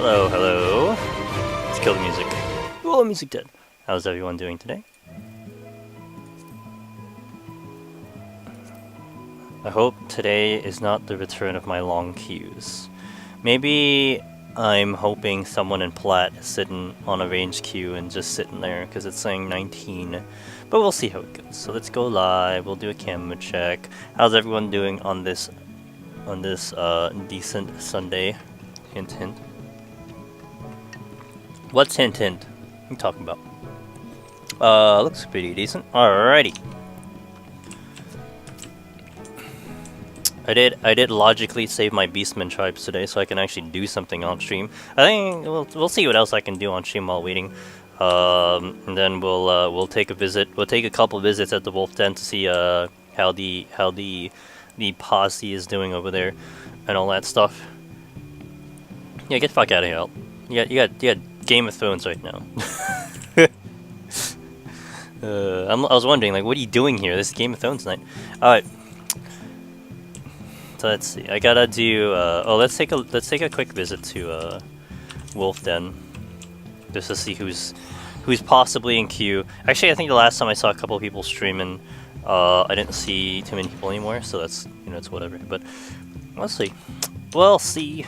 Hello, hello. Let's kill the music. Oh, music dead. How's everyone doing today? I hope today is not the return of my long queues. Maybe I'm hoping someone in plat is sitting on a range queue and just sitting there because it's saying 19. But we'll see how it goes. So let's go live. We'll do a camera check. How's everyone doing on this decent Sunday? Hint, hint. What's hint, hint? What are you talking about? Looks pretty decent. Alrighty. I did logically save my Beastman tribes today, so I can actually do something on stream. I think we'll see what else I can do on stream while waiting. And then we'll take a visit. We'll take a couple visits at the Wolf Den to see how the posse is doing over there, and all that stuff. Yeah, get the fuck out of here. You got Game of Thrones right now. I was wondering, like, what are you doing here? This is Game of Thrones night. Alright. So let's see. I gotta do. Let's take a quick visit to Wolf Den, just to see who's possibly in queue. Actually, I think the last time I saw a couple of people streaming, I didn't see too many people anymore. So that's it's whatever. But let's see. We'll see.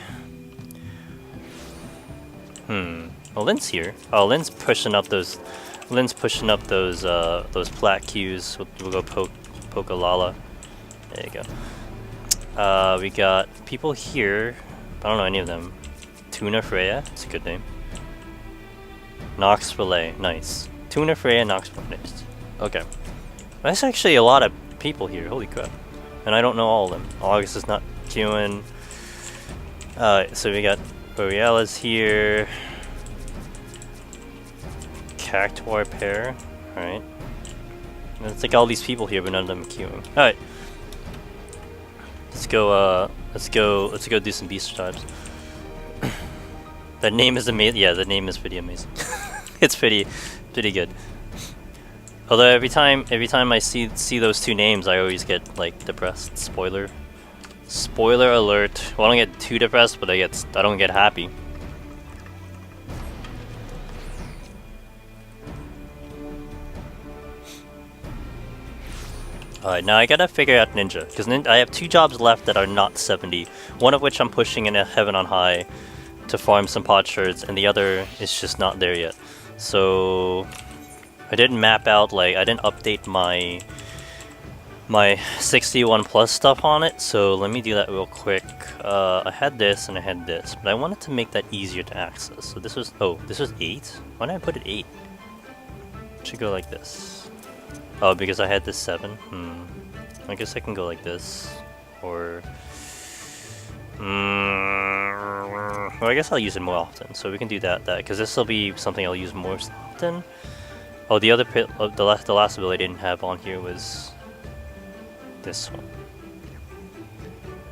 Well, Lynn's here. Oh, Lynn's pushing up those. Those plat queues. We'll go poke a Lala. There you go. We got people here. I don't know any of them. Tuna Freya, it's a good name. Nox Relay, nice. Tuna Freya, Nox Relay. Okay. That's actually a lot of people here, holy crap. And I don't know all of them. August is not queuing. So we got Borealis here. Cactuar pair. Alright. It's like all these people here, but none of them are queuing. Alright. Let's go do some beast tribes. That name is amazing. Yeah, the name is pretty amazing. It's pretty good. Although every time I see those two names, I always get like depressed. Spoiler alert. Well, I don't get too depressed, but I don't get happy. Alright, now I gotta figure out Ninja, because I have 2 jobs left that are not 70, one of which I'm pushing in Heaven on High to farm some potsherds, and the other is just not there yet. So I didn't map out, like, I didn't update my 61 plus stuff on it, so let me do that real quick. I had this and I had this, but I wanted to make that easier to access. So this was 8? Why did I put it 8? It should go like this. Oh, because I had this 7? I guess I can go like this. Or... well, I guess I'll use it more often, so we can do that, because this will be something I'll use more often. Oh, the other the last ability I didn't have on here was... this one.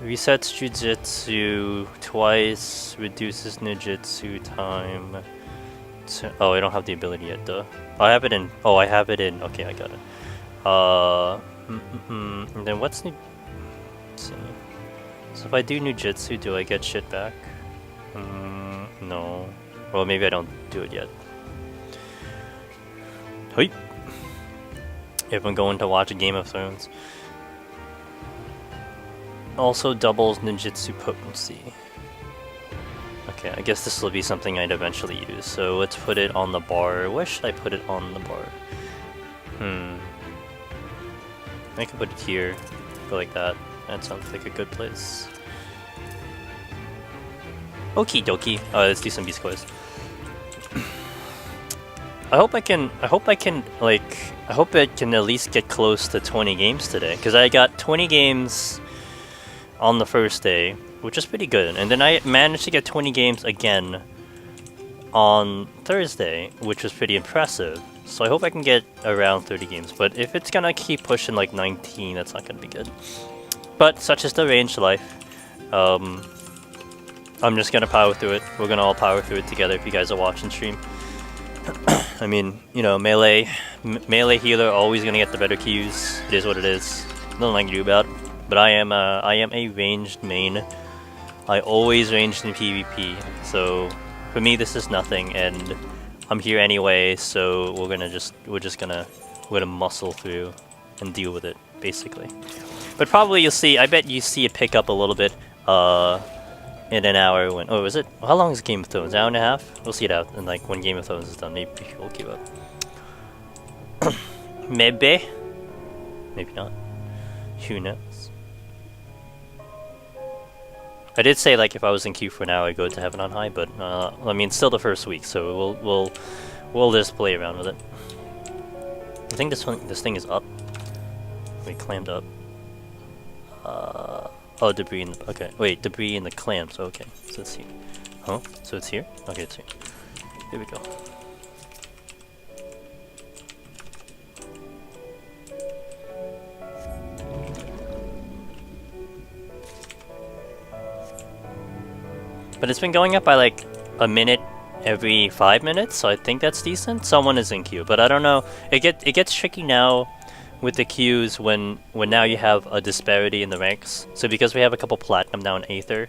Resets Jujutsu twice, reduces Ninjutsu time. Oh, I don't have the ability yet, though. Oh, I have it in... oh, I have it in... okay, I got it. And then what's new? Let's see. So if I do Nujutsu, do I get shit back? No. Well, maybe I don't do it yet. Hey. If I'm going to watch a Game of Thrones. Also doubles ninjutsu potency. Okay, I guess this will be something I'd eventually use. So let's put it on the bar. Where should I put it on the bar? I can put it here. Go like that. That sounds like a good place. Okie dokie. Let's do some beast quest. I hope it can at least get close to 20 games today, because I got 20 games on the first day, which is pretty good, and then I managed to get 20 games again on Thursday, which was pretty impressive. So I hope I can get around 30 games, but if it's gonna keep pushing like 19, that's not gonna be good. But such is the range life. I'm just gonna power through it. We're gonna all power through it together if you guys are watching stream. I mean, you know, melee healer always gonna get the better queues. It is what it is. Nothing I can do about it. But I am a ranged main. I always ranged in PvP, so For me, this is nothing, and I'm here anyway, so we're gonna muscle through and deal with it, basically. But probably you'll see. I bet you see it pick up a little bit in an hour when. Oh, is it? How long is Game of Thrones? An hour and a half? We'll see it out, and like when Game of Thrones is done, maybe we'll give up. Maybe. Maybe not. Who knows? I did say like if I was in queue for an hour, I'd go to Heaven on High, but I mean, it's still the first week, so we'll just play around with it. I think this thing is up. Wait, clammed up. Oh, debris in the, okay. Wait, debris in the clamps. Okay, so it's here. Huh? So it's here? Okay, it's here. Here we go. But it's been going up by like a minute every 5 minutes, so I think that's decent. Someone is in queue, but I don't know. It gets tricky now with the queues when now you have a disparity in the ranks. So because we have a couple platinum now in Aether,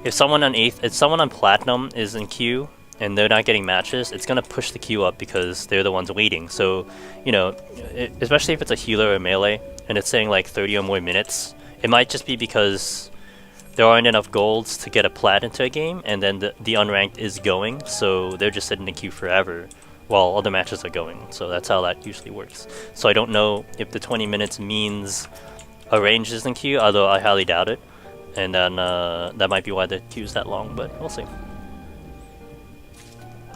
if someone on platinum is in queue and they're not getting matches, it's gonna push the queue up because they're the ones waiting. So you know, especially if it's a healer or melee and it's saying like 30 or more minutes, it might just be because there aren't enough golds to get a plat into a game, and then the unranked is going, so they're just sitting in the queue forever while other matches are going. So that's how that usually works. So I don't know if the 20 minutes means a range is in queue, although I highly doubt it. And then that might be why the queue's that long, but we'll see.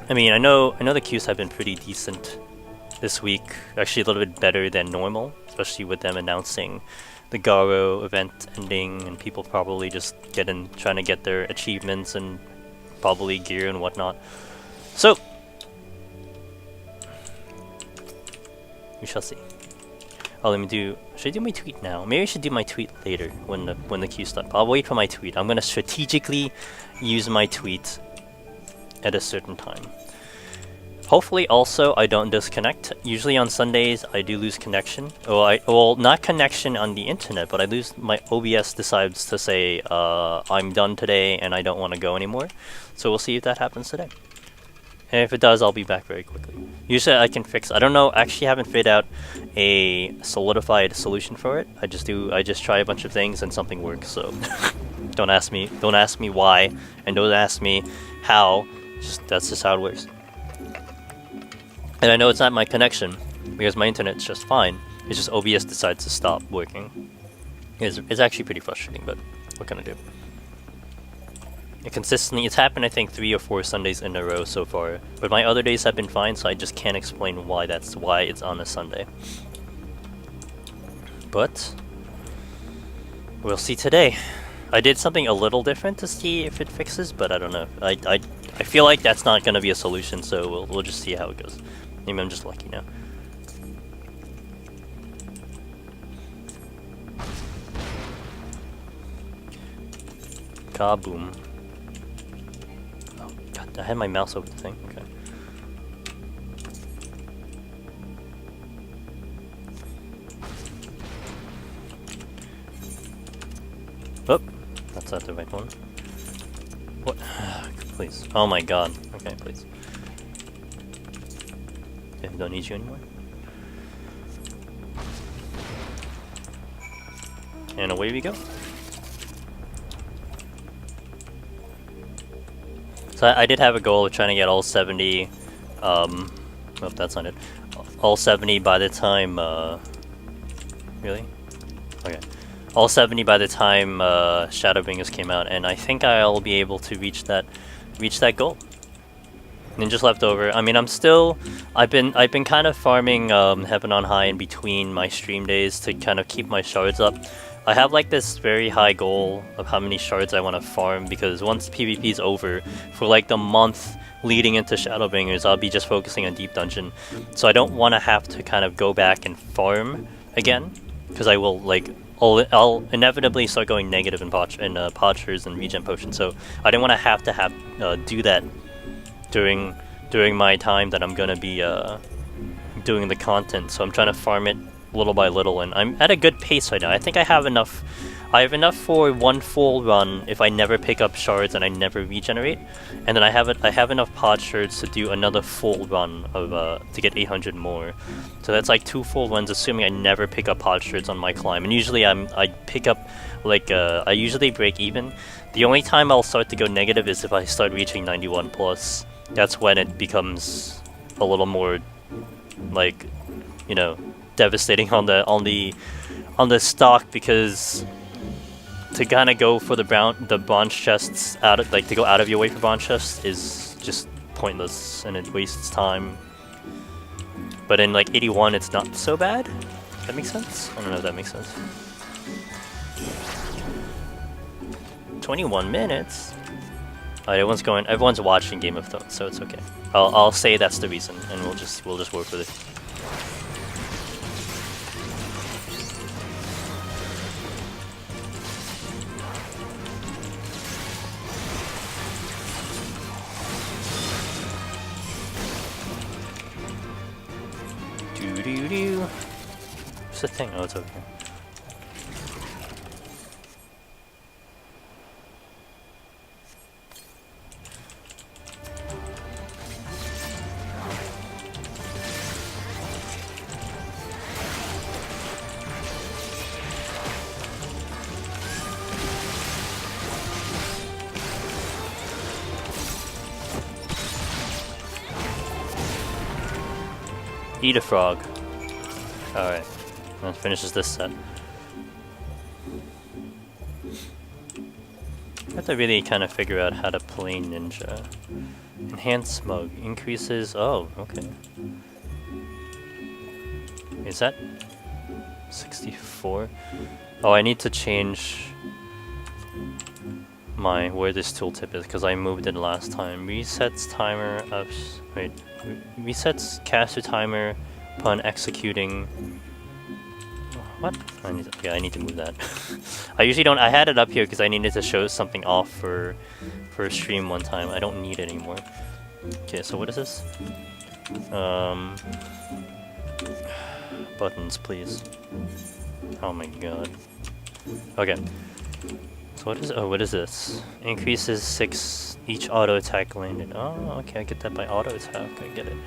I mean, I know the queues have been pretty decent this week, actually a little bit better than normal, especially with them announcing the Garo event ending and people probably just trying to get their achievements and probably gear and whatnot. So we shall see. Oh, should I do my tweet now? Maybe I should do my tweet later when the queue's done. I'll wait for my tweet. I'm gonna strategically use my tweet at a certain time. Hopefully also I don't disconnect. Usually on Sundays I do lose connection. Well, not connection on the internet, but I lose, my OBS decides to say I'm done today and I don't want to go anymore. So we'll see if that happens today. And if it does, I'll be back very quickly. Usually I can fix, I don't know, actually haven't figured out a solidified solution for it. I just try a bunch of things and something works, so don't ask me why, and don't ask me how. That's just how it works. And I know it's not my connection, because my internet's just fine. It's just OBS decides to stop working. It's actually pretty frustrating, but what can I do? It's happened I think 3 or 4 Sundays in a row so far. But my other days have been fine, so I just can't explain why it's on a Sunday. But we'll see today. I did something a little different to see if it fixes, but I don't know. I feel like that's not gonna be a solution, so we'll just see how it goes. Maybe I'm just lucky now. Kaboom. Oh god, I had my mouse over the thing. Okay. Oh, that's not the right one. What? Please. Oh my god. Okay, please. Okay, don't need you anymore. And away we go. So I did have a goal of trying to get all 70, oh, that's not it. All 70 by the time, really? Okay. All 70 by the time Shadowbringers came out, and I think I'll be able to reach that goal. And just left over. I mean, I've been kind of farming Heaven on High in between my stream days to kind of keep my shards up. I have like this very high goal of how many shards I want to farm, because once PvP is over, for like the month leading into Shadowbringers, I'll be just focusing on Deep Dungeon. So I don't want to have to kind of go back and farm again, because I will like I'll inevitably start going negative in potchers and regen potions. So I didn't want to have do that during my time that I'm gonna be doing the content. So I'm trying to farm it little by little, and I'm at a good pace right now. I think I have enough I have enough for one full run if I never pick up shards and I never regenerate, and then I have enough pod shards to do another full run of to get 800 more. So that's like 2 full runs, assuming I never pick up pod shards on my climb. And usually I pick up like I usually break even. The only time I'll start to go negative is if I start reaching 91 plus. That's when it becomes a little more like, you know, devastating on the stock, because to kind of go for the bronze chests out of, like, to go out of your way for bronze chests is just pointless and it wastes time. But in like 81 it's not so bad. That makes sense? I don't know if that makes sense. 21 minutes. Everyone's watching Game of Thrones, so it's okay. I'll say that's the reason, and we'll just work with it. What's the thing? Oh, it's over here. Eat a frog. Alright. That finishes this set. I have to really kind of figure out how to play ninja. Enhanced smug. Increases... Oh, okay. Is that... 64? Oh, I need to change... where this tooltip is, because I moved it last time. Resets timer ups... Wait. Resets caster timer upon executing... What? I need to move that. I usually don't... I had it up here because I needed to show something off for a stream one time. I don't need it anymore. Okay, so what is this? Buttons, please. Oh my god. Okay. So what is this? Increases 6 each auto attack landed. Oh, okay, I get that by auto attack. I get it.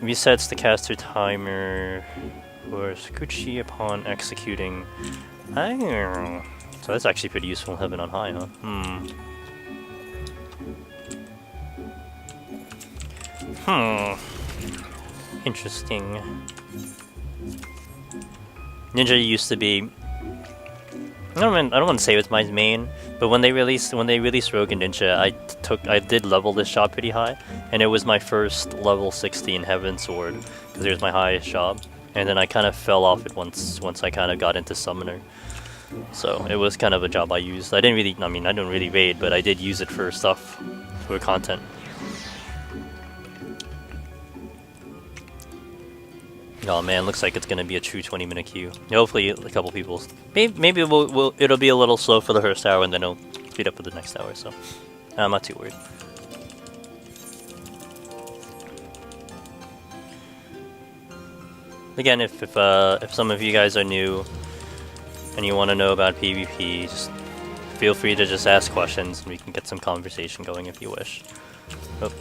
Resets the caster timer for Sakuchi upon executing. Oh. So that's actually pretty useful in Heaven on High, huh? Interesting. Ninja used to be... I don't want to say it was my main, but when they released Rogue and Ninja, I did level this job pretty high, and it was my first level 60 in Heaven Sword, because it was my highest job, and then I kind of fell off it once I kind of got into Summoner. So it was kind of a job I used. I don't really raid, but I did use it for stuff, for content. Oh man, looks like it's gonna be a true 20-minute queue. Hopefully a couple people... Maybe it'll be a little slow for the first hour and then it'll speed up for the next hour, so... I'm not too worried. Again, if some of you guys are new and you want to know about PvP, just feel free to just ask questions and we can get some conversation going if you wish. Oh.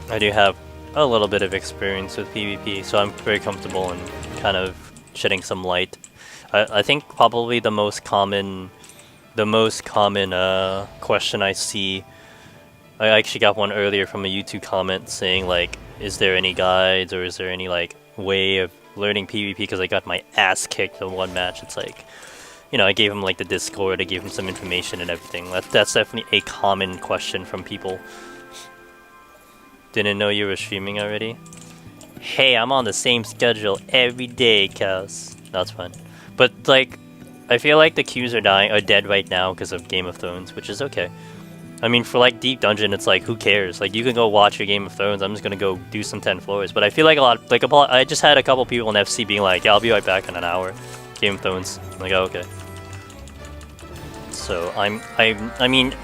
I do have a little bit of experience with PvP, so I'm very comfortable in kind of shedding some light. I think probably the most common question I see, I actually got one earlier from a YouTube comment saying like, is there any guides or is there any like way of learning PvP, because I got my ass kicked in one match. It's like, you know, I gave him like the Discord, I gave him some information and everything. That's definitely a common question from people. Didn't know you were streaming already? Hey, I'm on the same schedule every day, cuz. That's fine. But like, I feel like the queues are dead right now because of Game of Thrones, which is okay. I mean, for like Deep Dungeon, it's like, who cares? Like, you can go watch your Game of Thrones. I'm just gonna go do some 10 floors. But I feel like I just had a couple people in FC being like, yeah, I'll be right back in an hour. Game of Thrones. I'm like, oh, okay. So I mean,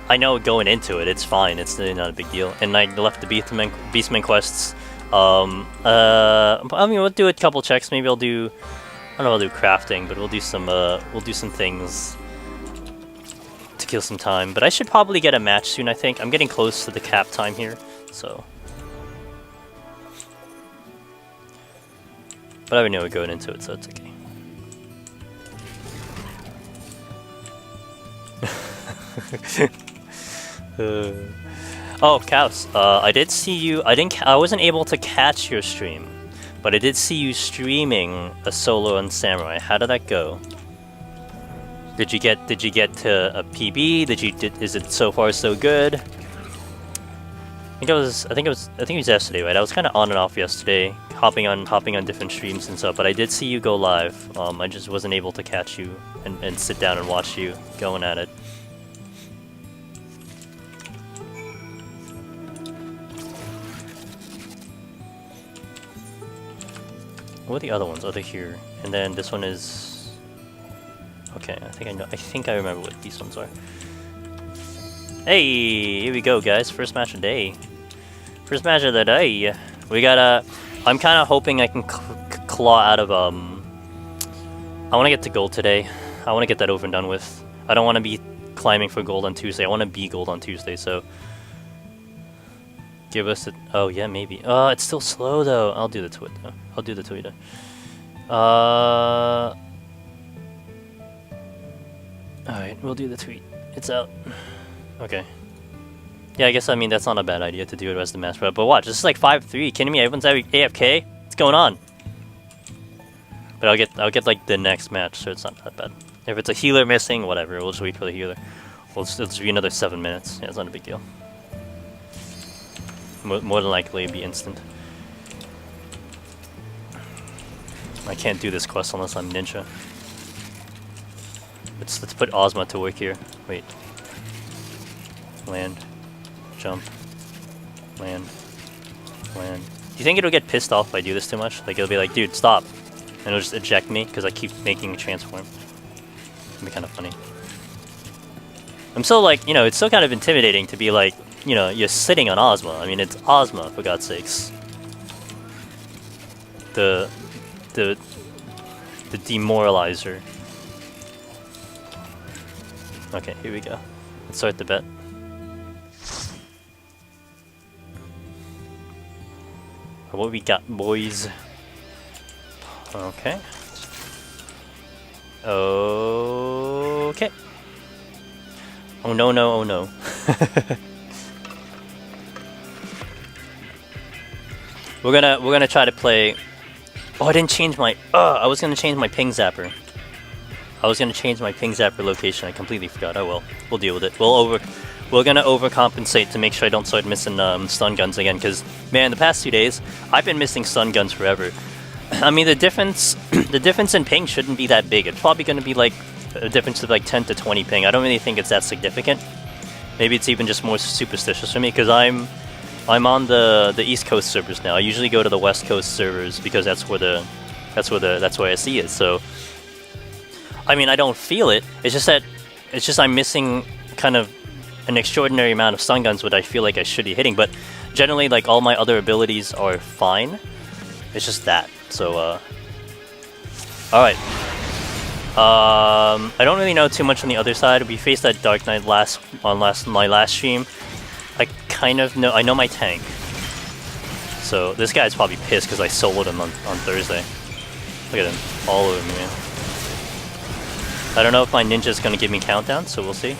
I know going into it, it's fine. It's really not a big deal. And I left the Beastman quests I mean, we'll do a couple checks. Maybe I'll do, I don't know, I'll do crafting, but we'll do some things to kill some time. But I should probably get a match soon. I think I'm getting close to the cap time here, so. But I already know we're going into it, so it's okay. Oh, Cows. I did see you. I wasn't able to catch your stream, but I did see you streaming a solo on Samurai. How did that go? Did you get to a PB? Is it so far so good? I think it was yesterday, right? I was kind of on and off yesterday, hopping on different streams and stuff. But I did see you go live. I just wasn't able to catch you and sit down and watch you going at it. What are the other ones? Oh, they're here. And then this one is. Okay, I think I remember what these ones are. Hey, here we go, guys. First match of the day. First match of the day. We gotta. I'm kind of hoping I can claw out of I want to get to gold today. I want to get that over and done with. I don't want to be climbing for gold on Tuesday. I want to be gold on Tuesday. So give us a. Oh yeah, maybe. It's still slow though. I'll do the tweet though. I'll do the tweet. All right, we'll do the tweet. It's out. Okay. Yeah, I guess that's not a bad idea to do it as the match, but watch, this is like 5-3. Kidding me? Everyone's AFK. What's going on? But I'll get like the next match, so it's not that bad. If it's a healer missing, whatever, we'll just wait for the healer. It'll just be another 7 minutes. Yeah, it's not a big deal. More than likely, it'll be instant. I can't do this quest unless I'm ninja. Let's put Ozma to work here. Wait. Land. Jump. Land. Land. Do you think it'll get pissed off if I do this too much? Like, it'll be like, dude, stop. And it'll just eject me because I keep making a transform. It'll be kind of funny. I'm still like, it's still kind of intimidating to be like, you're sitting on Ozma. I mean, it's Ozma, for God's sakes. The demoralizer. Okay, here we go. Let's start the bet. What we got, boys? Okay. Okay. Oh no, no, oh no. We're gonna try to play. Oh, I didn't change my. I was gonna change my ping zapper. I was gonna change my ping zapper location. I completely forgot. Oh well, we'll deal with it. We're gonna overcompensate to make sure I don't start missing stun guns again. Because man, the past 2 days I've been missing stun guns forever. I mean, the difference in ping shouldn't be that big. It's probably gonna be like a difference of like 10 to 20 ping. I don't really think it's that significant. Maybe it's even just more superstitious for me because I'm on the East Coast servers now. I usually go to the West Coast servers because that's where I see it. So I mean, I don't feel it. It's just I'm missing kind of an extraordinary amount of stun guns, which I feel like I should be hitting. But generally, like all my other abilities are fine. It's just that. So all right. I don't really know too much on the other side. We faced that Dark Knight my last stream. I kind of know. I know my tank. So this guy's probably pissed because I soloed him on Thursday. Look at him, all over me, man. I don't know if my ninja's gonna give me countdown, so we'll see.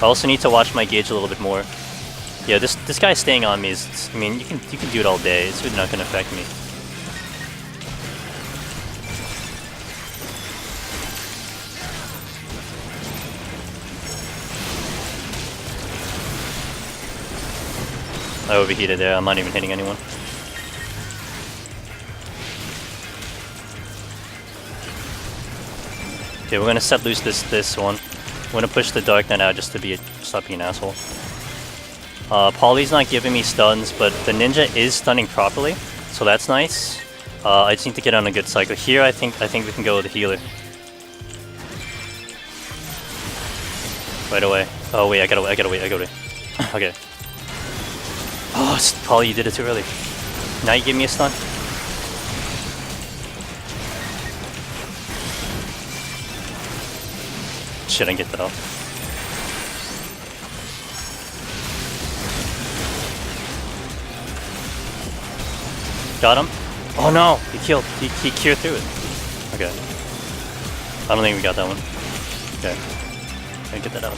I also need to watch my gauge a little bit more. Yeah, this guy staying on me is. I mean, you can do it all day. It's really not gonna affect me. I overheated there. I'm not even hitting anyone. Okay, we're gonna set loose this one. I'm gonna push the Dark Knight out just to stop being an asshole. Polly's not giving me stuns, but the ninja is stunning properly, so that's nice. I just need to get on a good cycle here. I think we can go with the healer. Right away. Oh wait, I gotta wait. Okay. Oh, Polly, you did it too early. Now you give me a stun. Shit, I didn't get that off. Got him? Oh no! He killed. He cured through it. Okay. I don't think we got that one. Okay. Gotta get that out.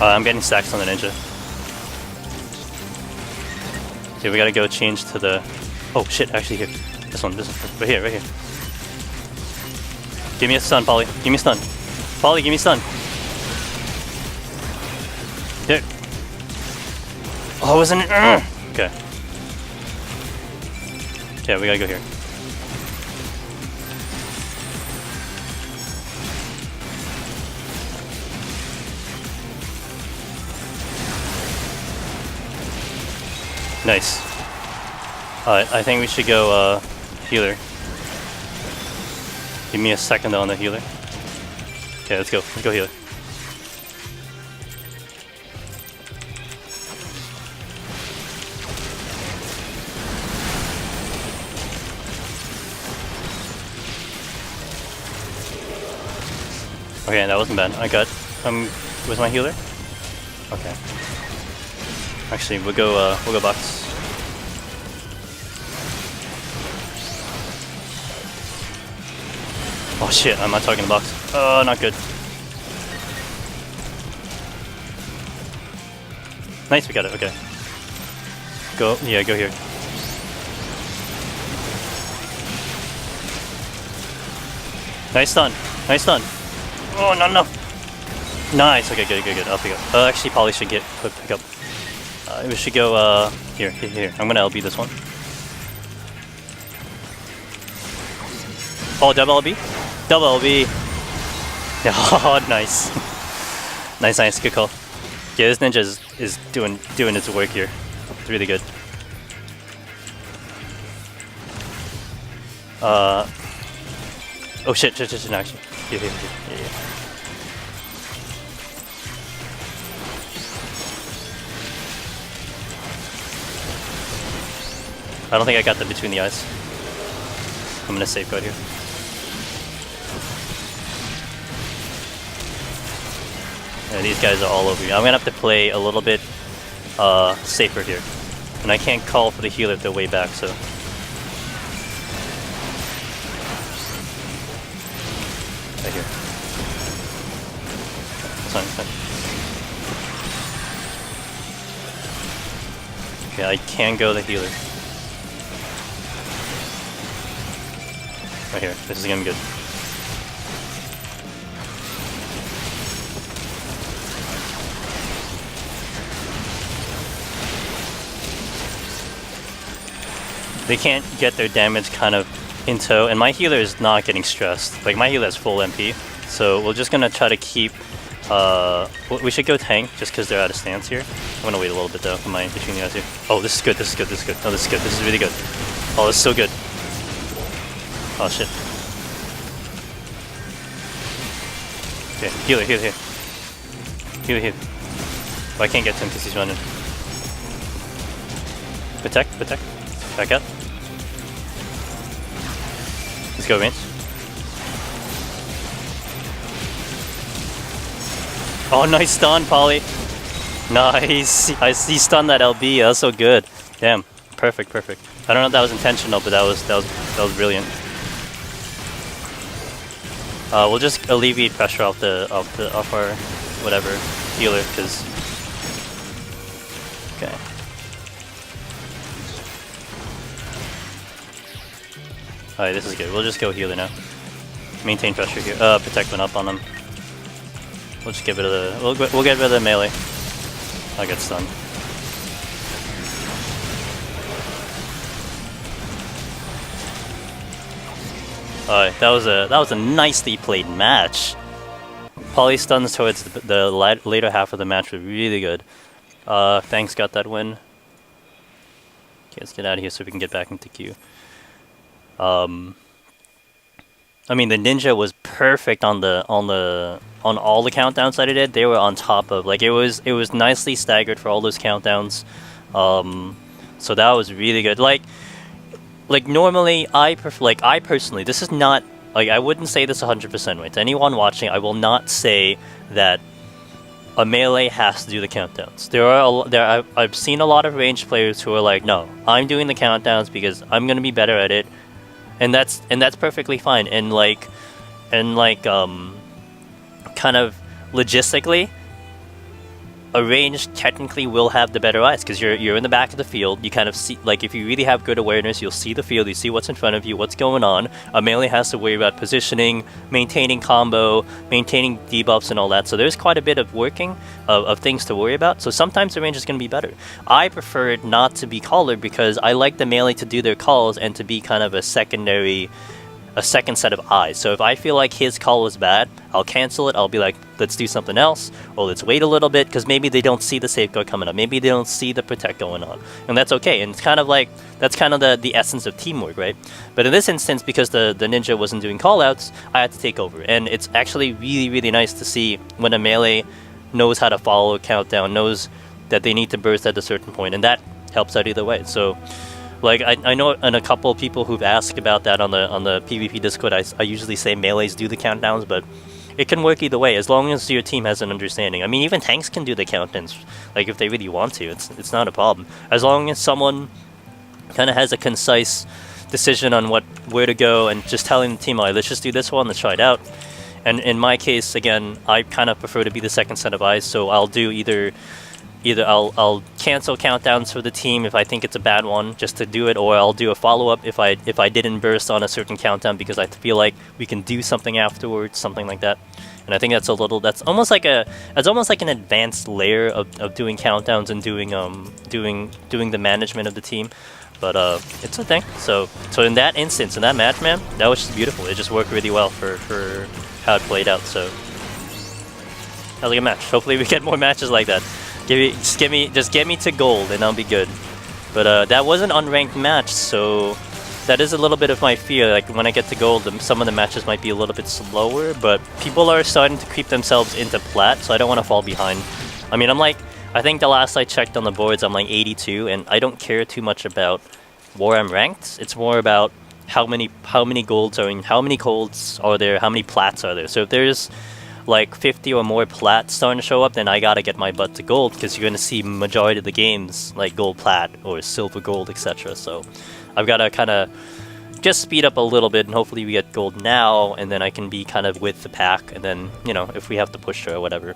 I'm getting stacks on the ninja. Okay, we gotta go change to the... Oh shit, actually here. This one. Right here. Give me a stun, Polly. Give me a stun. Polly, give me a stun. Here. Oh, wasn't it? Okay. Okay, we gotta go here. Nice. I think we should go healer. Give me a second on the healer. Okay, let's go. Let's go healer. Okay, that wasn't bad. I got was my healer? Okay. Actually, we'll go box. Oh shit, I'm not targeting the box. Oh, not good. Nice, we got it, okay. Go here. Nice stun. Oh, no. Nice, okay, good. I'll pick up. Actually, Polly should pick up. We should go, here. I'm gonna LB this one. Oh, double LB? Double LB! Oh, nice. Nice, good call. Yeah, this ninja is doing its work here. It's really good. Oh shit, no, actually. Here. Yeah. I don't think I got them between the eyes. I'm gonna safeguard here. Yeah, these guys are all over me. I'm gonna have to play a little bit safer here. And I can't call for the healer if they're way back, so. Right here. It's fine. Okay, I can go the healer. Right here. This is gonna be good. They can't get their damage kind of in tow, and my healer is not getting stressed. Like, my healer has full MP, so we're just gonna try to keep... we should go tank, just because they're out of stance here. I'm gonna wait a little bit, though, between you guys here. Oh, this is good. No, this is good. This is really good. Oh, this is so good. Oh, shit. Okay, healer. Healer. Oh, I can't get to him because he's running. Protect. Back out. Let's go, range. Oh, nice stun, Polly. Nice. He stunned that LB. That was so good. Damn. Perfect. I don't know if that was intentional, but that was brilliant. We'll just alleviate pressure off our whatever healer, because. Okay. Alright, this is good. We'll just go healer now. Maintain pressure here. Protect went up on them. We'll just get rid of the. We'll get rid of the melee. I'll get stunned. Alright, that was a nicely played match. Poly stuns towards the later half of the match were really good. Thanks got that win. Okay, let's get out of here so we can get back into queue. I mean, the ninja was perfect on all the countdowns that it did. They were on top of, like, it was nicely staggered for all those countdowns. So that was really good. Like normally I personally, this is not, like, I wouldn't say this 100% right. To anyone watching, I will not say that a melee has to do the countdowns. I've seen a lot of ranged players who are like, no, I'm doing the countdowns because I'm gonna be better at it, and that's perfectly fine. And kind of logistically, a range technically will have the better eyes because you're in the back of the field. You kind of see, like, if you really have good awareness, you'll see the field, you see what's in front of you, what's going on. A melee has to worry about positioning, maintaining combo, maintaining debuffs and all that. So there's quite a bit of working of things to worry about. So sometimes the range is going to be better. I prefer it not to be collared because I like the melee to do their calls and to be kind of a second set of eyes. So if I feel like his call was bad, I'll cancel it. I'll be like, let's do something else, or let's wait a little bit because maybe they don't see the safeguard coming up. Maybe they don't see the protect going on, and that's okay. And it's kind of like, that's kind of the essence of teamwork, right? But in this instance, because the ninja wasn't doing callouts, I had to take over, and it's actually really, really nice to see when a melee knows how to follow a countdown, knows that they need to burst at a certain point, and that helps out either way. So, like, I know, and a couple of people who've asked about that on the PvP Discord, I usually say melees do the countdowns, but it can work either way as long as your team has an understanding. I mean, even tanks can do the countdowns, like, if they really want to. It's not a problem as long as someone kind of has a concise decision on where to go and just telling the team, all right, let's just do this one, let's try it out. And in my case, again, I kind of prefer to be the second set of eyes, so I'll do either I'll cancel countdowns for the team if I think it's a bad one, just to do it, or I'll do a follow-up if I didn't burst on a certain countdown because I feel like we can do something afterwards, something like that. And I think that's almost like an advanced layer of doing countdowns and doing the management of the team. But it's a thing. So in that instance, in that match, man, that was just beautiful. It just worked really well for how it played out. So that was a good match. Hopefully we get more matches like that. Just get me to gold and I'll be good. But that was an unranked match, so that is a little bit of my fear. Like, when I get to gold, some of the matches might be a little bit slower, but people are starting to creep themselves into plat, so I don't want to fall behind. I mean, I think the last I checked on the boards, I'm like 82, and I don't care too much about where I'm ranked. It's more about how many golds are in, how many golds are there, how many plats are there. So if there's like 50 or more plats starting to show up, then I gotta get my butt to gold, because you're gonna see majority of the games like gold plat or silver gold, etc. So I've gotta kind of just speed up a little bit, and hopefully we get gold now, and then I can be kind of with the pack, and then, you know, if we have to push her or whatever.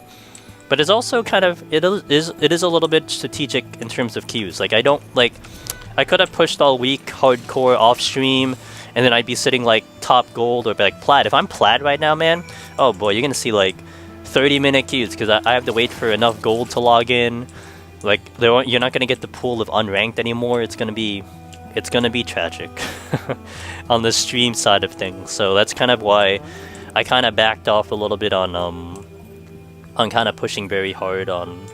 But it's also kind of, it is a little bit strategic in terms of queues. Like, I could have pushed all week hardcore off stream, and then I'd be sitting like top gold or like plat. If I'm plat right now, man, oh boy, you're gonna see like 30-minute queues because I have to wait for enough gold to log in. Like, you're not gonna get the pool of unranked anymore. It's gonna be tragic on the stream side of things. So that's kind of why I kind of backed off a little bit on kind of pushing very hard on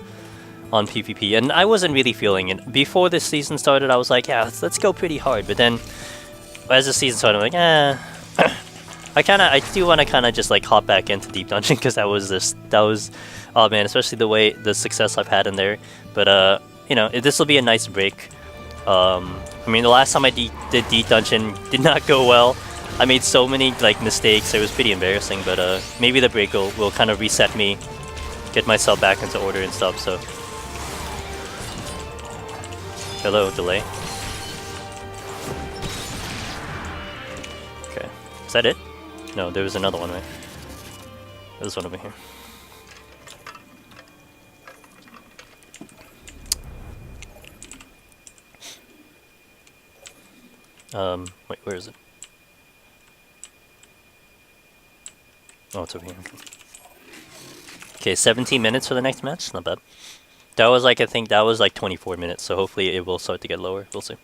PvP, and I wasn't really feeling it. Before this season started, I was like, yeah, let's go pretty hard, but then as the season started, I'm like, I do want to kind of just like hop back into Deep Dungeon, because that was, oh man, especially the success I've had in there. But you know, this will be a nice break. I mean, the last time I did Deep Dungeon did not go well. I made so many like mistakes, it was pretty embarrassing, but maybe the break will kind of reset me, get myself back into order and stuff. So hello, delay. Okay, is that it? No, there was another one, right? There's one over here. Wait, where is it? Oh, it's over here. Okay, 17 minutes for the next match. Not bad. That was like, I think that was like 24 minutes, so hopefully it will start to get lower. We'll see.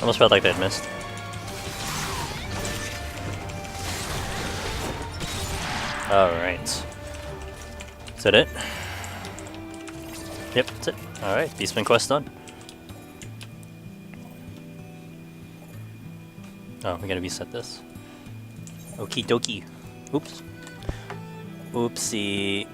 Almost felt like I'd missed. Alright. Is that it? Yep, that's it. Alright, Beastman quest done. Oh, we gotta reset this. Okie dokie. Oops. Oopsie.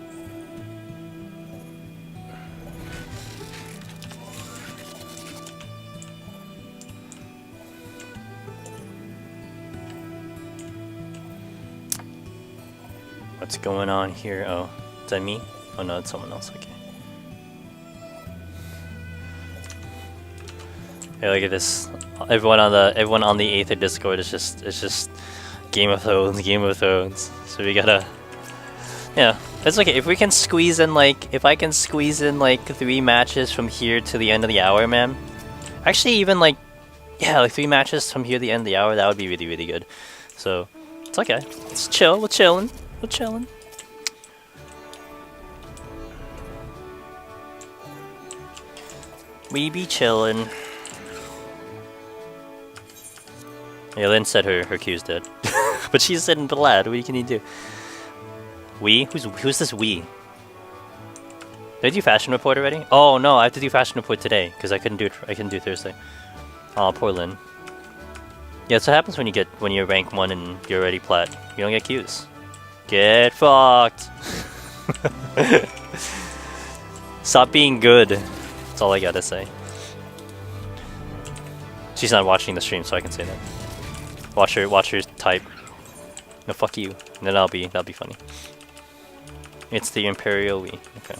What's going on here? Oh, is that me? Oh no, it's someone else. Okay. Hey, look at this. Everyone on the Aether Discord is just Game of Thrones. So we gotta, yeah, it's okay. If we can squeeze in if I can squeeze in 3 matches from here to the end of the hour, man. Actually, even yeah, 3 matches from here to the end of the hour, that would be really, really good. So it's okay. It's chill. We're chilling. We're chilling. We be chillin'. Yeah, Lynn said her queue's dead. But she's sitting glad. What can you do? We? Who's this we? Did I do fashion report already? Oh no, I have to do fashion report today because I couldn't do Thursday. Oh, poor Lynn. Yeah, that's what happens when you're rank 1 and you're already plat. You don't get queues. Get fucked. Stop being good. That's all I gotta say. She's not watching the stream, so I can say that. Watch her type. No, fuck you. And then that'll be funny. It's the Imperial Wii. Okay.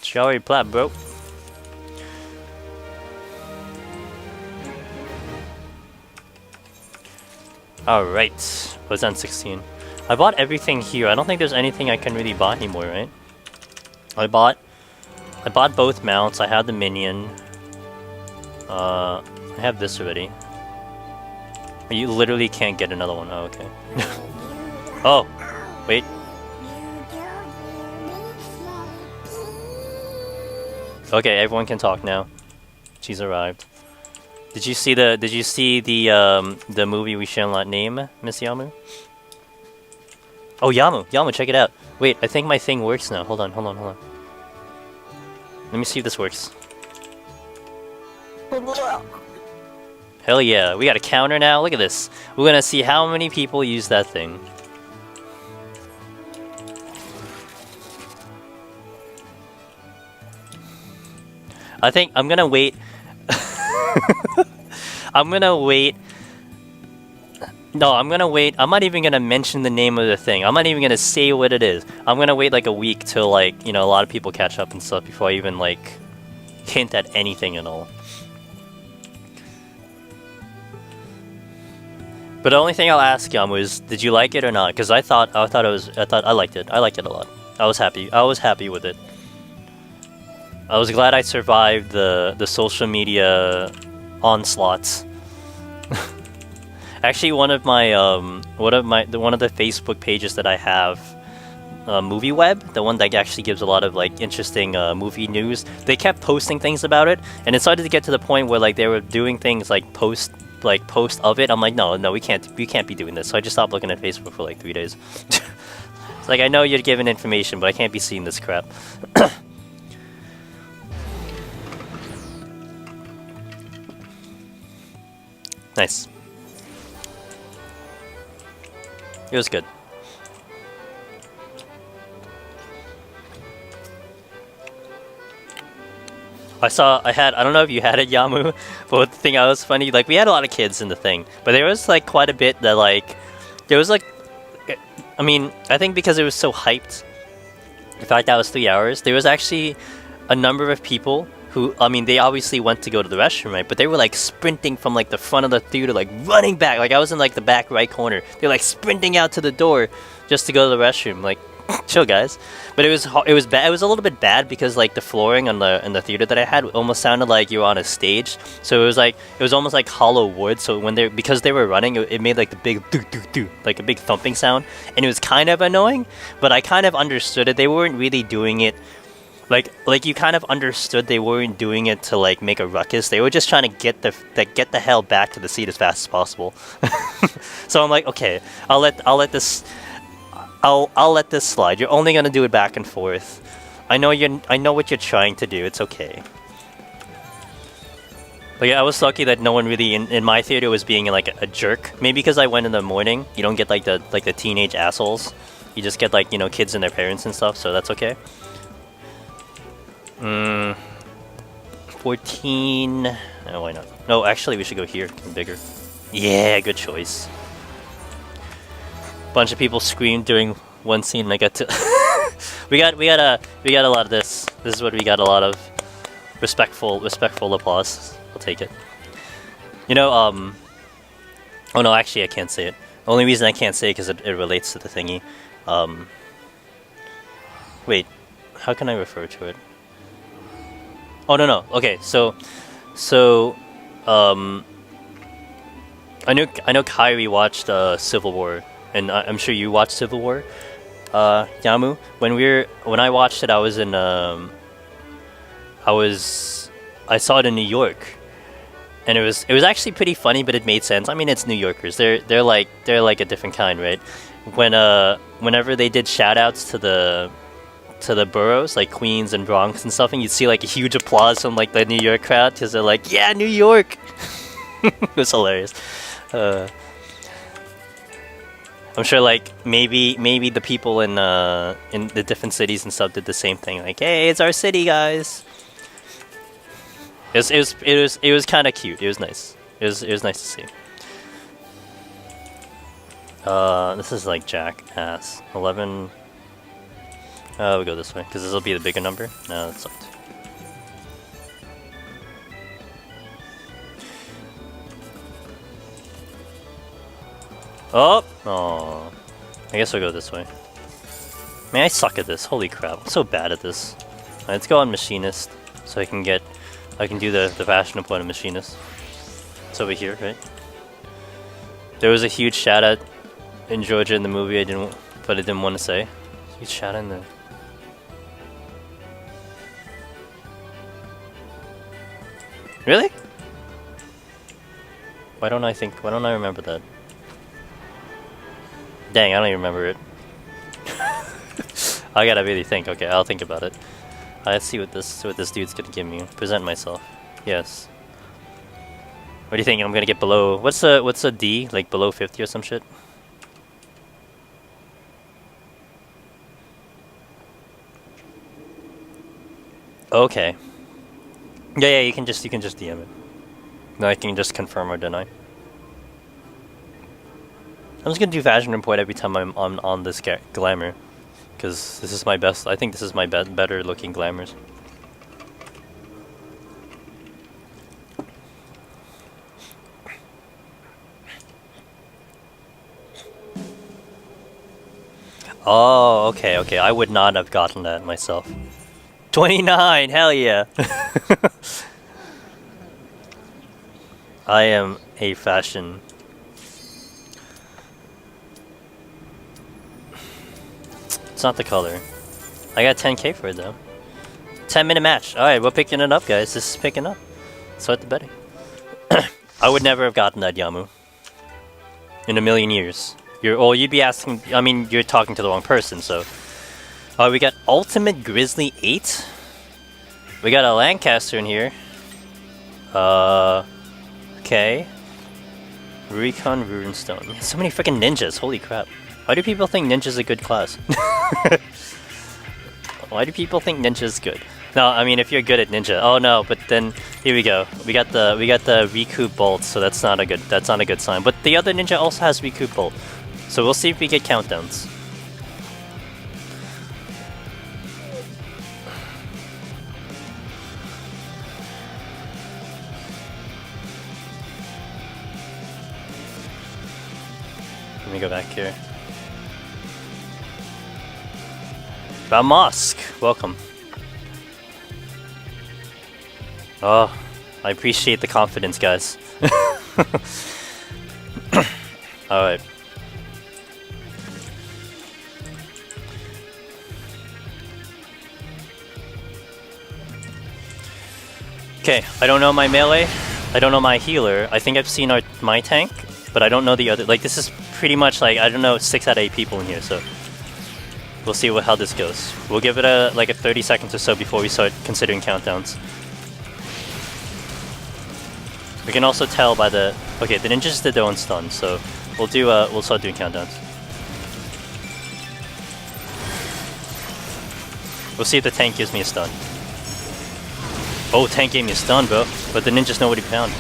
She already plat, bro. Alright. Was on 16. I bought everything here. I don't think there's anything I can really buy anymore, right? I bought both mounts. I had the minion. I have this already. You literally can't get another one. Oh, okay. Oh, wait. Okay, everyone can talk now. She's arrived. Did you see the movie we shall not name, Miss Yamu? Oh, Yamu, check it out. Wait, I think my thing works now. Hold on. Let me see if this works. Hell yeah, we got a counter now. Look at this. We're gonna see how many people use that thing. I think I'm gonna wait. I'm gonna wait. No, I'm gonna wait. I'm not even gonna mention the name of the thing. I'm not even gonna say what it is. I'm gonna wait like a week till a lot of people catch up and stuff before I even hint at anything at all. But the only thing I'll ask Yamu is, did you like it or not? Because I liked it. I liked it a lot. I was happy with it. I was glad I survived the social media onslaughts. Actually, one of the Facebook pages that I have, Movie Web, the one that actually gives a lot of interesting movie news, they kept posting things about it, and it started to get to the point where they were doing things post of it. I'm like, no, we can't be doing this. So I just stopped looking at Facebook for 3 days. It's I know you're giving information, but I can't be seeing this crap. Nice. It was good. I don't know if you had it, Yamu, but the thing that was funny, we had a lot of kids in the thing, but there was quite a bit that there was I mean, I think because it was so hyped, the fact that was 3 hours, there was actually a number of people who, I mean, they obviously went to go to the restroom, right? But they were sprinting from the front of the theater, running back. I was in the back right corner. They're sprinting out to the door just to go to the restroom. Chill, guys. But it was bad. It was a little bit bad because the flooring on in the theater that I had almost sounded like you were on a stage. So it was almost like hollow wood. So because they were running, it made the big doo doo doo, a big thumping sound, and it was kind of annoying. But I kind of understood it. They weren't really doing it Like you kind of understood they weren't doing it to like make a ruckus. They were just trying to get the hell back to the seat as fast as possible. So I'm like, okay, I'll let this slide. You're only gonna do it back and forth. I know what you're trying to do. It's okay. But yeah, I was lucky that no one really in my theater was being like a jerk. Maybe because I went in the morning, you don't get like the teenage assholes. You just get like, you know, kids and their parents and stuff, so that's okay. 14. Oh, why not? No, actually, we should go here. Bigger. Yeah, good choice. Bunch of people screamed during one scene, and I got to. we got a lot of this. This is what we got a lot of. Respectful applause. I'll take it. You know, oh no, actually, I can't say it. The only reason I can't say it because it relates to the thingy. Wait, how can I refer to it? Oh no. Okay, so I know Kyrie watched Civil War, and I'm sure you watched Civil War. Yamu, when I watched it, I was in I saw it in New York, and it was actually pretty funny, but it made sense. I mean, it's New Yorkers. They're like a different kind, right? Whenever they did shout outs to the boroughs like Queens and Bronx and stuff, and you'd see like a huge applause from like the New York crowd because they're like, yeah, New York. It was hilarious. I'm sure like maybe the people in the different cities and stuff did the same thing, like, hey, it's our city, guys. It was kind of cute. It was nice. It was nice to see. This is like jackass. 11. We'll go this way because this will be the bigger number. No, that sucked. Oh, I guess we'll go this way. Man, I suck at this. Holy crap, I'm so bad at this. Right, let's go on machinist so I can do the fashion point of machinist. It's over here, right? There was a huge shout out in Georgia in the movie. I didn't want to say. Huge shout out in the. Really? Why don't I remember that? Dang, I don't even remember it. I gotta really think. Okay, I'll think about it. Let's see what this dude's gonna give me. Present myself. Yes. What do you think? I'm gonna get below. What's a D? Like below 50 or some shit? Okay. Yeah, you can just DM it. No, I can just confirm or deny. I'm just gonna do fashion report every time I'm on this glamour, because this is my best. I think this is my better looking glamours. Oh, okay. I would not have gotten that myself. 29, hell yeah. I am a fashion. It's not the color. I got 10k for it though. 10-minute match. Alright, we're picking it up, guys. This is picking up. Start the betting. I would never have gotten that, Yamu. In a million years. You'd be asking. I mean, you're talking to the wrong person, so. We got Ultimate Grizzly 8. We got a Lancaster in here. Okay. Recon Runestone. So many freaking ninjas. Holy crap. Why do people think ninja's a good class? Why do people think ninja's good? No, I mean if you're good at ninja. Oh no, but then here we go. We got the recoup bolt, so that's not a good sign. But the other ninja also has recoup bolt. So we'll see if we get countdowns. Let me go back here. Mosque, welcome. Oh, I appreciate the confidence, guys. Alright. Okay, I don't know my melee. I don't know my healer. I think I've seen my tank, but I don't know the other. Like, this is pretty much like, I don't know, 6 out of 8 people in here, so we'll see how this goes. We'll give it a 30 seconds or so before we start considering countdowns. We can also tell by the... Okay, the ninjas did their own stun, so we'll start doing countdowns. We'll see if the tank gives me a stun. Oh, tank gave me a stun, bro. But the ninjas know what he found.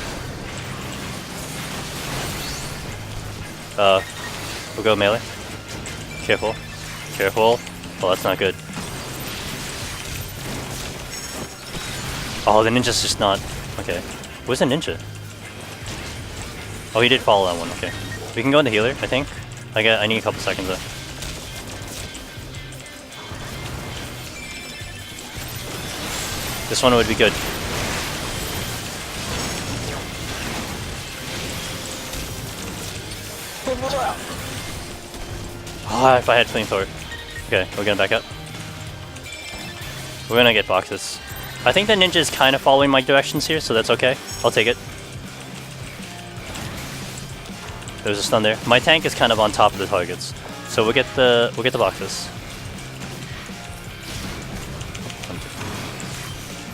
We'll go melee. Careful. Careful. Oh, that's not good. Oh, the ninja's just not... Okay. Where's the ninja? Oh, he did follow that one. Okay. We can go into healer, I think. I need a couple seconds though. This one would be good. Oh, if I had flamethrower. Okay, we're gonna back up. We're gonna get boxes. I think the ninja is kind of following my directions here, so that's okay. I'll take it. There's a stun there. My tank is kind of on top of the targets, so we'll get the boxes.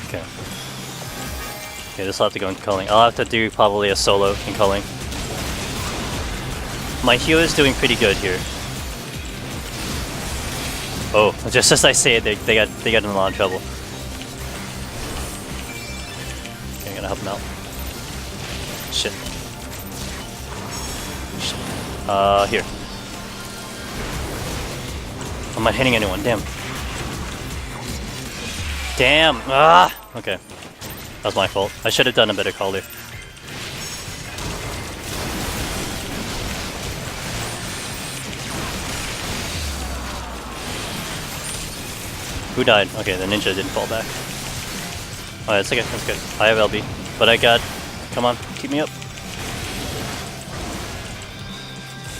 Okay. Okay, this will have to go into culling. I'll have to do probably a solo in culling. My healer's doing pretty good here. Oh, just as I say it, they got in a lot of trouble. Okay, I'm gonna help him out. Shit. Shit. Here. I'm not hitting anyone, damn. Damn! Ah! Okay. That was my fault. I should have done a better call there. Who died? Okay, the ninja didn't fall back. Oh, that's okay, that's good. I have LB, but I got... Come on, keep me up.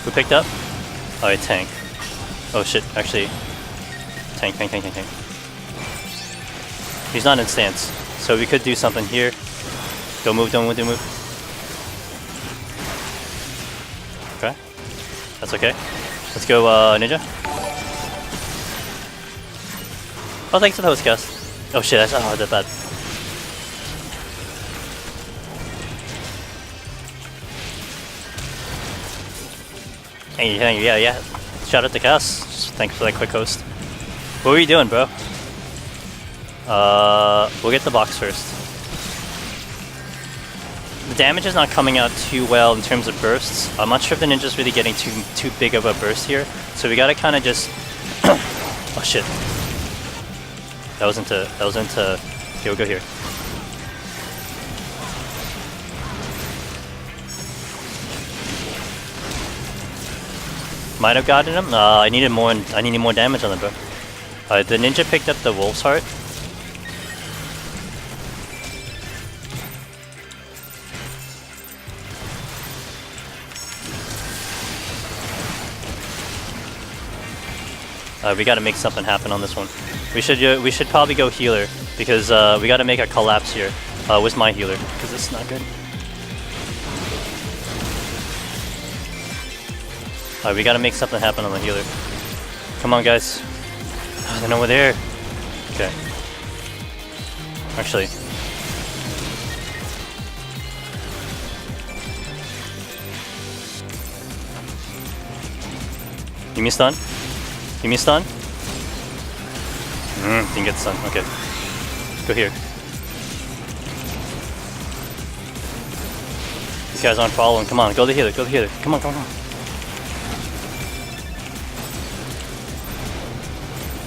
Who picked up? Alright, tank. Oh shit, actually... Tank. He's not in stance, so we could do something here. Don't move. Okay, that's okay. Let's go, ninja. Oh, thanks for the host cast. Oh shit, that's that bad. Hey, yeah. Shout out to Cass. Thanks for that quick host. What were you doing, bro? We'll get the box first. The damage is not coming out too well in terms of bursts. I'm not sure if the ninja's really getting too big of a burst here, so we gotta kind of just... Oh shit. That was into... Okay, we'll go here. Might have gotten him. I needed more damage on him, bro. The ninja picked up the wolf's heart. We gotta make something happen on this one. We should probably go healer because we gotta make a collapse here with my healer because it's not good. We gotta make something happen on the healer. Come on, guys. Oh, they're over there. Okay. Actually. Give me a stun. Give me a stun. Didn't get stun. Okay. Go here. These guys aren't following. Come on, go to the healer. Go to the healer. Come on.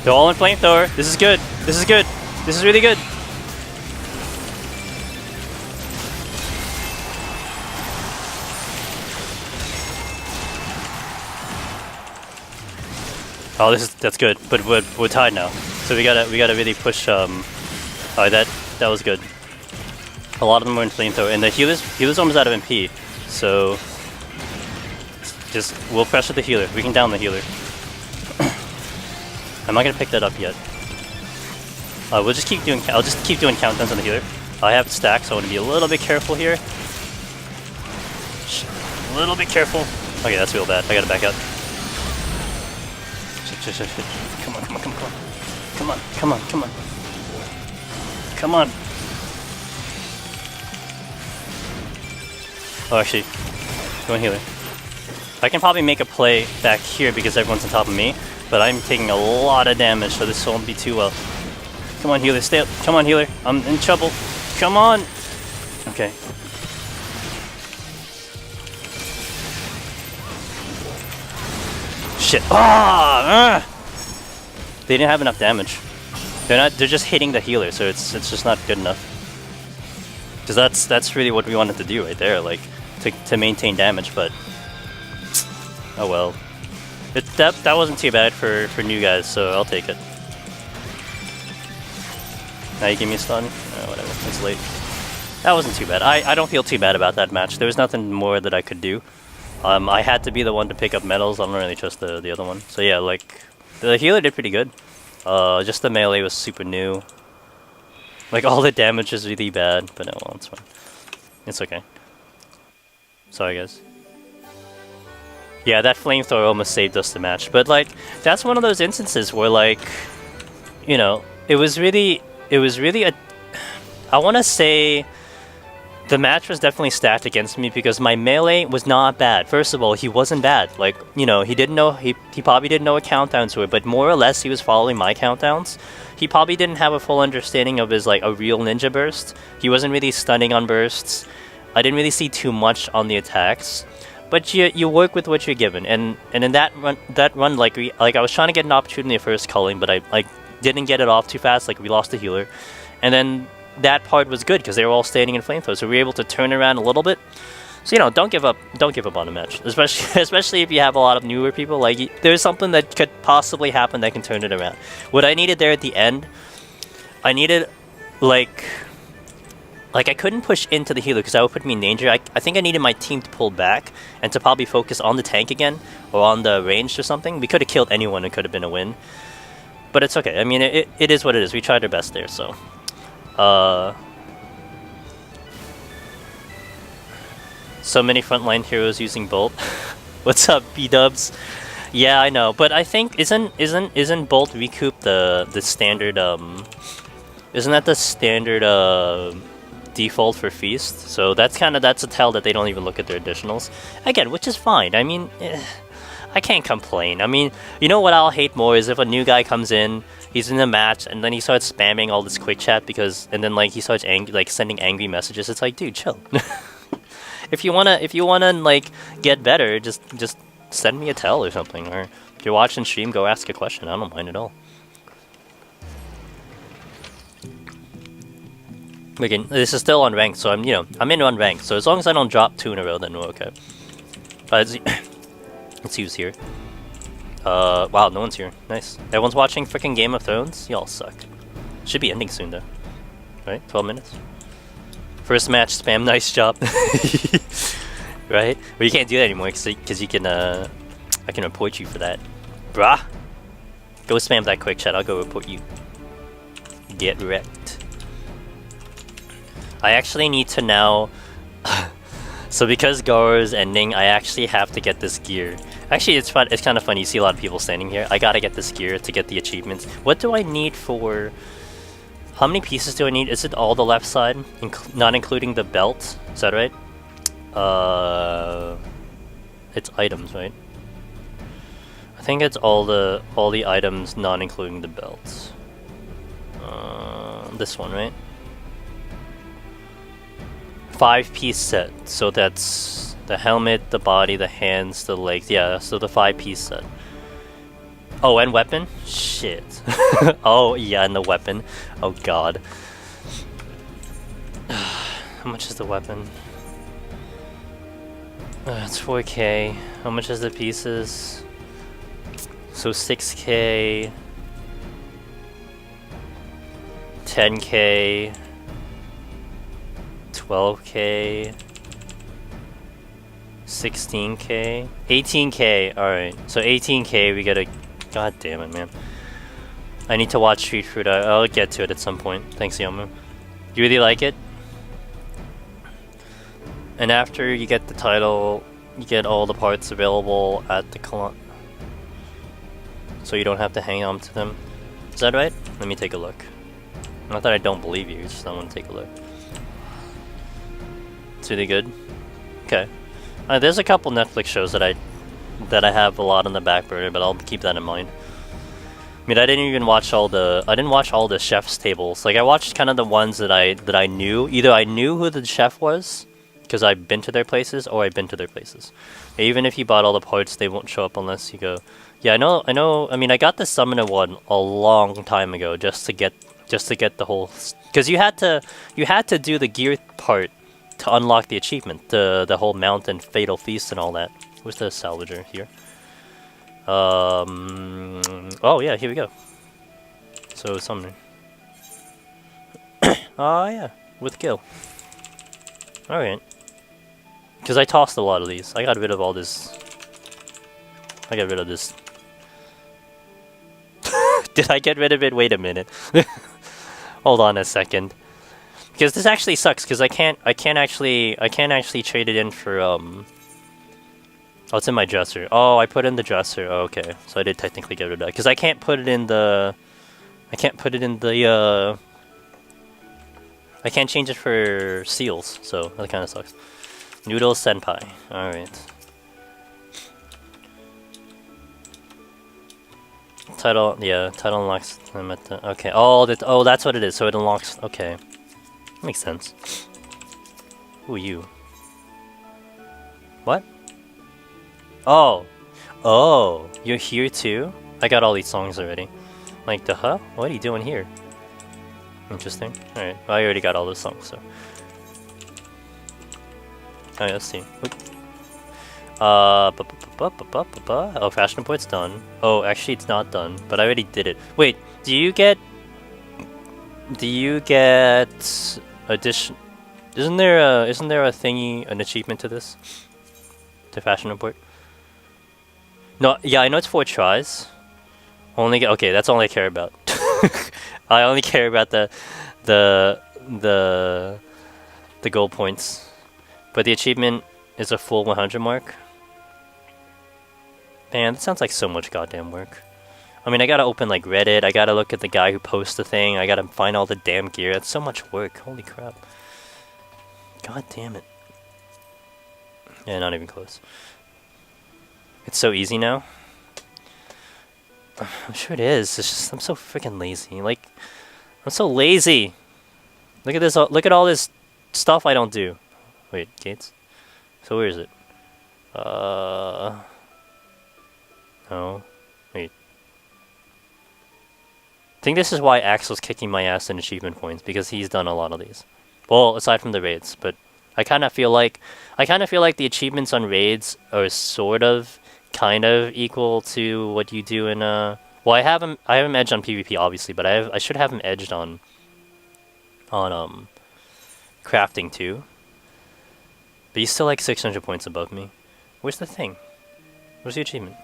They're all in flamethrower. This is good. This is really good. Oh, that's good. But we're tied now, so we gotta really push. That was good. A lot of them were in flamethrower, and the healer's almost out of MP. So we'll pressure the healer. We can down the healer. I'm not gonna pick that up yet. I'll just keep doing countdowns on the healer. I have it stacked, so I want to be a little bit careful here. A little bit careful. Okay, that's real bad. I gotta back out. Shit. Come on. Come on. Oh, actually, go in healer. I can probably make a play back here because everyone's on top of me, but I'm taking a lot of damage, so this won't be too well. Come on, healer, stay up. Come on, healer. I'm in trouble. Come on. Okay. Shit. They didn't have enough damage. They're just hitting the healer, so it's just not good enough. Because that's really what we wanted to do right there, like to maintain damage, but oh well. That wasn't too bad for new guys, so I'll take it. Now you give me a stun? Whatever, it's late. That wasn't too bad. I don't feel too bad about that match. There was nothing more that I could do. I had to be the one to pick up medals. I don't really trust the other one. So yeah, like, the healer did pretty good. Just the melee was super new. Like, all the damage is really bad, but well, it's fine. It's okay. Sorry, guys. Yeah, that flamethrower almost saved us the match. But, like, that's one of those instances where, like, you know, it was really a... I want to say the match was definitely stacked against me because my melee was not bad. First of all, he wasn't bad. Like, you know, he probably didn't know a countdown to it, but more or less he was following my countdowns. He probably didn't have a full understanding of his, like, a real ninja burst. He wasn't really stunning on bursts. I didn't really see too much on the attacks. But you work with what you're given, and in that run, like I was trying to get an opportunity at first culling, but I didn't get it off too fast. Like, we lost the healer, and then that part was good because they were all standing in flamethrower, so we were able to turn around a little bit. So, you know, don't give up on a match, especially if you have a lot of newer people. Like, there's something that could possibly happen that can turn it around. What I needed there at the end, I needed like I couldn't push into the healer because that would put me in danger. I think I needed my team to pull back and to probably focus on the tank again or on the ranged or something. We could have killed anyone. It could have been a win, but it's okay. I mean, it is what it is. We tried our best there, so. So many frontline heroes using Bolt. What's up, B-dubs? Yeah, I know, but I think isn't Bolt Recoup the standard isn't that the standard default for Feast? So that's a tell that they don't even look at their additionals. Again, which is fine. I mean, I can't complain. I mean, you know what I'll hate more is if a new guy comes in, he's in the match, and then he starts spamming all this quick chat and then like he starts sending angry messages. It's like, dude, chill. If you wanna like get better, just send me a tell or something. Or if you're watching stream, go ask a question. I don't mind at all. Again, this is still unranked, so I'm in unranked. So as long as I don't drop 2 in a row, then we're okay. Let's see who's here. Wow, no one's here. Nice. Everyone's watching freaking Game of Thrones? Y'all suck. Should be ending soon, though. Right? 12 minutes? First match spam, nice job. Right? Well, you can't do that anymore, because you can, I can report you for that. Brah! Go spam that quick chat, I'll go report you. Get wrecked. I actually need to now... So because Garo is ending, I actually have to get this gear. Actually, it's fun. It's kind of funny. You see a lot of people standing here. I gotta get this gear to get the achievements. What do I need for... How many pieces do I need? Is it all the left side? Not including the belt? Is that right? It's items, right? I think it's all the items, not including the belt. This one, right? 5-piece set, so that's the helmet, the body, the hands, the legs. Yeah, so the 5-piece set. Oh, and weapon? Shit. Oh, yeah, and the weapon. Oh, God. How much is the weapon? It's 4K. How much is the pieces? So 6K. 10K. 12K, 16K, 18K. Alright, so 18K we gotta... God damn it, man. I need to watch Street Food. I'll get to it at some point. Thanks, Yomu. You really like it? And after you get the title, you get all the parts available at the colon. So you don't have to hang on to them. Is that right? Let me take a look. Not that I don't believe you, just I want to take a look. It's really good. Okay. There's a couple Netflix shows that I have a lot on the back burner, but I'll keep that in mind. I mean, I didn't watch all the chef's tables. Like I watched kind of the ones that I knew. Either I knew who the chef was because I've been to their places, or I've been to their places. Even if you bought all the parts, they won't show up unless you go. Yeah, I know. I mean, I got the summoner one a long time ago just to get the whole, because you had to do the gear part to unlock the achievement, the whole mountain fatal feast and all that. Where's the salvager here? Oh yeah, here we go. So summoner. Oh yeah, with Gil. All right. Because I tossed a lot of these. I got rid of all this. I got rid of this. Did I get rid of it? Wait a minute. Hold on a second. Because this actually sucks. Because I can't actually trade it in for Oh, it's in my dresser. Oh, I put it in the dresser. Oh, okay, so I did technically get rid of that. Because I can't put it in the. I can't change it for seals. So that kind of sucks. Noodle Senpai. All right. Title, yeah, title unlocks them at the, okay. Oh, that's what it is. So it unlocks. Okay, makes sense. Who are you? What? Oh, you're here too. I got all these songs already. Like the huh? What are you doing here? Interesting. All right, well, I already got all those songs. So, alright, let's see. Oop. Oh, fashion report's done. Oh, actually, it's not done, but I already did it. Wait, do you get addition? Isn't there a thingy, an achievement to this? To fashion report? No, yeah, I know it's 4 tries. Only get, okay, that's all I care about. I only care about the gold points, but the achievement is a full 100 mark. Man, that sounds like so much goddamn work. I mean, I gotta open like Reddit, I gotta look at the guy who posts the thing, I gotta find all the damn gear. That's so much work. Holy crap. God damn it. Yeah, not even close. It's so easy now. I'm sure it is. It's just I'm so freaking lazy. Like, I'm so lazy. Look at this. Look at all this stuff I don't do. Wait, gates. So where is it? No. Wait. I think this is why Axel's kicking my ass in achievement points, because he's done a lot of these. Well, aside from the raids, but I kind of feel like the achievements on raids are kind of equal to what you do in well, I have him edged on PvP obviously, but I should have him edged on crafting too. But he's still like 600 points above me. Where's the thing? Where's the achievement?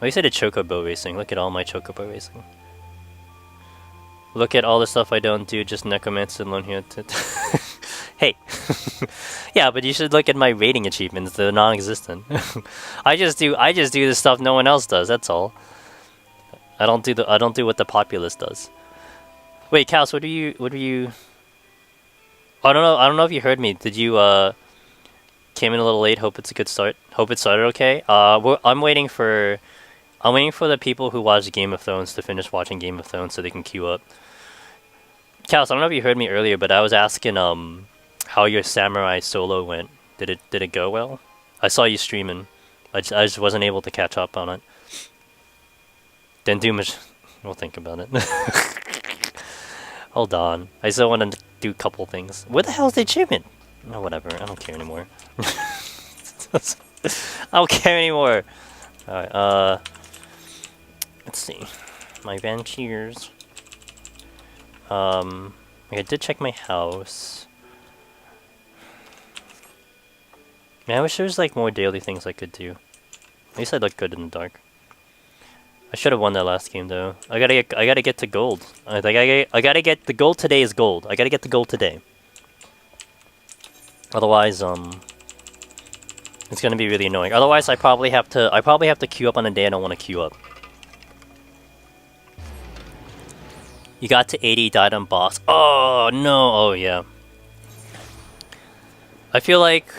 Oh, you said a chocobo racing. Look at all my chocobo racing. Look at all the stuff I don't do, just necromancer and learn here. Hey. Yeah, but you should look at my rating achievements. They're non-existent. I just do the stuff no one else does. That's all. I don't do what the populace does. Wait, Kaos, what are you? I don't know if you heard me. Did you came in a little late? Hope it's a good start. Hope it started okay. I'm waiting for the people who watch Game of Thrones to finish watching Game of Thrones so they can queue up. Kaos, I don't know if you heard me earlier, but I was asking how your samurai solo went. Did it go well? I saw you streaming. I just wasn't able to catch up on it. Then we'll think about it. Hold on. I still want to do a couple things. Where the hell is the achievement? Oh, whatever. I don't care anymore. I don't care anymore. Alright, let's see. My Vanchiers. I did check my house. Man, I wish there was like more daily things I could do. At least I look good in the dark. I should have won that last game though. I gotta get to gold. I gotta get the gold today is gold. I gotta get the gold today. Otherwise, it's gonna be really annoying. Otherwise, I probably have to queue up on a day I don't want to queue up. You got to 80, died on boss. Oh no! Oh yeah. I feel like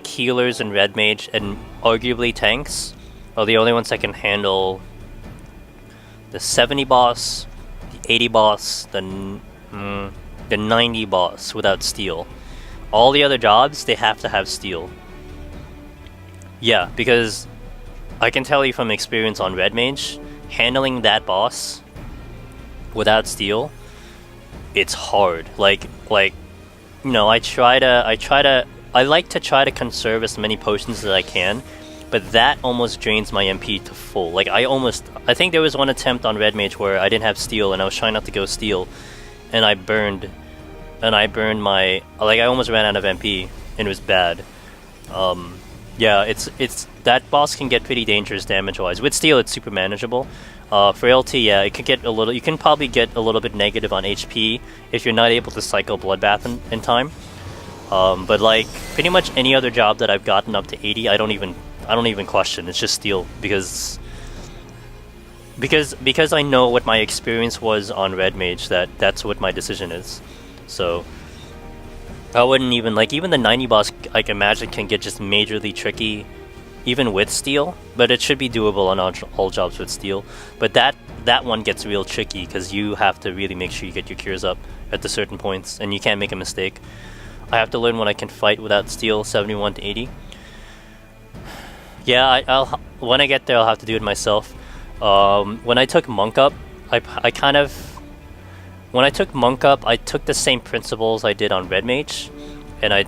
healers and red mage and arguably tanks are the only ones that can handle the 70 boss, the 80 boss, the 90 boss without steel. All the other jobs, they have to have steel. Yeah, because I can tell you from experience on red mage, handling that boss without steel, it's hard. Like you know, I like to try to conserve as many potions as I can, but that almost drains my MP to full. Like I think there was one attempt on red mage where I didn't have steel and I was trying not to go steel, and I burned my, like, I almost ran out of MP and it was bad. Yeah, it's that boss can get pretty dangerous damage wise. With steel, it's super manageable. Frailty, yeah, it could get a little. You can probably get a little bit negative on HP if you're not able to cycle Bloodbath in time. But like pretty much any other job that I've gotten up to 80, I don't even question. It's just steel because I know what my experience was on red mage. That's what my decision is. So I wouldn't even even the 90 boss. I can imagine can get just majorly tricky, even with steel. But it should be doable on all jobs with steel. But that one gets real tricky because you have to really make sure you get your cures up at the certain points, and you can't make a mistake. I have to learn when I can fight without steel, 71 to 80. Yeah, I'll when I get there, I'll have to do it myself. When I took Monk up, when I took Monk up, I took the same principles I did on Red Mage, and I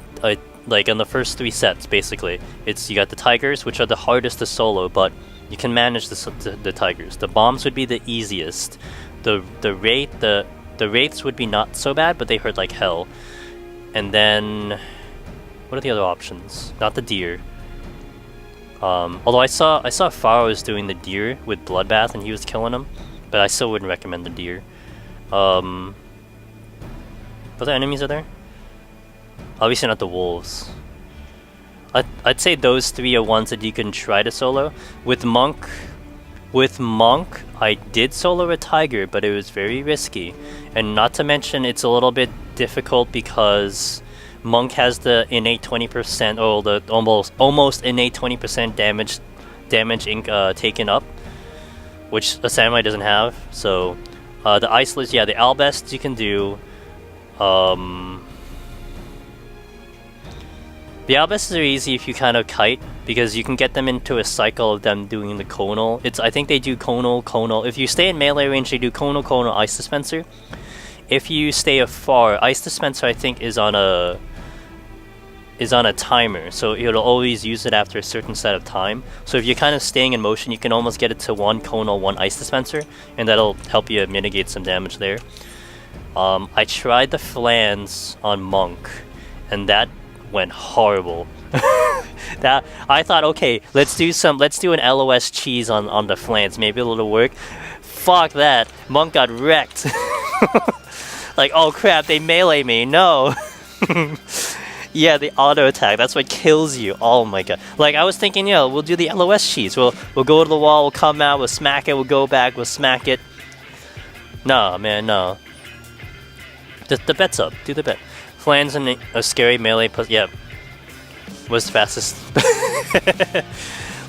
like on the first 3 sets basically. You got the Tigers, which are the hardest to solo, but you can manage the Tigers. The bombs would be the easiest. The Wraiths would be not so bad, but they hurt like hell. And then, what are the other options? Not the Deer. Although I saw Pharaoh was doing the Deer with Bloodbath and he was killing him, but I still wouldn't recommend the Deer. What other enemies are there? Obviously not the Wolves. I'd say those 3 are ones that you can try to solo. With Monk, I did solo a Tiger, but it was very risky. And not to mention, it's a little bit difficult because Monk has the innate 20%, or the almost innate 20% damage taken up, which a Samurai doesn't have. So the Iceless, yeah, the Albest you can do. The Albests are easy if you kind of kite, because you can get them into a cycle of them doing the Conal. I think they do Conal. If you stay in melee range, they do Conal, Ice Dispenser. If you stay afar, Ice Dispenser I think is on a timer, so it'll always use it after a certain set of time. So if you're kind of staying in motion, you can almost get it to 1 Conal, 1 Ice Dispenser, and that'll help you mitigate some damage there. I tried the Flans on Monk, and that went horrible. That I thought, okay, let's do an LOS cheese on the Flans, maybe it'll work. Fuck that, Monk got wrecked. Like, oh crap, they melee me, no. Yeah, the auto attack, that's what kills you. Oh my god. Like, I was thinking, yeah, we'll do the LOS cheese. We'll go to the wall, we'll come out, we'll smack it, we'll go back, we'll smack it. No, man, no. The bet's up. Do the bet. Flans and a scary melee yeah. Was the fastest.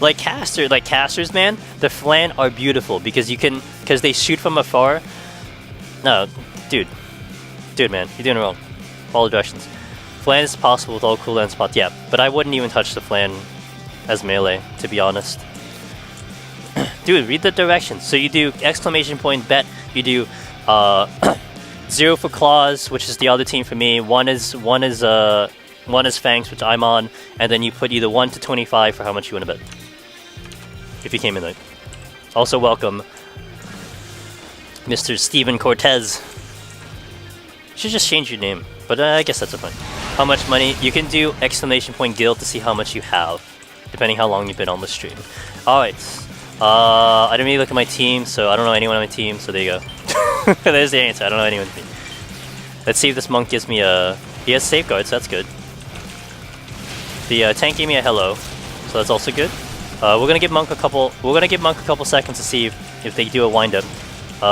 Like casters, man, the Flan are beautiful because they shoot from afar. No, dude, man, you're doing it wrong. Follow directions. Flan is possible with all cooldown spots, yeah, but I wouldn't even touch the Flan as melee, to be honest. Dude, read the directions. So you do exclamation point bet, you do 0 for claws, which is the other team for me. One is Fangs, which I'm on, and then you put either 1 to 25 for how much you want to bet. If you came in late. Also welcome, Mr. Steven Cortez. You should just change your name, but I guess that's fine. How much money? You can do exclamation point guild to see how much you have, depending how long you've been on the stream. Alright. I didn't really look at my team, so I don't know anyone on my team, so there you go. There's the answer. I don't know anyone's team. Let's see if this Monk gives me a He has safeguards, that's good. The tank gave me a hello, so that's also good. We're gonna give Monk a couple. We're gonna give Monk a couple seconds to see if they do a wind up.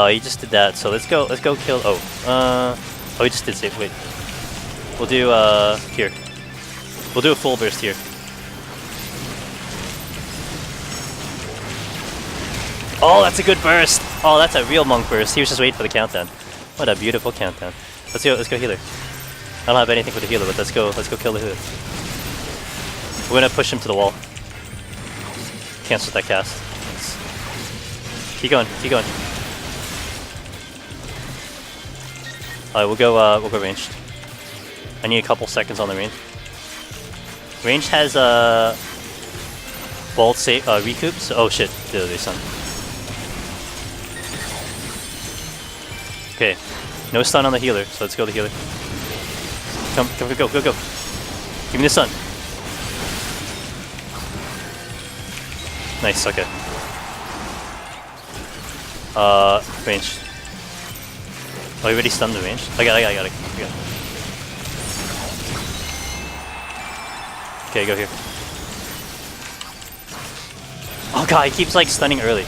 He just did that, so let's go kill. Oh, he just did save. Wait, we'll do here. We'll do a full burst here. Oh, that's a good burst. Oh, that's a real Monk burst. He was just waiting for the countdown. What a beautiful countdown. Let's go healer. I don't have anything for the healer, but let's go kill the healer. We're gonna push him to the wall. Cancel that cast. Keep going. Alright, we'll go ranged. I need a couple seconds on the range. Ranged has bolt save recoups. Oh shit, they stun. Okay, no stun on the healer, so let's go the healer. Come, go. Give me the stun. Nice, okay. Range. Oh, he already stunned the range. I got it. Okay, go here. Oh god, he keeps like stunning early.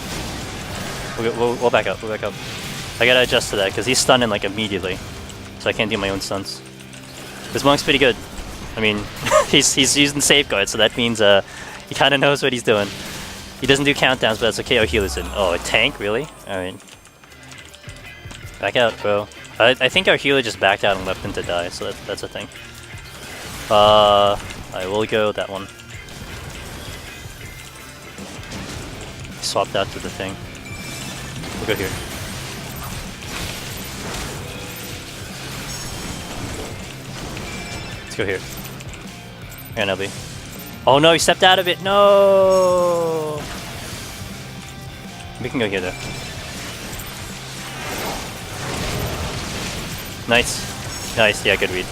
We'll back up. I gotta adjust to that because he's stunning like immediately, so I can't do my own stuns. This Monk's pretty good. I mean, he's using safeguard, so that means he kind of knows what he's doing. He doesn't do countdowns, but that's okay. Oh, healer's in. Oh, a tank, really? All right. Back out, bro. I think our healer just backed out and left him to die, so that's a thing. I will go that one. Swap that to the thing. We'll go here. Let's go here. And LB. Oh no, he stepped out of it. No. We can go here though. Nice. Yeah, good read.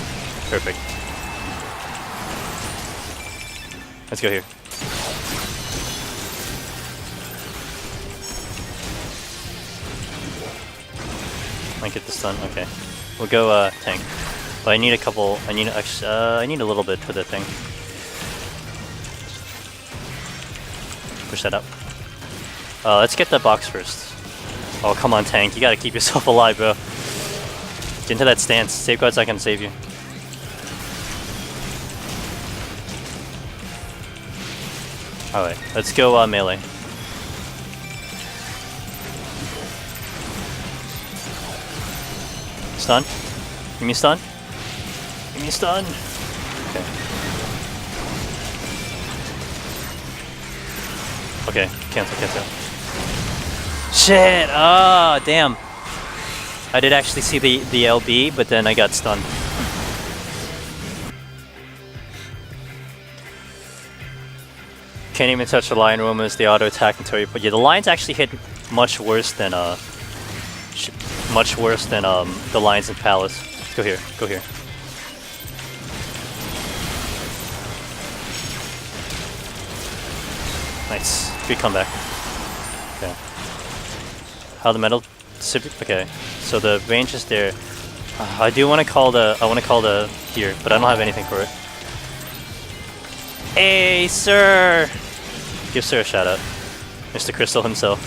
Perfect. Let's go here. Might get the stun. Okay. We'll go tank. But I need a couple. I need a little bit for the thing. Push that up. Let's get the box first. Oh, come on, tank. You gotta keep yourself alive, bro. Get into that stance. Safeguard's not gonna save you. Alright, let's go melee. Stun? Give me stun? Give me stun! Okay. Okay, cancel. Shit! Ah, oh, damn. I did actually see the LB, but then I got stunned. Can't even touch the lion rumors, the auto attack until you put. Yeah, the lions actually hit much worse than the lions in Palace. Go here. Nice. Good comeback. Okay. How the metal? Okay. So the range is there. I want to call the here, but I don't have anything for it. Hey, sir! Give sir a shout out, Mr. Crystal himself.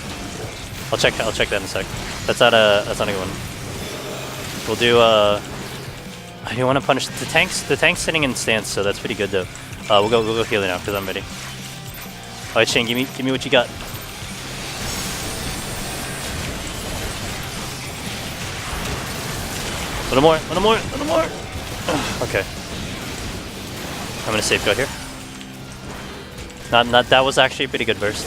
I'll check that in a sec. That's not a good one. We'll do I do want to punish the tanks. The tank's sitting in stance, so that's pretty good though. We'll go healer now because I'm ready. All right, Shane, give me what you got. A little more. Okay. I'm gonna safeguard here. That was actually a pretty good burst.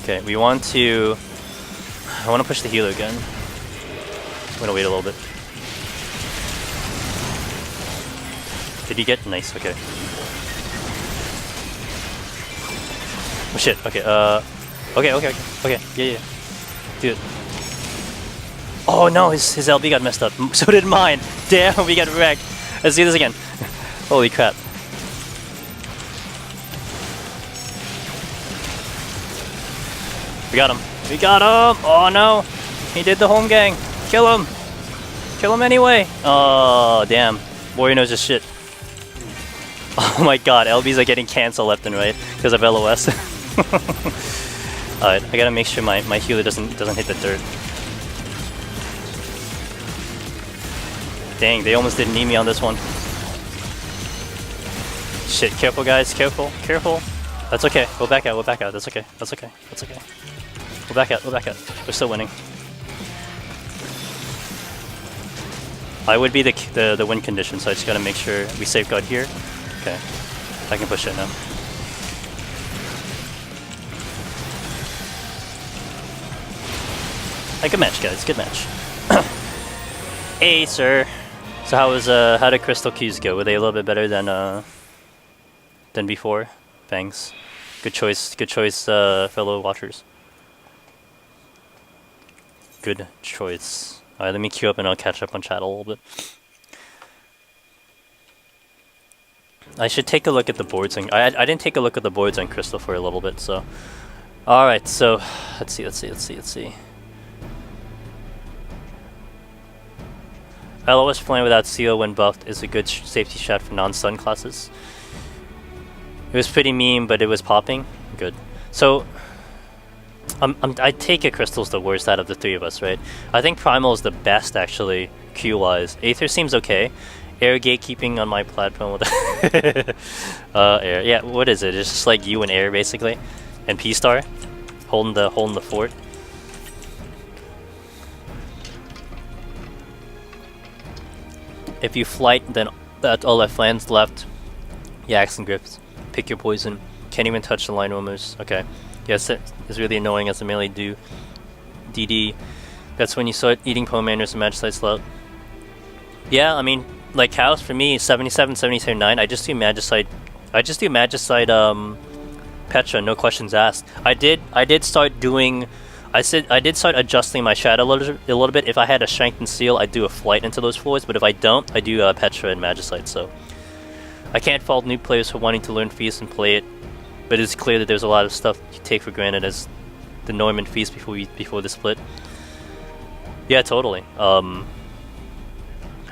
Okay, I want to push the healer again. I'm gonna wait a little bit. Did he get? Nice, okay. Oh shit, okay, okay, yeah. Dude. Oh no, his LB got messed up. So did mine. Damn, we got wrecked. Let's do this again. Holy crap. We got him. Oh no! He did the home gang. Kill him! Kill him anyway! Oh, damn. Warrior knows his shit. Oh my god, LBs are getting cancelled left and right because of LOS. Alright, I gotta make sure my healer doesn't hit the dirt. Dang, they almost didn't need me on this one. Shit, careful guys, careful, careful. That's okay, we'll back out, that's okay, that's okay, that's okay. We'll back out, we're still winning. I would be the win condition, so I just gotta make sure we safeguard here. Okay, I can push it now. Hey, good match, guys. Good match. Hey, sir. So how did Crystal Qs go? Were they a little bit better than before? Thanks. Good choice, fellow watchers. Good choice. Alright, let me queue up and I'll catch up on chat a little bit. I should take a look at the boards. I didn't take a look at the boards on Crystal for a little bit, so. Alright, so let's see. LOS playing without CO when buffed is a good safety shot for non-stun classes. It was pretty mean, but it was popping. Good. So, I take it Crystal's the worst out of the three of us, right? I think Primal is the best, actually, Q-wise. Aether seems okay. Air gatekeeping on my platform with Air. Yeah, what is it? It's just like you and Air, basically. And P-Star. Holding the fort. If you flight, then that's all that lands left. Yaks and grips. Pick your poison. Can't even touch the line roamers. Okay. Yes, it's really annoying as a melee do. DD. That's when you start eating Pomanders and Magicite slot. Yeah, I mean, like cows for me, 77, 77, 9. I just do Magicite. Petra, no questions asked. I did start doing. I did start adjusting my shadow a little bit. If I had a strength and seal, I'd do a flight into those floors. But if I don't, I do Petra and Magicite. So I can't fault new players for wanting to learn Feast and play it. But it's clear that there's a lot of stuff you take for granted as the Norman Feast before the split. Yeah, totally.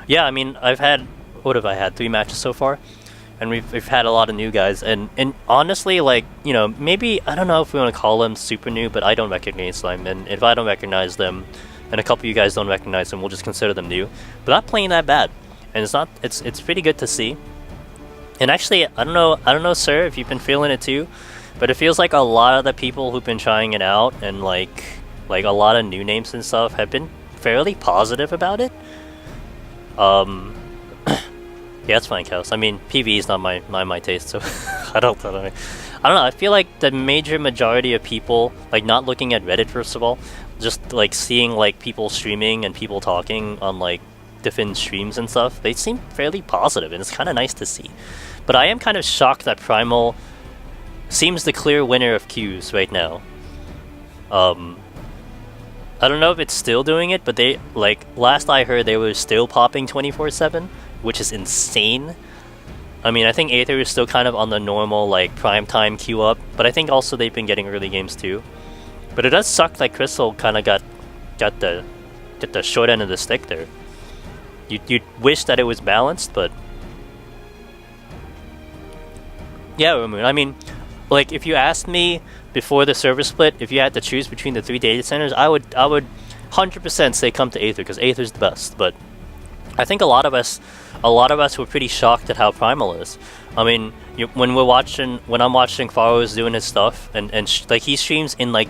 Yeah, I mean, what have I had? 3 matches so far, and we've had a lot of new guys, and honestly, like, you know, maybe I don't know if we want to call them super new, but I don't recognize them, and if I don't recognize them, and a couple of you guys don't recognize them, we'll just consider them new. But not playing that bad, and it's pretty good to see. And actually, I don't know, sir, if you've been feeling it too, but it feels like a lot of the people who've been trying it out, and like a lot of new names and stuff, have been fairly positive about it. Yeah, it's fine, Chaos. I mean, PvE is not my taste, so I don't know. I feel like the major majority of people, like, not looking at Reddit first of all, just like seeing like people streaming and people talking on like different streams and stuff, they seem fairly positive, and it's kind of nice to see. But I am kind of shocked that Primal seems the clear winner of Qs right now. I don't know if it's still doing it, but they, like, last I heard, they were still popping 24/7, which is insane. I mean, I think Aether is still kind of on the normal, like, prime time queue up, but I think also they've been getting early games too. But it does suck that Crystal kind of got the short end of the stick there. You'd wish that it was balanced, but yeah, I mean, like, if you asked me before the server split, if you had to choose between the 3 data centers, I would 100% say come to Aether, because Aether's the best. But I think a lot of us were pretty shocked at how Primal is. I mean, when I'm watching Faro's doing his stuff, and like he streams in like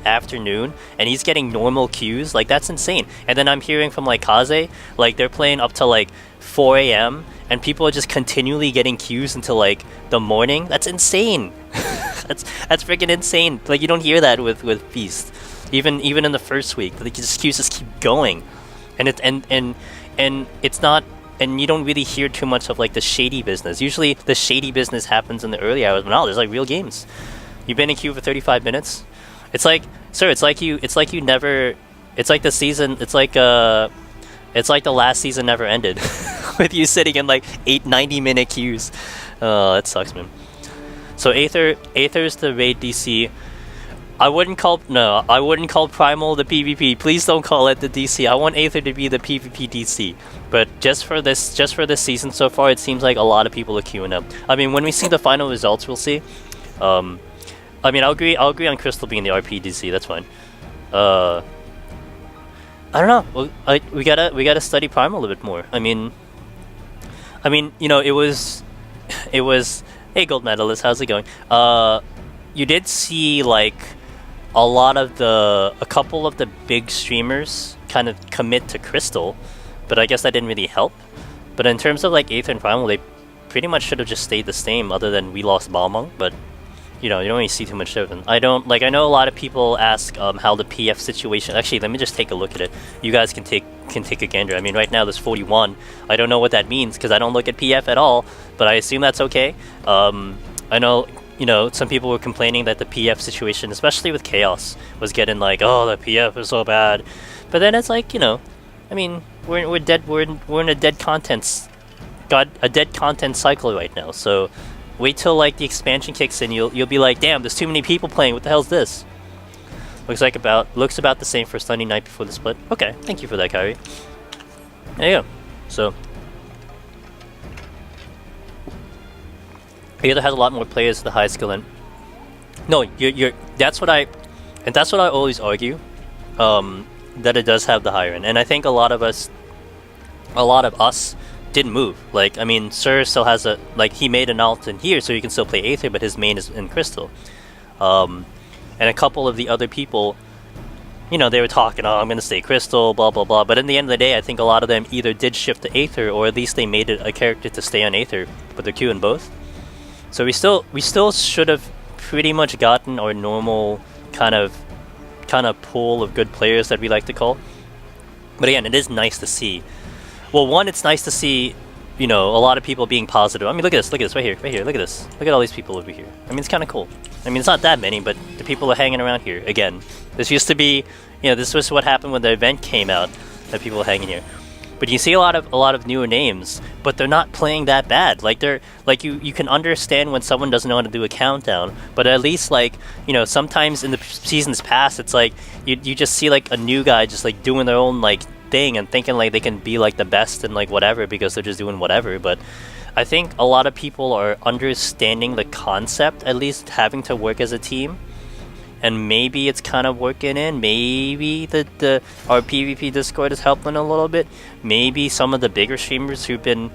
afternoon, and he's getting normal queues, like that's insane. And then I'm hearing from like Kaze, like they're playing up to like 4 AM, and people are just continually getting queues until like the morning. That's insane. that's freaking insane. Like you don't hear that with Feast, even in the first week. Like just queues just keep going, and it's not. And you don't really hear too much of like the shady business. Usually the shady business happens in the early hours, but now there's like real games. You've been in queue for 35 minutes. It's like, sir, it's like the season, it's like the last season never ended with you sitting in like 90-minute queues. Oh, that sucks, man. So Aether's the raid DC. I wouldn't call Primal the PvP. Please don't call it the DC. I want Aether to be the PvP DC. But just for this season so far, it seems like a lot of people are queuing up. I mean, when we see the final results, we'll see. I mean, I'll agree on Crystal being the RP DC. That's fine. I don't know. Well, we gotta study Primal a bit more. I mean, you know, it was, hey, gold medalist, how's it going? You did see like a couple of the big streamers kind of commit to Crystal, but I guess that didn't really help. But in terms of like Aether and Primal, they pretty much should have just stayed the same, other than we lost Balmung. But you know, you don't really see too much difference. I know a lot of people ask how the PF situation. Actually, let me just take a look at it. You guys can take a gander. I mean, right now there's 41. I don't know what that means because I don't look at PF at all, but I assume that's okay. I know, you know, some people were complaining that the PF situation, especially with Chaos, was getting like, oh, the PF is so bad. But then it's like, you know, I mean, we're in a dead content cycle right now. So wait till like the expansion kicks in. You'll be like, damn, there's too many people playing. What the hell's this? Looks about the same for Sunday night before the split. Okay, thank you for that, Kyrie. There you go. So Aether has a lot more players at the high skill end. No, that's what I always argue. That it does have the higher end, and I think a lot of us didn't move. Like, I mean, Sir still has he made an alt in here, so you can still play Aether, but his main is in Crystal. And a couple of the other people, you know, they were talking, oh, I'm gonna stay Crystal, blah blah blah. But in the end of the day, I think a lot of them either did shift to Aether, or at least they made it a character to stay on Aether, but they're queuing both. So we still should have pretty much gotten our normal kind of pool of good players that we like to call. But again, it is nice to see. Well, one, it's nice to see, you know, a lot of people being positive. I mean, look at this, right here, look at this. Look at all these people over here. I mean, it's kind of cool. I mean, it's not that many, but the people are hanging around here. Again, this used to be, you know, this was what happened when the event came out, that people were hanging here. But you see a lot of newer names, but they're not playing that bad. Like, they're like, you can understand when someone doesn't know how to do a countdown, but at least, like, you know, sometimes in the seasons past, it's like you just see like a new guy just like doing their own like thing and thinking like they can be like the best and like whatever because they're just doing whatever. But I think a lot of people are understanding the concept, at least having to work as a team. And maybe it's kind of working in. Maybe our PvP Discord is helping a little bit. Maybe some of the bigger streamers who've been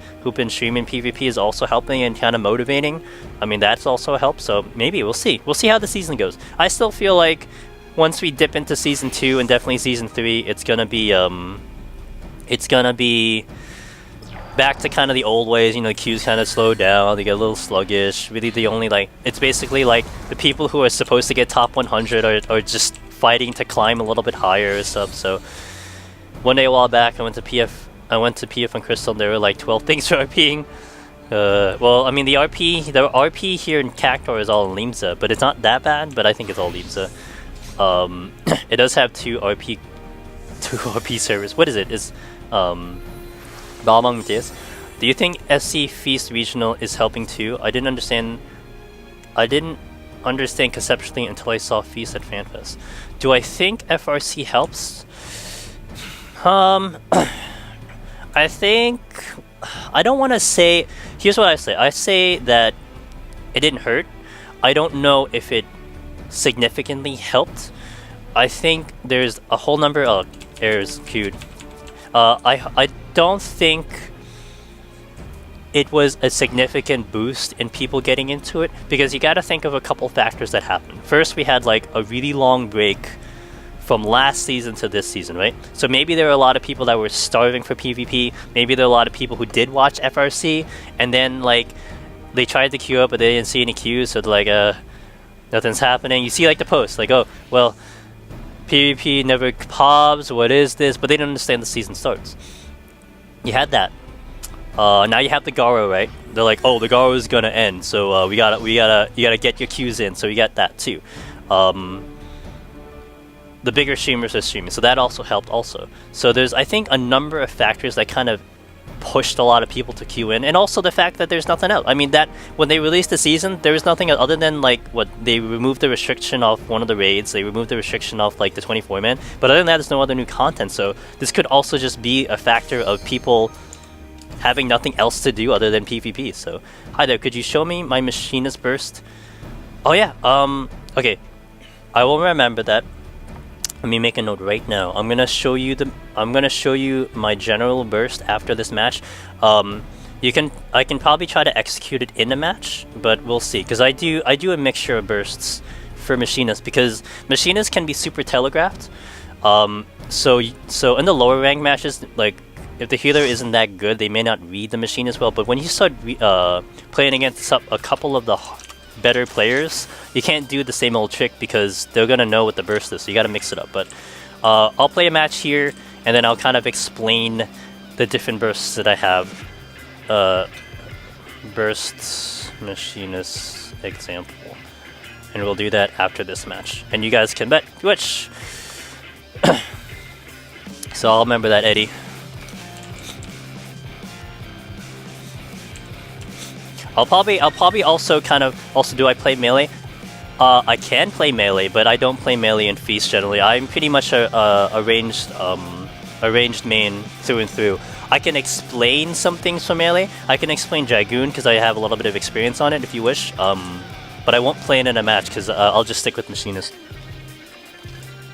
streaming PvP is also helping and kind of motivating. I mean, that's also a help. So maybe we'll see. We'll see how the season goes. I still feel like once we dip into season 2 and definitely season 3, it's gonna be back to kind of the old ways. You know, the queues kind of slow down, they get a little sluggish. Really, the only, like, it's basically like the people who are supposed to get top 100 are just fighting to climb a little bit higher or stuff. So one day a while back, I went to PF on Crystal, and there were like 12 things for RPing. Well, I mean, the RP here in Cactor is all Limsa, but it's not that bad, but I think it's all Limsa. It does have two RP servers. What is it? Is Balmung this? Do you think SC Feast Regional is helping too? I didn't understand conceptually until I saw Feast at FanFest. Do I think FRC helps? I think, I don't want to say, here's what I say. I say that it didn't hurt. I don't know if it significantly helped. I think there's a whole number of errors queued. I don't think it was a significant boost in people getting into it, because you got to think of a couple factors that happened. First, we had like a really long break from last season to this season, right? So maybe there were a lot of people that were starving for PvP. Maybe there were a lot of people who did watch FRC, and then like they tried to queue up, but they didn't see any queues, so they're like, nothing's happening. You see like the post, like, oh, well, PvP never pops, what is this? But they didn't understand the season starts. You had that. Now you have the Garo, right? They're like, oh, the Garo is gonna end, so you gotta get your queues in. So you got that too. The bigger streamers are streaming, so that also helped. Also, so there's, I think, a number of factors that kind of pushed a lot of people to queue in, and also the fact that there's nothing else. I mean, that when they released the season, there was nothing other than like what they removed the restriction off one of the raids, they removed the restriction off like the 24-man, but other than that, there's no other new content. So this could also just be a factor of people having nothing else to do other than PvP. So hi there, could you show me my machinist burst? Oh yeah, okay, I will remember that. Let me make a note right now. I'm gonna show you my general burst after this match. I can probably try to execute it in a match, but we'll see. Because I do a mixture of bursts for machinists, because machinists can be super telegraphed. So in the lower rank matches, like if the healer isn't that good, they may not read the machine as well. But when you start playing against a couple of the better players, you can't do the same old trick because they're gonna know what the burst is, so you gotta mix it up. But I'll play a match here, and then I'll kind of explain the different bursts that I have. Bursts, machinist example, and we'll do that after this match, and you guys can bet which. So I'll remember that, Eddie. I'll probably also do I play melee? I can play melee, but I don't play melee in Feast generally. I'm pretty much a ranged main through and through. I can explain some things for melee. I can explain Dragoon because I have a little bit of experience on it if you wish. But I won't play it in a match because I'll just stick with machinist.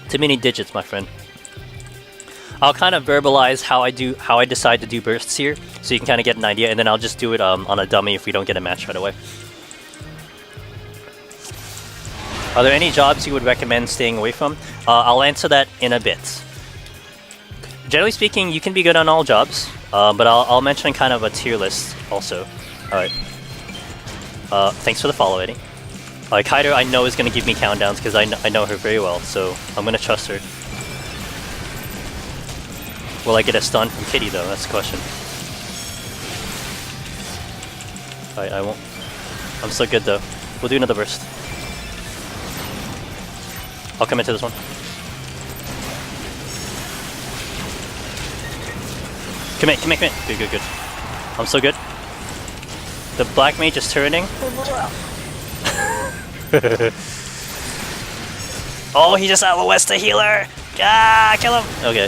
Too many digits, my friend. I'll kind of verbalize how I decide to do bursts here, so you can kind of get an idea, and then I'll just do it on a dummy if we don't get a match right away. Are there any jobs you would recommend staying away from? I'll answer that in a bit. Generally speaking, you can be good on all jobs, but I'll mention kind of a tier list also. Alright. Thanks for the follow, Eddie. Kaider I know is going to give me countdowns because I know her very well, so I'm going to trust her. Will I get a stun from Kitty though? That's the question. I won't. I'm so good though. We'll do another burst. I'll come into this one. Commit. Good. I'm so good. The black mage is turning. Oh, he just LOS'd the healer! Ah, kill him! Okay.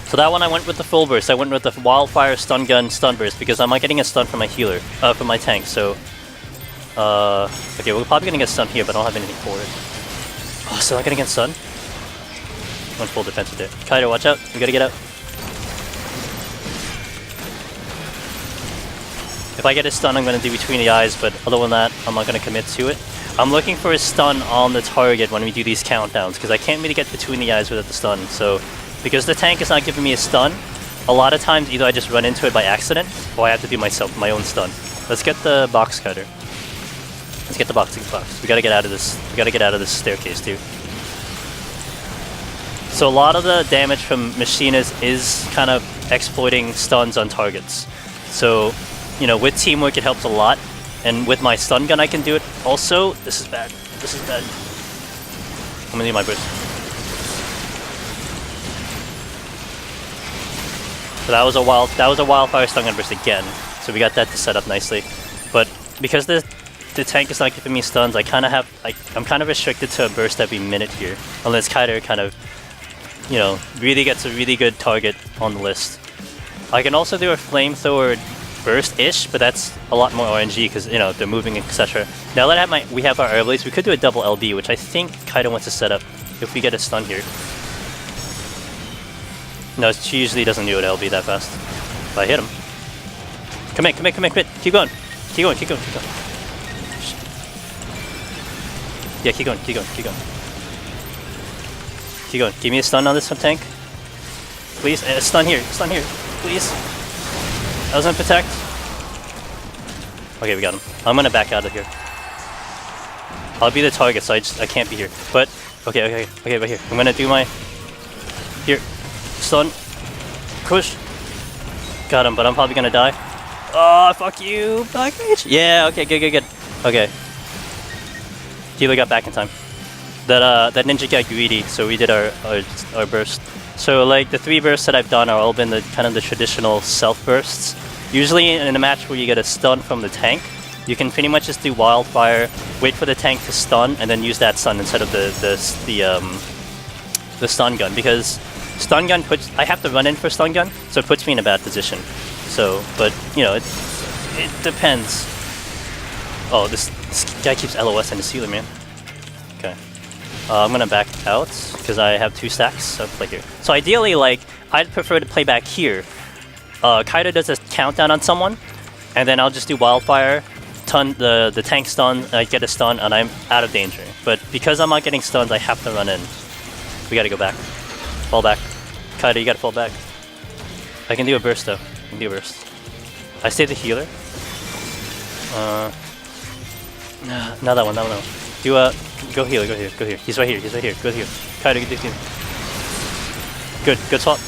So that one I went with the full burst. I went with the wildfire stun gun stun burst because I'm not getting a stun from my healer, from my tank. So, okay, we're probably gonna get stun here, but I don't have anything for it. Oh, still not gonna get stun. Went full defensive there. Kaido, watch out! We gotta get out. If I get a stun, I'm gonna do between the eyes, but other than that, I'm not gonna commit to it. I'm looking for a stun on the target when we do these countdowns because I can't really get between the eyes without the stun. So. Because the tank is not giving me a stun, a lot of times either I just run into it by accident, or I have to do my own stun. Let's get the box cutter. Let's get the box. We gotta get out of this. We gotta get out of this staircase too. So a lot of the damage from Machina's is kind of exploiting stuns on targets. So, you know, with teamwork it helps a lot, and with my stun gun I can do it. Also, this is bad. I'm gonna need my burst. So that was a wildfire stun gun burst again. So we got that to set up nicely. But because the tank is not giving me stuns, I'm kind of restricted to a burst every minute here. Unless Kaider kind of, you know, really gets a really good target on the list. I can also do a flamethrower burst-ish, but that's a lot more RNG because, you know, they're moving, etc. Now that we have our Airblades, we could do a double LB, which I think Kaido wants to set up if we get a stun here. No, she usually doesn't do an LB that fast. But I hit him. Commit. Keep going. Yeah, keep going. Give me a stun on this tank. Please. Stun here. Please. I was gonna protect. Okay, we got him. I'm gonna back out of here. I'll be the target, so I can't be here. But, okay, right here. I'm gonna do my... Here. Stun. Push. Got him, but I'm probably gonna die. Oh, fuck you, Black Mage. Yeah, okay, good. Okay. Healer got back in time. That ninja got greedy, so we did our burst. So like the 3 bursts that I've done are all been the kind of the traditional self bursts. Usually in a match where you get a stun from the tank, you can pretty much just do wildfire, wait for the tank to stun, and then use that stun instead of the stun gun, because stun gun puts, I have to run in for stun gun, so it puts me in a bad position. So, but you know, it depends. Oh, this guy keeps LOS in the sealer, man. Okay. I'm gonna back out because I have 2 stacks, so play here. So ideally, like, I'd prefer to play back here. Kaido does a countdown on someone, and then I'll just do wildfire, the tank stun, I get a stun, and I'm out of danger. But because I'm not getting stuns, I have to run in. We gotta go back. Fall back. Kaido, you gotta fall back. I can do a burst though. I can do a burst. I stay the healer. Not that one, not that one. Do a go healer, go here, go here. He's right here, go here. Kaido, get this here. Good swap.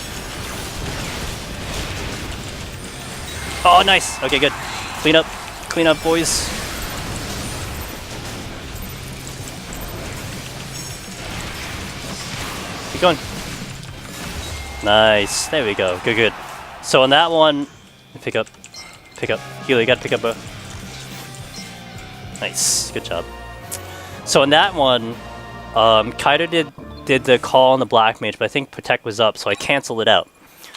Oh, nice. Okay, good. Clean up, boys. Keep going. Nice. There we go. Good. So on that one, pick up. Healer, you gotta pick up both. Nice. Good job. So in that one, Kaido did the call on the Black Mage, but I think Protect was up, so I canceled it out.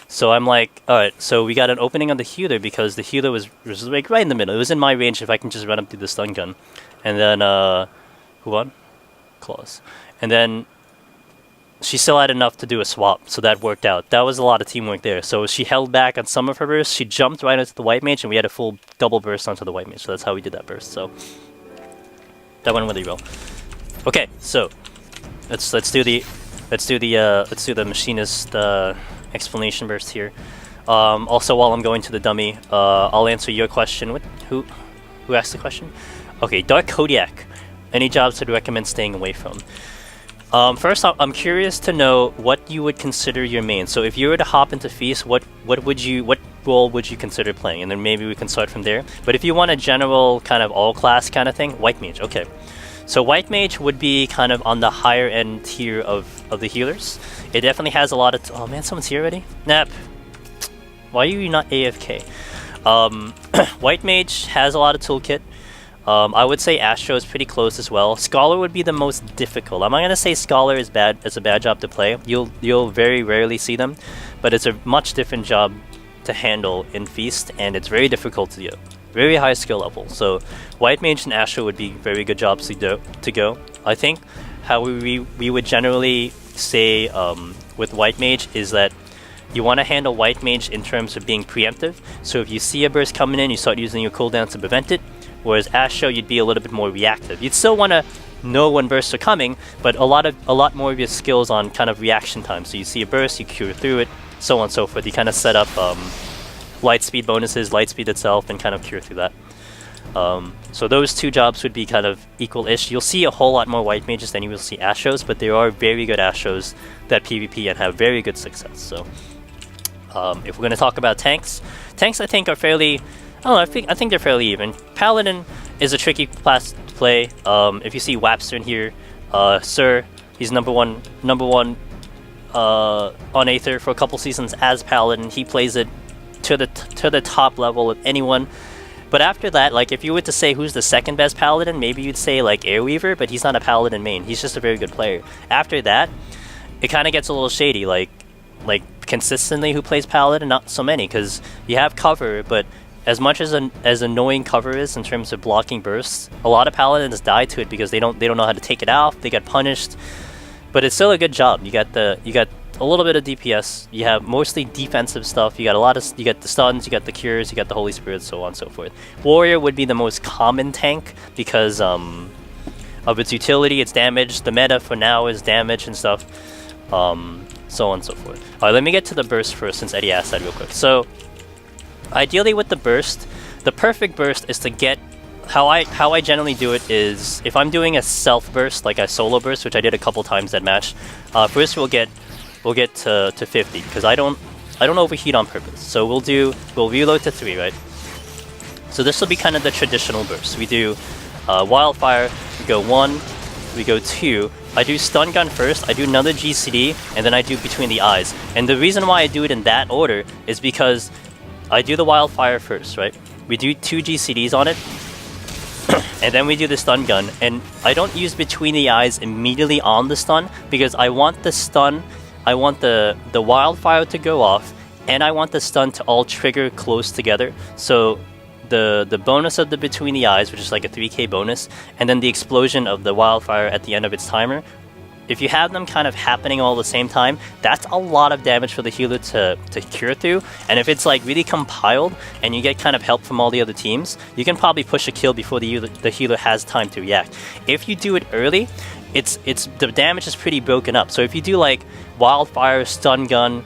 So I'm like, alright, so we got an opening on the healer because the healer was like right in the middle. It was in my range if I can just run up through the stun gun. And then, who won? Claws. And then she still had enough to do a swap, so that worked out. That was a lot of teamwork there. So she held back on some of her bursts, she jumped right into the white mage, and we had a full double burst onto the white mage. So that's how we did that burst. So that went really well. Okay, so let's do the machinist explanation burst here. Also, while I'm going to the dummy, I'll answer your question. Who asked the question? Okay, Dark Kodiak. Any jobs I'd recommend staying away from? First, I'm curious to know what you would consider your main. So if you were to hop into Feast, what role would you consider playing? And then maybe we can start from there. But if you want a general kind of all class kind of thing, White Mage. Okay. So White Mage would be kind of on the higher end tier of the healers. It definitely has a lot of... oh man, someone's here already? Nap. Why are you not AFK? White Mage has a lot of toolkit. I would say Astro is pretty close as well. Scholar would be the most difficult. I'm not gonna say Scholar is bad. It's a bad job to play. You'll very rarely see them, but it's a much different job to handle in Feast, and it's very difficult to do. Very high skill level. So White Mage and Astro would be very good jobs to go. I think how we would generally say with White Mage is that you want to handle White Mage in terms of being preemptive. So if you see a burst coming in, you start using your cooldowns to prevent it. Whereas Astro, you'd be a little bit more reactive. You'd still want to know when bursts are coming, but a lot more of your skills on kind of reaction time. So you see a burst, you cure through it, so on and so forth. You kind of set up light speed bonuses, light speed itself, and kind of cure through that. So those 2 jobs would be kind of equal-ish. You'll see a whole lot more White Mages than you will see Astros, but there are very good Astros that PvP and have very good success. So if we're going to talk about tanks I think are fairly... I think they're fairly even. Paladin is a tricky class to play. If you see Wapster in here, Sir, he's number one on Aether for a couple seasons as Paladin. He plays it to the top level of anyone. But after that, like if you were to say who's the second best Paladin, maybe you'd say like Airweaver, but he's not a Paladin main. He's just a very good player. After that, it kind of gets a little shady. Like consistently who plays Paladin, not so many, because you have cover, but as much as annoying cover is in terms of blocking bursts, a lot of Paladins die to it because they don't know how to take it off. They get punished, but it's still a good job. You got a little bit of DPS. You have mostly defensive stuff. You got the stuns, you got the cures, you got the Holy Spirit, so on and so forth. Warrior would be the most common tank because of its utility, its damage. The meta for now is damage and stuff, so on and so forth. All right, let me get to the burst first since Eddie asked that real quick. So ideally with the burst, the perfect burst is to get... How I generally do it is, if I'm doing a self burst, like a solo burst, which I did a couple times that match, first we'll get to 50, because I don't overheat on purpose. So we'll reload to 3, right? So this will be kind of the traditional burst. We do wildfire, we go 1, we go 2, I do stun gun first, I do another GCD, and then I do between the eyes. And the reason why I do it in that order is because I do the wildfire first, right? We do 2 GCDs on it, and then we do the stun gun. And I don't use between the eyes immediately on the stun because I want the stun, I want the wildfire to go off, and I want the stun to all trigger close together. So the bonus of the between the eyes, which is like a 3k bonus, and then the explosion of the wildfire at the end of its timer, if you have them kind of happening all at the same time, that's a lot of damage for the healer to cure through. And if it's like really compiled and you get kind of help from all the other teams, you can probably push a kill before the healer has time to react. If you do it early, it's the damage is pretty broken up. So if you do like wildfire, stun gun,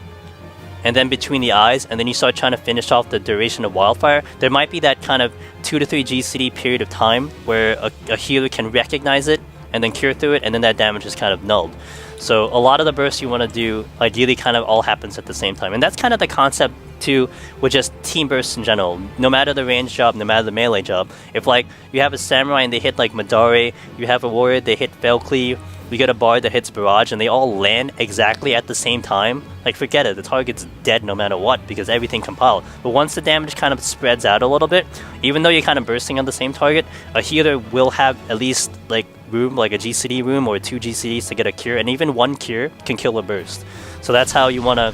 and then between the eyes, and then you start trying to finish off the duration of wildfire, there might be that kind of 2 to 3 GCD period of time where a healer can recognize it and then cure through it, and then that damage is kind of nulled. So a lot of the bursts you want to do ideally kind of all happens at the same time, and that's kind of the concept too with just team bursts in general. No matter the range job, no matter the melee job, if like you have a samurai and they hit like Madare, you have a warrior, they hit Velcleave, we get a bard that hits barrage, and they all land exactly at the same time, like forget it, the target's dead no matter what because everything compiled. But once the damage kind of spreads out a little bit, even though you're kind of bursting on the same target, a healer will have at least like room, like a GCD room or 2 GCDs to get a cure, and even 1 cure can kill a burst. So that's how you want to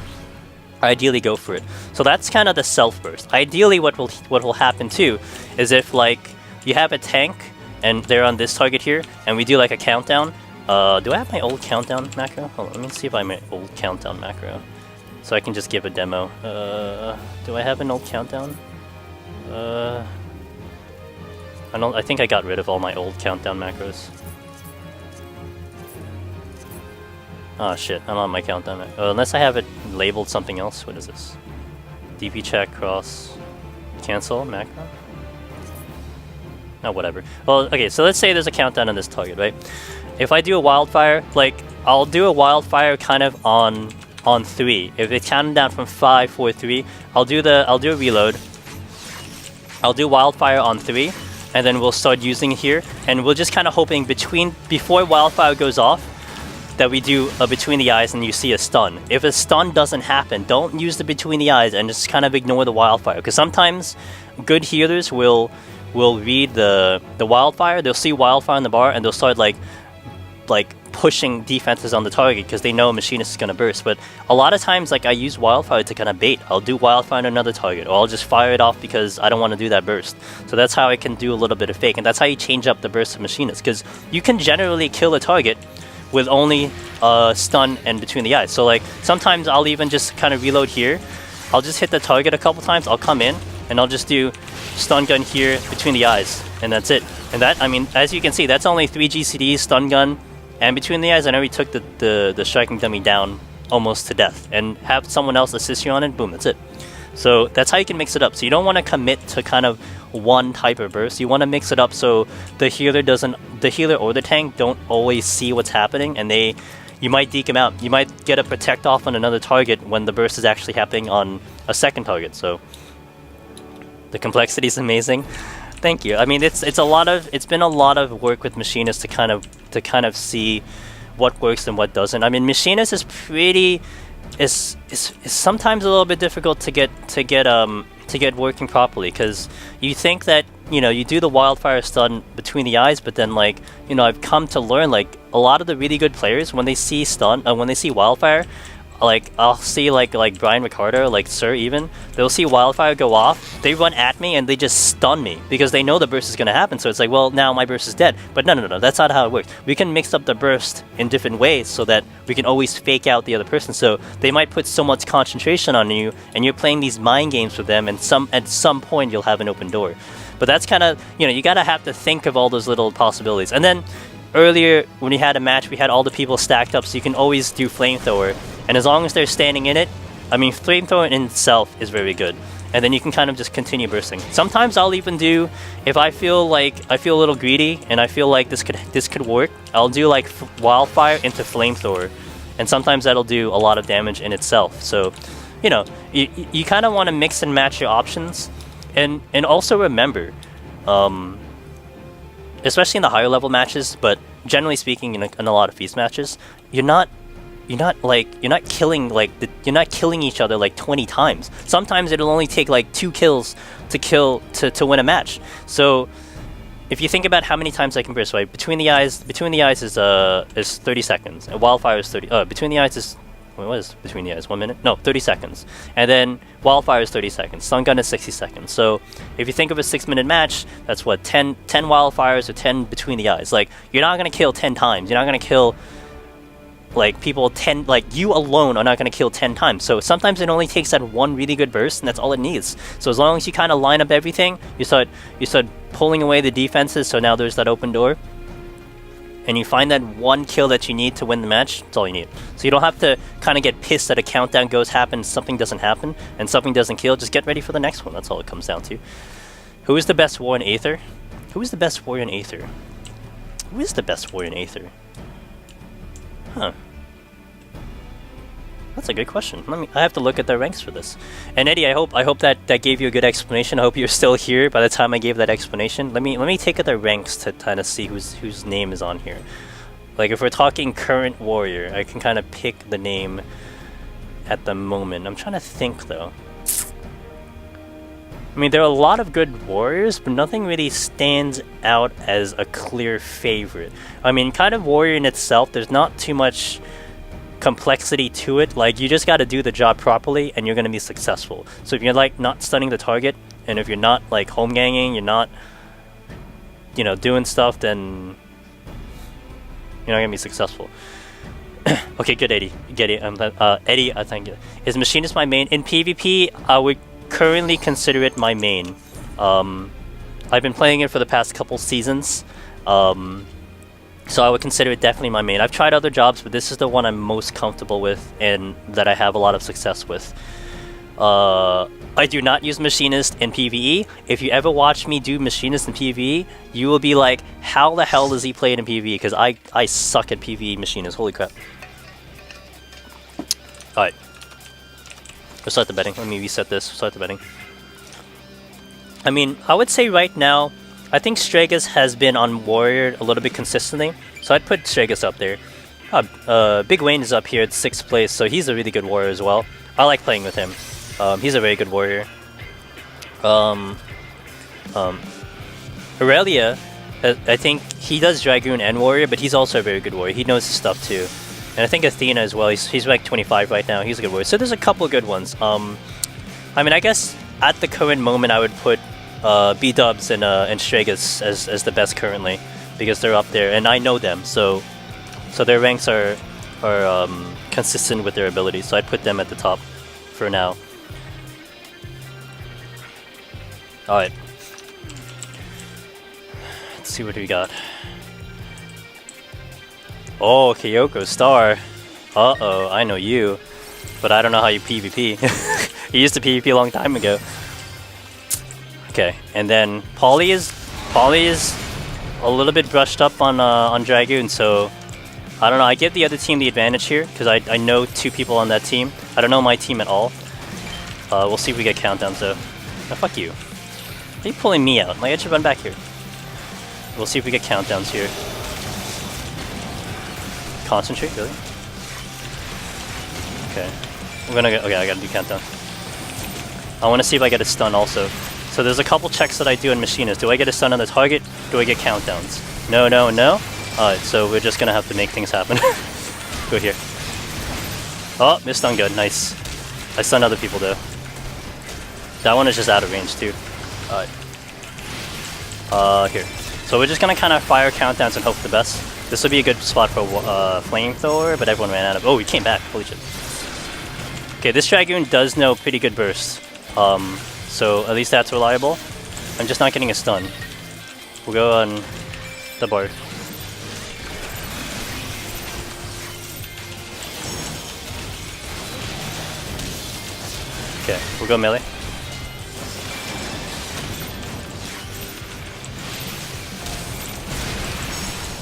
ideally go for it. So that's kind of the self burst. Ideally what will happen too is if like you have a tank and they're on this target here and we do like a countdown. Do I have my old countdown macro? Hold on, let me see if I have my old countdown macro so I can just give a demo. Do I have an old countdown? I think I got rid of all my old countdown macros. Oh shit, I'm on my countdown. Unless I have it labeled something else. What is this? DP check, cross, cancel, macro? No, whatever. Well, okay, so let's say there's a countdown on this target, right? If I do a wildfire, like, I'll do a wildfire kind of on 3. If it's counting down from 5, 4, 3, I'll do a reload. I'll do wildfire on 3, and then we'll start using it here, and we'll just kind of hoping before wildfire goes off, that we do a between the eyes and you see a stun. If a stun doesn't happen, don't use the between the eyes and just kind of ignore the wildfire, because sometimes good healers will read the wildfire, they'll see wildfire in the bar, and they'll start like pushing defenses on the target because they know a machinist is going to burst. But a lot of times, like, I use wildfire to kind of bait. I'll do wildfire on another target, or I'll just fire it off because I don't want to do that burst. So that's how I can do a little bit of fake, and that's how you change up the burst of machinists, because you can generally kill a target with only stun and between the eyes. So like sometimes I'll even just kind of reload here. I'll just hit the target a couple times, I'll come in, and I'll just do stun gun here between the eyes, and that's it. And that, I mean, as you can see, that's only 3 GCDs, stun gun, and between the eyes, I already took the striking dummy down almost to death. And have someone else assist you on it, boom, that's it. So that's how you can mix it up. So you don't want to commit to kind of one type of burst. You want to mix it up so the healer or the tank don't always see what's happening, and you might deke him out. You might get a protect off on another target when the burst is actually happening on a second target. So the complexity is amazing. Thank you. I mean, it's been a lot of work with machinists to kind of see what works and what doesn't. I mean, machinist is pretty is sometimes a little bit difficult to get working properly, because you think that, you know, you do the wildfire stun between the eyes, but then, like, you know, I've come to learn, like, a lot of the really good players, when they see when they see wildfire, like, I'll see like Brian Ricardo, like Sir even, they'll see wildfire go off, they run at me and they just stun me because they know the burst is going to happen. So it's like, well, now my burst is dead. But no, that's not how it works. We can mix up the burst in different ways so that we can always fake out the other person. So they might put so much concentration on you, and you're playing these mind games with them, and at some point you'll have an open door. But that's kind of, you know, you gotta have to think of all those little possibilities. And then earlier when we had a match, we had all the people stacked up, so you can always do flamethrower. And as long as they're standing in it, I mean, flamethrower in itself is very good. And then you can kind of just continue bursting. Sometimes I'll even do, if I feel a little greedy and I feel like this could work, I'll do like wildfire into flamethrower, and sometimes that'll do a lot of damage in itself. So, you know, you kind of want to mix and match your options, and also remember, especially in the higher level matches, but generally speaking, in a lot of feast matches, you're not killing each other like 20 times. Sometimes it'll only take like 2 kills to win a match. So if you think about how many times I can burst, right? Between the eyes is 30 seconds. And wildfire is 30. Between the eyes is, what is between the eyes? 1 minute? No, 30 seconds. And then wildfire is 30 seconds. Stun gun is 60 seconds. So if you think of a 6-minute match, that's what 10 wildfires or 10 between the eyes. Like, you're not gonna kill 10 times. You're not gonna kill like people 10, like you alone are not going to kill 10 times. So sometimes it only takes that one really good burst, and that's all it needs. So as long as you kind of line up everything, you start pulling away the defenses, so now there's that open door, and you find that one kill that you need to win the match. That's all you need. So you don't have to kind of get pissed that a countdown happens, something doesn't happen, and something doesn't kill. Just get ready for the next one. That's all it comes down to. Who is the best warrior in Aether? Who is the best warrior in Aether? Who is the best warrior in Aether? Huh. That's a good question. I have to look at the ranks for this. And Eddie, I hope that gave you a good explanation. I hope you're still here by the time I gave that explanation. Let me take at the ranks to kind of see whose name is on here. Like if we're talking current warrior, I can kind of pick the name at the moment. I'm trying to think though. I mean, there are a lot of good warriors, but nothing really stands out as a clear favorite. I mean, kind of warrior in itself, there's not too much complexity to it. Like, you just got to do the job properly and you're going to be successful. So if you're like not stunning the target, and if you're not like home ganging, you're not, you know, doing stuff, then you're not going to be successful. Okay, good, Eddie. Get it. Eddie, I thank you. Is Machinist my main? In PvP, I would currently consider it my main. I've been playing it for the past couple seasons, so I would consider it definitely my main. I've tried other jobs, but this is the one I'm most comfortable with and that I have a lot of success with. I do not use Machinist in PvE. If you ever watch me do Machinist in PvE, you will be like, how the hell does he play it in PvE? Because I suck at PvE Machinist, holy crap. Alright. Let's start the betting. Let me reset this. Start the betting. I mean, I would say right now, I think Stragus has been on Warrior a little bit consistently, so I'd put Stragus up there. Big Wayne is up here at 6th place, so he's a really good Warrior as well. I like playing with him. He's a very good Warrior. Aurelia, I think he does Dragoon and Warrior, but he's also a very good Warrior. He knows his stuff too. And I think Athena as well, he's like 25 right now, he's a good warrior. So there's a couple of good ones. I mean, I guess at the current moment I would put B-Dubs and Stragus as the best currently, because they're up there, and I know them, so their ranks are consistent with their abilities, so I'd put them at the top for now. Alright. Let's see what we got. Oh, Kyoko Star. Uh-oh, I know you. But I don't know how you PvP. You used to PvP a long time ago. Okay, and then Polly is a little bit brushed up on Dragoon, so I don't know. I give the other team the advantage here, because I know 2 people on that team. I don't know my team at all. We'll see if we get countdowns though. Oh, fuck you. Why are you pulling me out? Like, I should run back here. We'll see if we get countdowns here. Concentrate, really? Okay. Okay, I gotta do countdown. I wanna see if I get a stun also. So there's a couple checks that I do in Machinist. Do I get a stun on the target? Do I get countdowns? No, no, no? Alright, so we're just gonna have to make things happen. Go here. Oh, missed stun good, nice. I stun other people though. That one is just out of range too. Alright. Here. So we're just gonna kinda fire countdowns and hope for the best. This would be a good spot for flamethrower, but everyone ran out of. Oh, he came back. Holy shit. Okay, this Dragoon does know pretty good bursts. So at least that's reliable. I'm just not getting a stun. We'll go on the board. Okay, we'll go melee.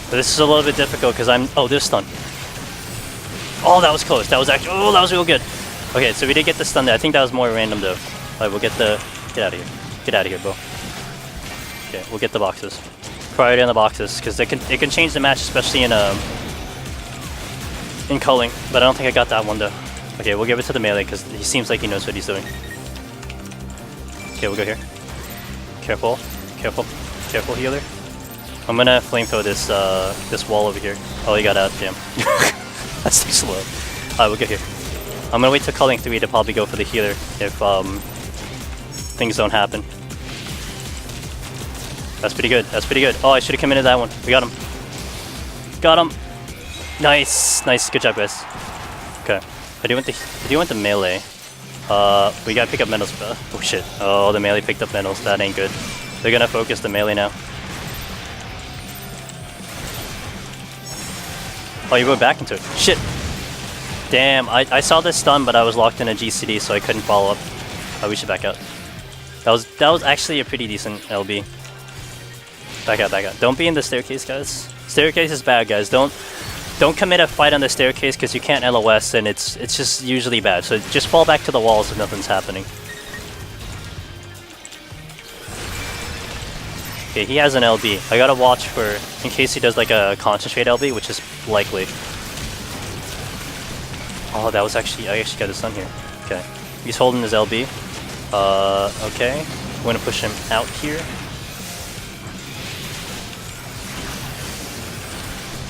But this is a little bit difficult because oh, there's stun. Oh, that was close. That was actually, oh, that was real good. Okay, so we did get the stun there. I think that was more random though. Alright, we'll get out of here. Get out of here, bro. Okay, we'll get the boxes. priority on the boxes because it can change the match, especially in culling. But I don't think I got that one though. Okay, we'll give it to the melee because he seems like he knows what he's doing. Okay, we'll go here. Careful, careful, careful, healer. I'm gonna flamethrow this this wall over here. Oh, he got out. Damn. That's too slow. Alright, we'll go here. I'm gonna wait till culling 3 to probably go for the healer if things don't happen. That's pretty good. That's pretty good. Oh, I should have committed that one. We got him. Got him. Nice. Nice. Good job, guys. Okay. I do want the melee. We gotta pick up metals. Oh shit. Oh, the melee picked up metals. That ain't good. They're gonna focus the melee now. Oh, you went back into it. Shit. Damn. I saw this stun, but I was locked in a GCD, so I couldn't follow up. Oh, we should back out. That was actually a pretty decent LB. Back out, back out. Don't be in the staircase, guys. Staircase is bad, guys. Don't commit a fight on the staircase because you can't LOS and it's just usually bad. So just fall back to the walls if nothing's happening. Okay, he has an LB. I gotta watch for in case he does like a concentrate LB, which is likely. Oh, that was actually I actually got his stun here. Okay, he's holding his LB. Okay, I'm gonna push him out here.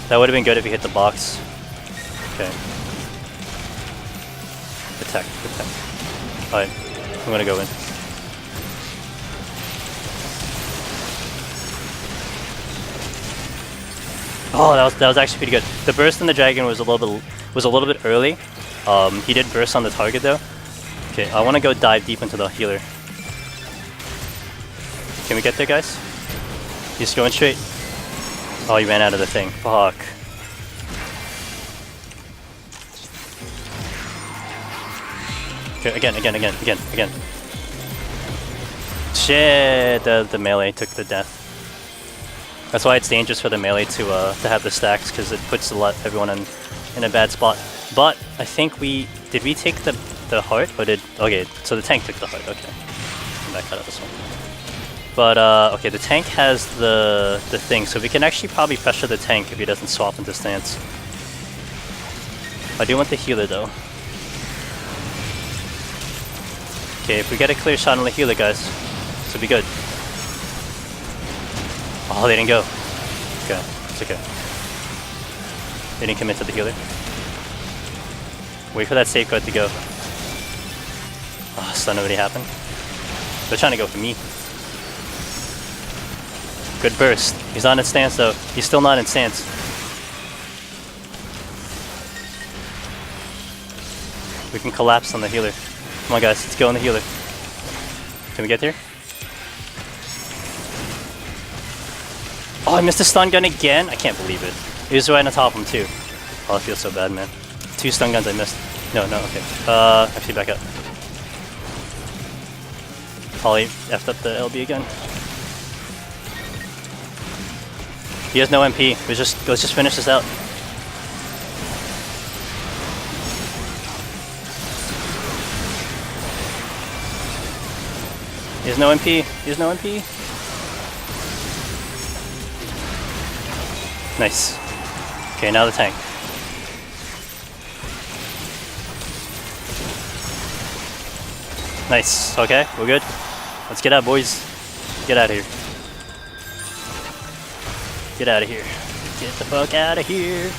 That would have been good if he hit the box. Okay. Attack, attack. Alright, I'm gonna go in. Oh, that was actually pretty good. The burst on the dragon was a little bit early. He did burst on the target though. Okay, I want to go dive deep into the healer. Can we get there, guys? He's going straight. Oh, he ran out of the thing. Fuck. Okay, again. Shit, the melee took the death. That's why it's dangerous for the melee to have the stacks, because it puts everyone in a bad spot. But I think did we take the heart, or okay, so the tank took the heart. Okay, come back out of this one. But okay, the tank has the thing, so we can actually probably pressure the tank if he doesn't swap into stance. I do want the healer though. Okay, if we get a clear shot on the healer, guys, this will be good. Oh, they didn't go. Okay, it's okay. They didn't commit to the healer. Wait for that safeguard to go. Oh, stun already happened. They're trying to go for me. Good burst. He's not in stance though. He's still not in stance. We can collapse on the healer. Come on guys, let's go on the healer. Can we get there? Oh, I missed a stun gun again? I can't believe it. He was right on top of him too. Oh, I feel so bad, man. 2 stun guns I missed. No, okay. Actually back up. Probably effed up the LB again. He has no MP. Let's just finish this out. He has no MP. He has no MP. Nice. Okay, now the tank. Nice. Okay, we're good. Let's get out, boys. Get out of here. Get out of here. Get the fuck out of here.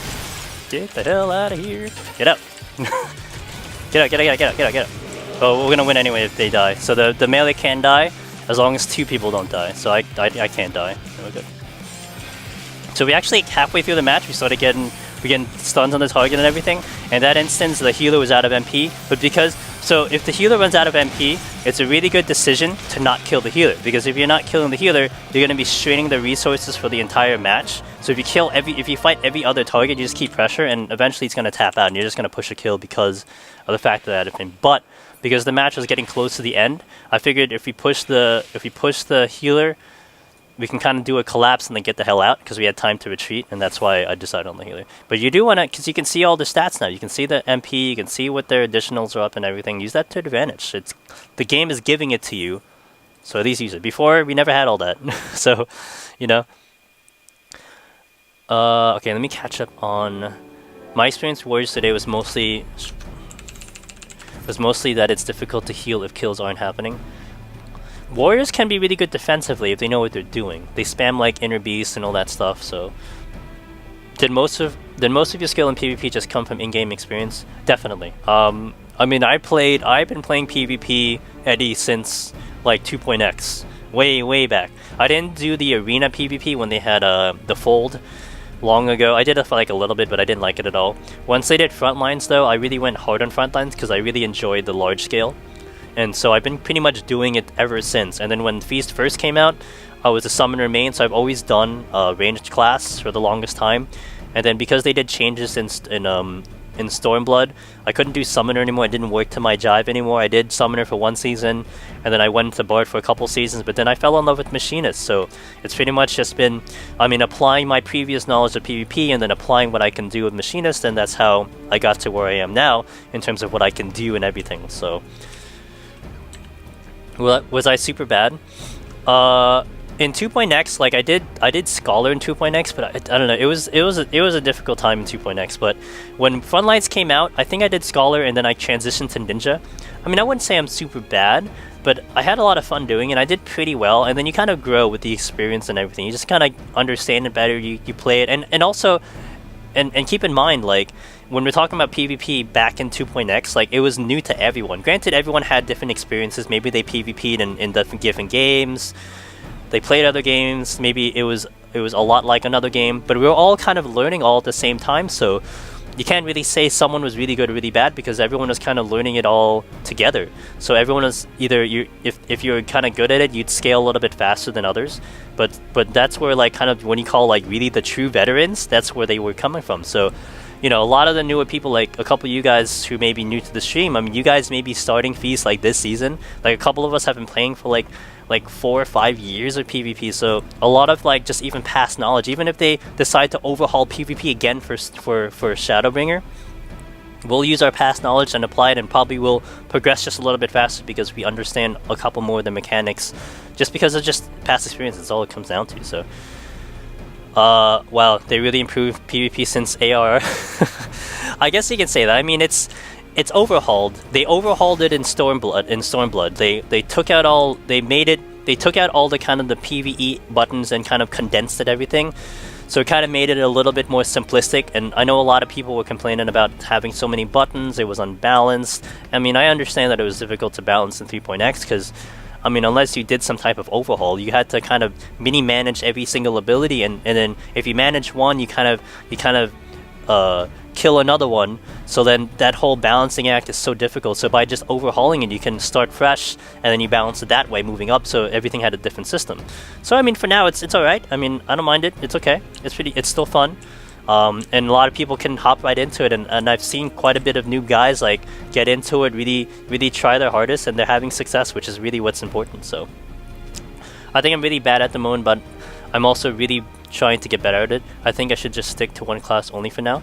Get the hell out of here. Get out. Get out. Oh, we're gonna win anyway if they die. So the melee can die as long as 2 people don't die. So I can't die. We're good. So we actually halfway through the match we started getting stuns on the target and everything. In that instance, the healer was out of MP. But so if the healer runs out of MP, it's a really good decision to not kill the healer, because if you're not killing the healer, you're gonna be straining the resources for the entire match. So if you fight every other target, you just keep pressure, and eventually it's gonna tap out, and you're just gonna push a kill because of the fact of that thing. But because the match was getting close to the end, I figured if we push the healer, we can kind of do a collapse and then get the hell out, because we had time to retreat, and that's why I decided on the healer. But you do want to, because you can see all the stats now. You can see the MP, you can see what their additionals are up and everything. Use that to advantage. The game is giving it to you, so at least use it. Before, we never had all that. So, you know, Okay, let me catch up on my experience with Warriors today. Was mostly that it's difficult to heal if kills aren't happening. Warriors can be really good defensively if they know what they're doing. They spam like Inner Beast and all that stuff. So did most of your skill in PvP just come from in-game experience? Definitely. I mean, I've been playing PvP Eddie since like 2.x, way back. I didn't do the arena PvP when they had the fold long ago. I did it for like a little bit, but I didn't like it at all. Once they did frontlines though, I really went hard on frontlines because I really enjoyed the large scale. And so I've been pretty much doing it ever since. And then when Feast first came out, I was a summoner main, so I've always done ranged class for the longest time. And then because they did changes in Stormblood, I couldn't do summoner anymore. It didn't work to my jive anymore. I did summoner for one season, and then I went to Bard for a couple seasons, but then I fell in love with Machinist. So it's pretty much just been, I mean, applying my previous knowledge of PvP and then applying what I can do with Machinist, and that's how I got to where I am now in terms of what I can do and everything. So was I super bad? In 2.x, like I did Scholar in 2.x, but I don't know. It was a difficult time in 2.x. But when Frontlines came out, I think I did Scholar and then I transitioned to Ninja. I mean, I wouldn't say I'm super bad, but I had a lot of fun doing it. And I did pretty well. And then you kind of grow with the experience and everything. You just kind of understand it better. You play it, and also, and keep in mind, like when we're talking about PvP back in 2.x, like it was new to everyone. Granted, everyone had different experiences. Maybe they PvP'd in different games. They played other games, maybe it was a lot like another game, but we were all kind of learning all at the same time, so you can't really say someone was really good or really bad because everyone was kind of learning it all together. So everyone was either, if you're kind of good at it, you'd scale a little bit faster than others, but that's where like kind of when you call like really the true veterans, that's where they were coming from. So you know, a lot of the newer people, like a couple of you guys who may be new to the stream, I mean, you guys may be starting Feast like this season. Like a couple of us have been playing for like 4 or 5 years of PvP, so a lot of like just even past knowledge, even if they decide to overhaul PvP again for Shadowbringer, we'll use our past knowledge and apply it, and probably will progress just a little bit faster because we understand a couple more of the mechanics, just because of just past experience. That's all it comes down to. So wow, they really improved PvP since AR. I guess you can say that. I mean, it's overhauled. They overhauled it in Stormblood. They took out all. They took out all the kind of the PvE buttons and kind of condensed it everything. So it kind of made it a little bit more simplistic. And I know a lot of people were complaining about having so many buttons. It was unbalanced. I mean, I understand that it was difficult to balance in 3.x because, I mean, unless you did some type of overhaul, you had to kind of mini manage every single ability, and then if you manage one, you kind of kill another one. So then that whole balancing act is so difficult. So by just overhauling it, you can start fresh, and then you balance it that way, moving up. So everything had a different system. So I mean, for now, it's all right. I mean, I don't mind it. It's okay. It's still fun. And a lot of people can hop right into it, and I've seen quite a bit of new guys like get into it, really try their hardest, and they're having success, which is really what's important. So I think I'm really bad at the moment, but I'm also really trying to get better at it. I think I should just stick to one class only for now.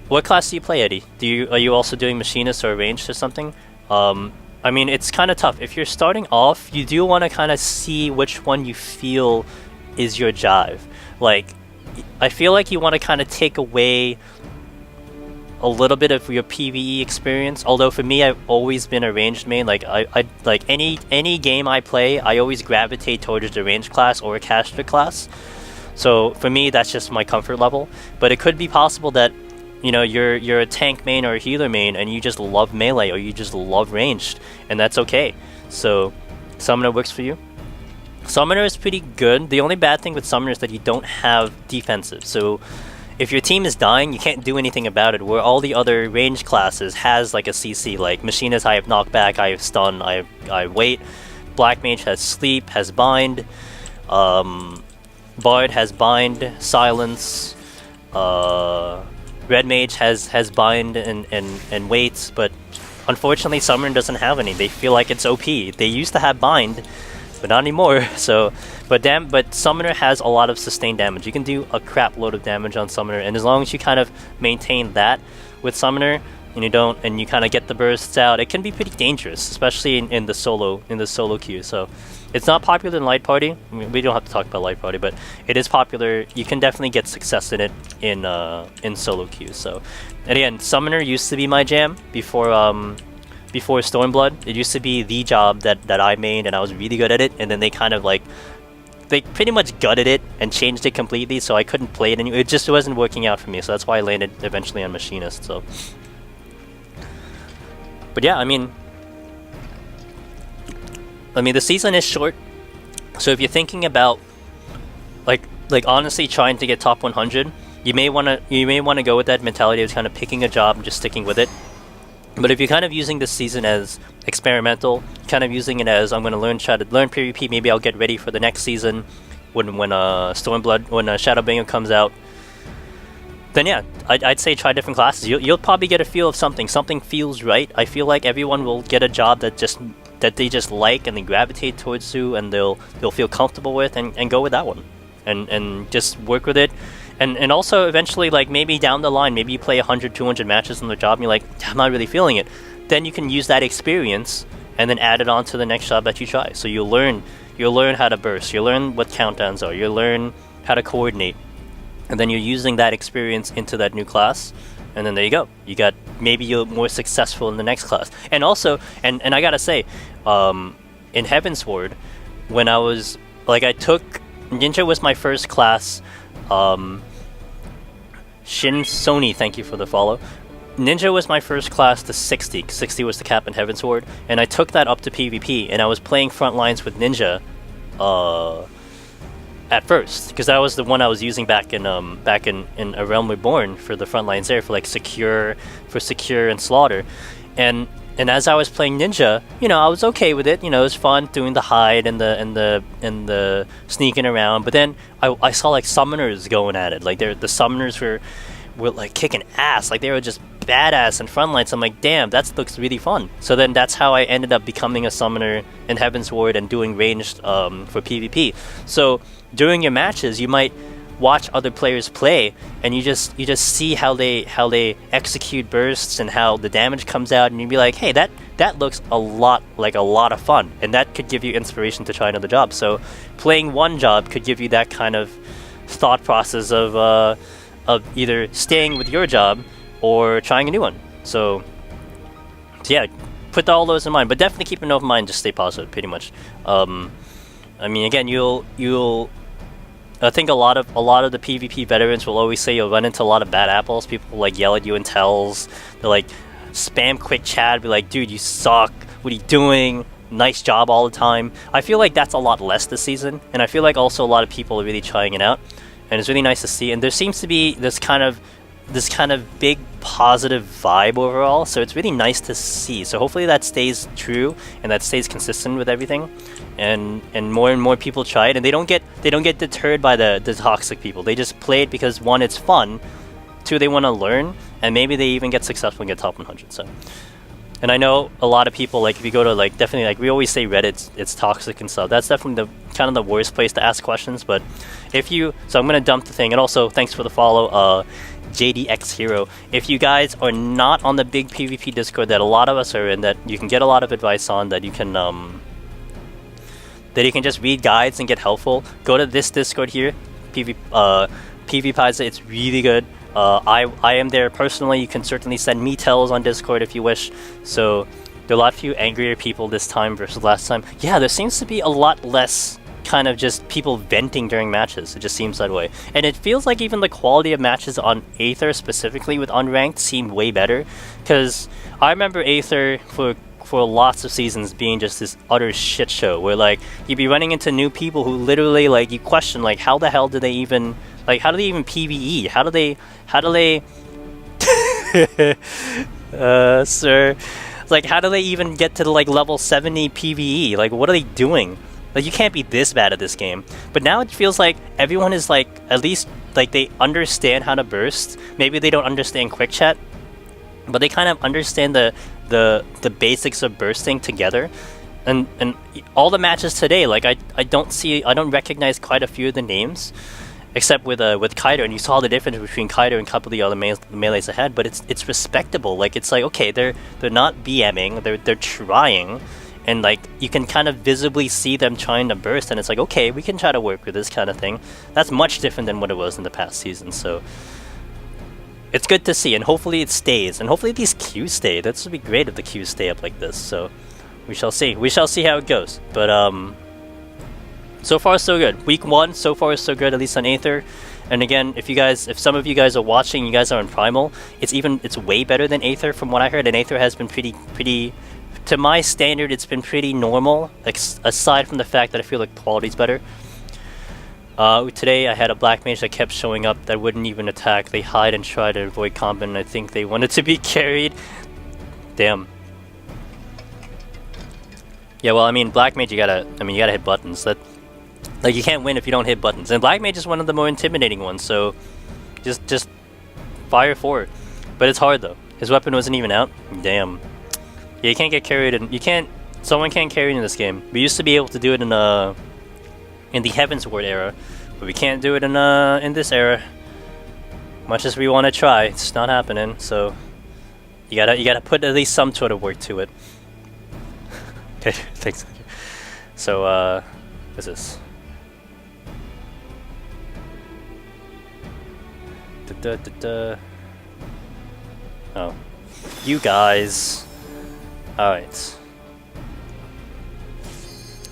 What class do you play, Eddie? Are you also doing Machinist or Ranged or something? I mean, it's kind of tough. If you're starting off, you do want to kind of see which one you feel is your jive. Like, I feel like you want to kind of take away a little bit of your PvE experience. Although for me, I've always been a ranged main. Like I like any game I play, I always gravitate towards the ranged class or a caster class. So for me, that's just my comfort level. But it could be possible that, you know, you're a tank main or a healer main and you just love melee or you just love ranged, and that's okay. So Summoner works for you. Summoner is pretty good. The only bad thing with Summoner is that you don't have defensive. So if your team is dying, you can't do anything about it, where all the other ranged classes has like a CC. Like Machinist, I have knockback, I have stun, I have weight. Black Mage has sleep, has bind. Bard has bind, silence. Red Mage has bind and weights, but unfortunately Summoner doesn't have any. They feel like it's OP. They used to have bind, but not anymore. So, but Summoner has a lot of sustained damage. You can do a crap load of damage on Summoner, and as long as you kind of maintain that with Summoner, and you kind of get the bursts out, it can be pretty dangerous, especially in the solo queue. So It's not popular in Light Party. I mean, we don't have to talk about Light Party, but it is popular. You can definitely get success in it in solo queues. So, and again, Summoner used to be my jam before Stormblood. It used to be the job that I made, and I was really good at it. And then they kind of like, they pretty much gutted it and changed it completely, so I couldn't play it anymore. It just wasn't working out for me, so that's why I landed eventually on Machinist. So, but yeah, I mean, the season is short, so if you're thinking about like honestly trying to get top 100, you may wanna go with that mentality of kind of picking a job and just sticking with it. But if you're kind of using this season as experimental, kind of using it as I'm gonna try to learn PvP, maybe I'll get ready for the next season when Stormblood, when Shadowbringer comes out, then yeah, I'd say try different classes. You'll probably get a feel of something. Something feels right. I feel like everyone will get a job that they just like and they gravitate towards you, and they'll feel comfortable with and go with that one, and just work with it. And also eventually, like maybe down the line, maybe you play 100, 200 matches on the job and you're like, I'm not really feeling it. Then you can use that experience and then add it on to the next job that you try. So you'll learn how to burst, you'll learn what countdowns are, you'll learn how to coordinate, and then you're using that experience into that new class, and then there you go. Maybe you're more successful in the next class. And also, and I gotta say, in Heavensward, when I was like, I took Ninja was my first class. Shin Sony, thank you for the follow. Ninja was my first class to 60. 60 was the cap in Heavensward, and I took that up to PvP, and I was playing front lines with Ninja at first, because that was the one I was using back in A Realm Reborn for the front lines there, for like secure and slaughter. And as I was playing Ninja, I was okay with it. It was fun doing the hide and the sneaking around. But then I saw like summoners going at it. Like the summoners were like kicking ass. Like they were just badass in front lines. I'm like, damn, that looks really fun. So then that's how I ended up becoming a summoner in Heavensward and doing ranged for PvP. So during your matches, you might watch other players play, and you just see how they execute bursts and how the damage comes out, and you'd be like, hey, that looks a lot of fun, and that could give you inspiration to try another job. So playing one job could give you that kind of thought process of either staying with your job or trying a new one. So yeah, put all those in mind, but definitely keep an open mind. Just stay positive, pretty much. I mean, again, you'll I think a lot of the PvP veterans will always say you'll run into a lot of bad apples. People will like yell at you in tells. They'll like spam quick chat, be like, dude, you suck. What are you doing? Nice job all the time. I feel like that's a lot less this season, and I feel like also a lot of people are really trying it out, and it's really nice to see. And there seems to be this kind of big positive vibe overall, so it's really nice to see. So hopefully that stays true and that stays consistent with everything, and more people try it, and they don't get deterred by the toxic people. They just play it because, one, it's fun, two, they want to learn, and maybe they even get successful and get top 100. So, and I know a lot of people, like if you go to like, definitely, like we always say Reddit, it's toxic and stuff. That's definitely the kind of the worst place to ask questions. But so I'm gonna dump the thing, and also thanks for the follow, JDX Hero. If you guys are not on the big PvP Discord that a lot of us are in, that you can get a lot of advice on, that you can just read guides and get helpful, go to this Discord here, PvPiza. It's really good. I am there personally. You can certainly send me tells on Discord if you wish. So there are a lot few angrier people this time versus last time. Yeah, there seems to be a lot less kind of just people venting during matches. It just seems that way, and it feels like even the quality of matches on Aether specifically with unranked seemed way better, because I remember Aether for lots of seasons being just this utter shit show where like you'd be running into new people who literally like you question like how do they even PvE? How do they sir, like how do they even get to like level 70 PvE? Like what are they doing? Like, you can't be this bad at this game. But now it feels like everyone is like, at least like they understand how to burst. Maybe they don't understand quick chat, but they kind of understand the basics of bursting together. And all the matches today, like I don't recognize quite a few of the names, except with Kaido, and you saw the difference between Kaido and a couple of the other melees ahead. But it's respectable. Like it's like, okay, they're not BMing, they're trying. and like you can kind of visibly see them trying to burst, and it's like, okay, we can try to work with this kind of thing. That's much different than what it was in the past season, so it's good to see, and hopefully it stays, and hopefully these Qs stay. That would be great if the Qs stay up like this, so we shall see. We shall see how it goes, but so far so good. Week 1 so far is so good, at least on Aether. And again, if some of you guys are watching, you guys are on Primal, it's way better than Aether from what I heard, and Aether has been pretty, to my standard, it's been pretty normal, aside from the fact that I feel like quality's better. Today I had a black mage that kept showing up that wouldn't even attack. They hide and try to avoid combat, and I think they wanted to be carried. Damn. Yeah, well, I mean, black mage, you gotta hit buttons. Like, you can't win if you don't hit buttons. And black mage is one of the more intimidating ones, so just fire forward. But it's hard though. His weapon wasn't even out. Damn. Yeah, you can't get carried, and someone can't carry in this game. We used to be able to do it in the Heaven's Ward era, but we can't do it in this era. Much as we want to try, it's not happening. So you gotta put at least some sort of work to it. Okay, thanks. So what's this? Oh, you guys. All right.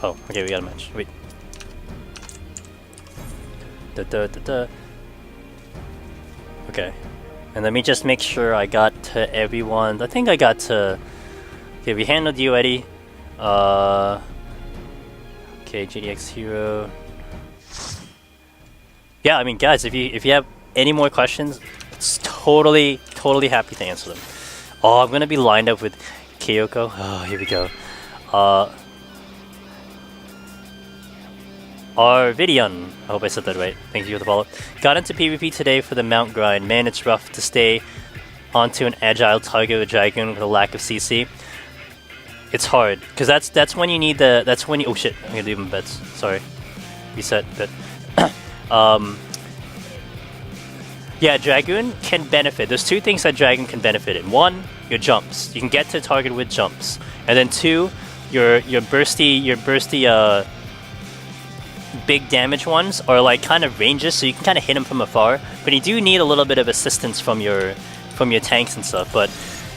Oh, okay, we got a match. Wait. Okay, and let me just make sure I got to everyone. I think I got to. Okay, we handled you, Eddie. Okay, GDX hero. Yeah, I mean, guys, if you have any more questions, it's totally happy to answer them. Oh, I'm gonna be lined up with Kyoko. Oh, here we go. Arvidian, I hope I said that right. Thank you for the follow. Got into PvP today for the mount grind. Man, it's rough to stay onto an agile target with Dragoon with a lack of CC. It's hard, because that's when you need the. That's when you. Oh shit! I'm gonna do my bets. Sorry. Reset. But yeah, Dragoon can benefit. There's two things that Dragoon can benefit in. One, your jumps. You can get to the target with jumps, and then two, your bursty big damage ones are like kind of ranges, so you can kind of hit them from afar. But you do need a little bit of assistance from your tanks and stuff. But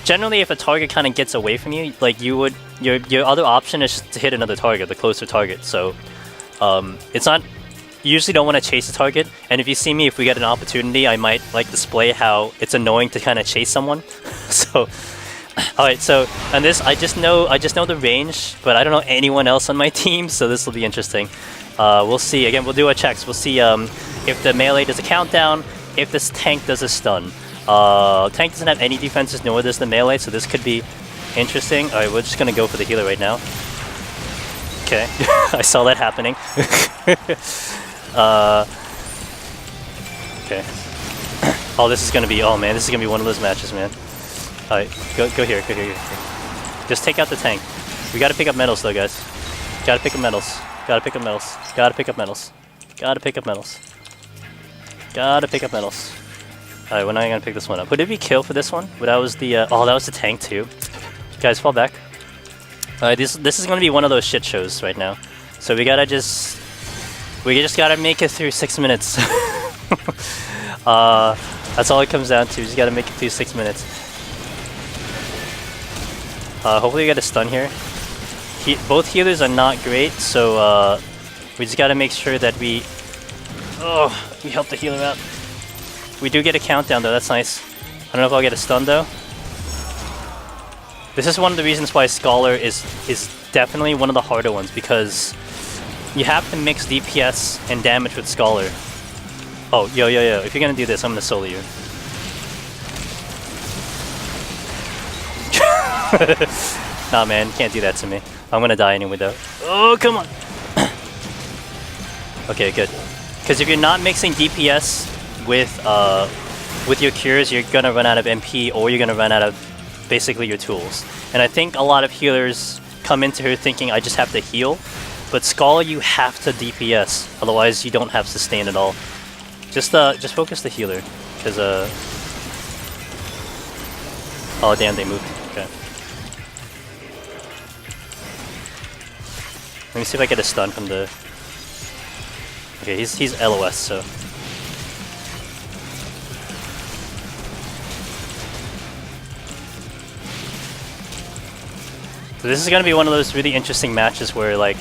generally, if a target kind of gets away from you, like your other option is to hit another target, the closer target. So it's not. You usually don't want to chase a target. And if you see me, if we get an opportunity, I might like display how it's annoying to kind of chase someone. So. Alright, so on this, I just know the range, but I don't know anyone else on my team, so this will be interesting. We'll see. Again, we'll do our checks. We'll see if the melee does a countdown, if this tank does a stun. Tank doesn't have any defenses, nor does the melee, so this could be interesting. Alright, we're just gonna go for the healer right now. Okay, I saw that happening. Okay. Oh, this is gonna be. Oh man, this is gonna be one of those matches, man. Alright, go here. Just take out the tank. We gotta pick up metals though, guys. Gotta pick up metals. Gotta pick up metals. Gotta pick up metals. Gotta pick up metals. Gotta pick up metals. Alright, when am I gonna pick this one up? Who did we kill for this one? Well, that was the oh, that was the tank too. Guys, fall back. Alright, this is gonna be one of those shit shows right now. So we just gotta make it through 6 minutes. That's all it comes down to. We just gotta make it through 6 minutes. Hopefully we get a stun here. Both healers are not great, so we just gotta make sure that we help the healer out. We do get a countdown though, that's nice. I don't know if I'll get a stun though. This is one of the reasons why Scholar is definitely one of the harder ones, because you have to mix DPS and damage with Scholar. Oh, yo, if you're gonna do this, I'm gonna solo you. Nah, man, can't do that to me. I'm gonna die anyway, though. Oh, come on! Okay, good. Because if you're not mixing DPS with your cures, you're gonna run out of MP, or you're gonna run out of basically your tools. And I think a lot of healers come into here thinking, I just have to heal. But Scholar, you have to DPS, otherwise you don't have sustain at all. Just focus the healer, because oh damn, they moved. Okay. Let me see if I get a stun from the... Okay, he's LOS, so... So this is gonna be one of those really interesting matches where like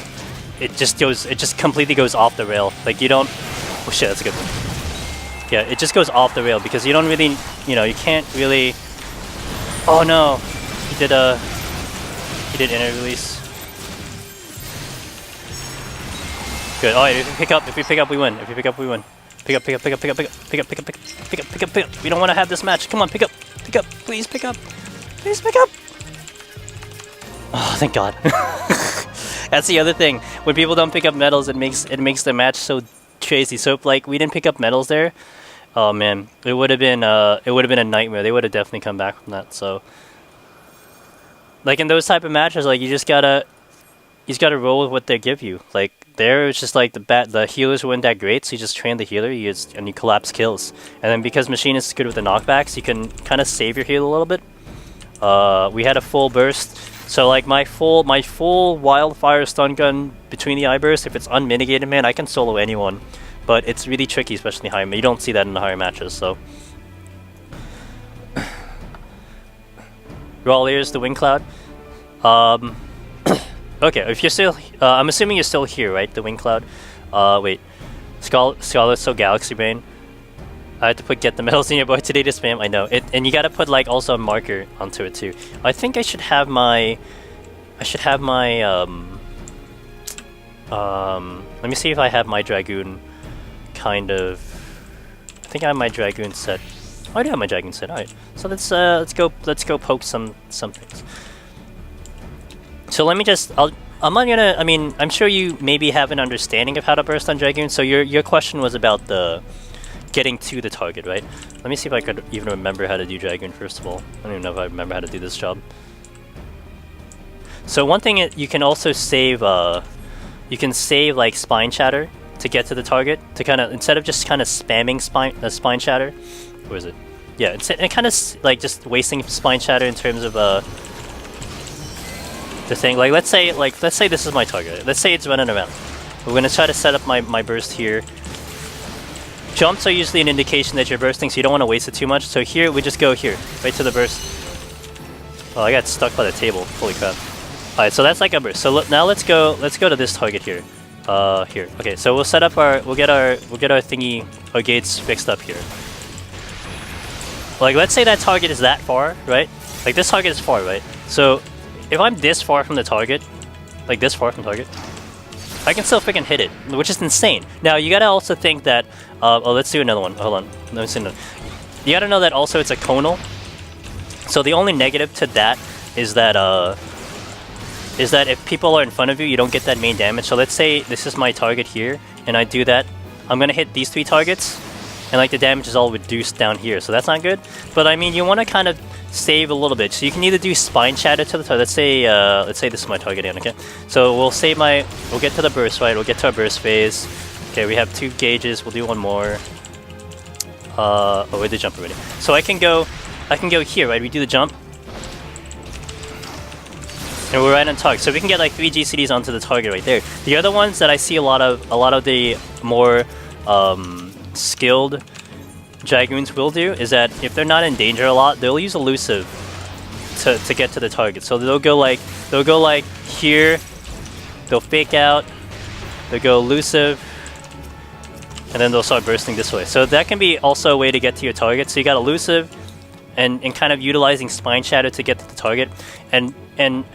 it just completely goes off the rail. Like you don't, oh shit, that's a good one. Yeah, it just goes off the rail because you don't really, you can't really. Oh no, he did inner release. Good. Oh, if we pick up, we win. If we pick up, we win. Pick up. We don't want to have this match. Come on, pick up, please pick up. Oh, thank God. That's the other thing. When people don't pick up medals, it makes the match so crazy. So if like we didn't pick up medals there, oh man, it would have been a nightmare. They would have definitely come back from that. So like in those type of matches, like you just gotta roll with what they give you. Like there, it's just like the healers weren't that great, so you just train the healer, and you collapse kills. And then because Machine is good with the knockbacks, you can kind of save your heal a little bit. We had a full burst. So like my full wildfire stun gun between the eye bursts, if it's unmitigated, man, I can solo anyone. But it's really tricky, especially higher. You don't see that in the higher matches, so. Raw ears, the wing cloud. Okay, if you're still, I'm assuming you're still here, right? The wing cloud. Wait, Scarlet, so Galaxy Brain. I had to get the medals in your boy today to spam. I know it, and you gotta put like also a marker onto it too. I think I should have my. Let me see if I have my Dragoon. Kind of. I think I have my Dragoon set. Oh, I do have my Dragoon set. All right. So let's go poke some things. So let me just. I'm not gonna. I mean, I'm sure you maybe have an understanding of how to burst on Dragoon. So your question was about the. Getting to the target, right? Let me see if I could even remember how to do Dragoon first of all. I don't even know if I remember how to do this job. So one thing you can also save, you can save like Spine Shatter to get to the target, to kind of, instead of just kind of spamming Spine Shatter. Where is it? Yeah, it kind of like just wasting Spine Shatter in terms of the thing. Like let's say this is my target. Let's say it's running around. We're gonna try to set up my burst here. Jumps are usually an indication that you're bursting, so you don't want to waste it too much. So here, we just go here, right to the burst. Oh, I got stuck by the table. Holy crap. Alright, so that's like a burst. So now let's go to this target here. Here. Okay, so we'll set up we'll get our thingy, our gates fixed up here. Like, let's say that target is that far, right? Like, this target is far, right? So, if I'm this far from the target, like this far from target, I can still freaking hit it, which is insane. Now, you gotta also think that... oh, let's do another one. Hold on. Let me see another. You gotta know that also it's a conal. So the only negative to that is that if people are in front of you, you don't get that main damage. So let's say this is my target here, and I do that. I'm gonna hit these 3 targets, and like the damage is all reduced down here. So that's not good. But I mean, you want to kind of save a little bit. So you can either do Spine Shatter to the target. Let's say this is my target again, okay? So we'll get to the burst, right? We'll get to our burst phase. Okay, we have 2 gauges, we'll do one more. Oh, we did jump already. So I can go here, right? We do the jump. And we're right on target. So we can get like 3 GCDs onto the target right there. The other ones that I see a lot of the more skilled Dragoons will do is that if they're not in danger a lot, they'll use elusive to get to the target. So they'll go like here, they'll fake out, they'll go elusive, and then they'll start bursting this way. So that can be also a way to get to your target. So you got elusive and kind of utilizing Spine Shatter to get to the target. And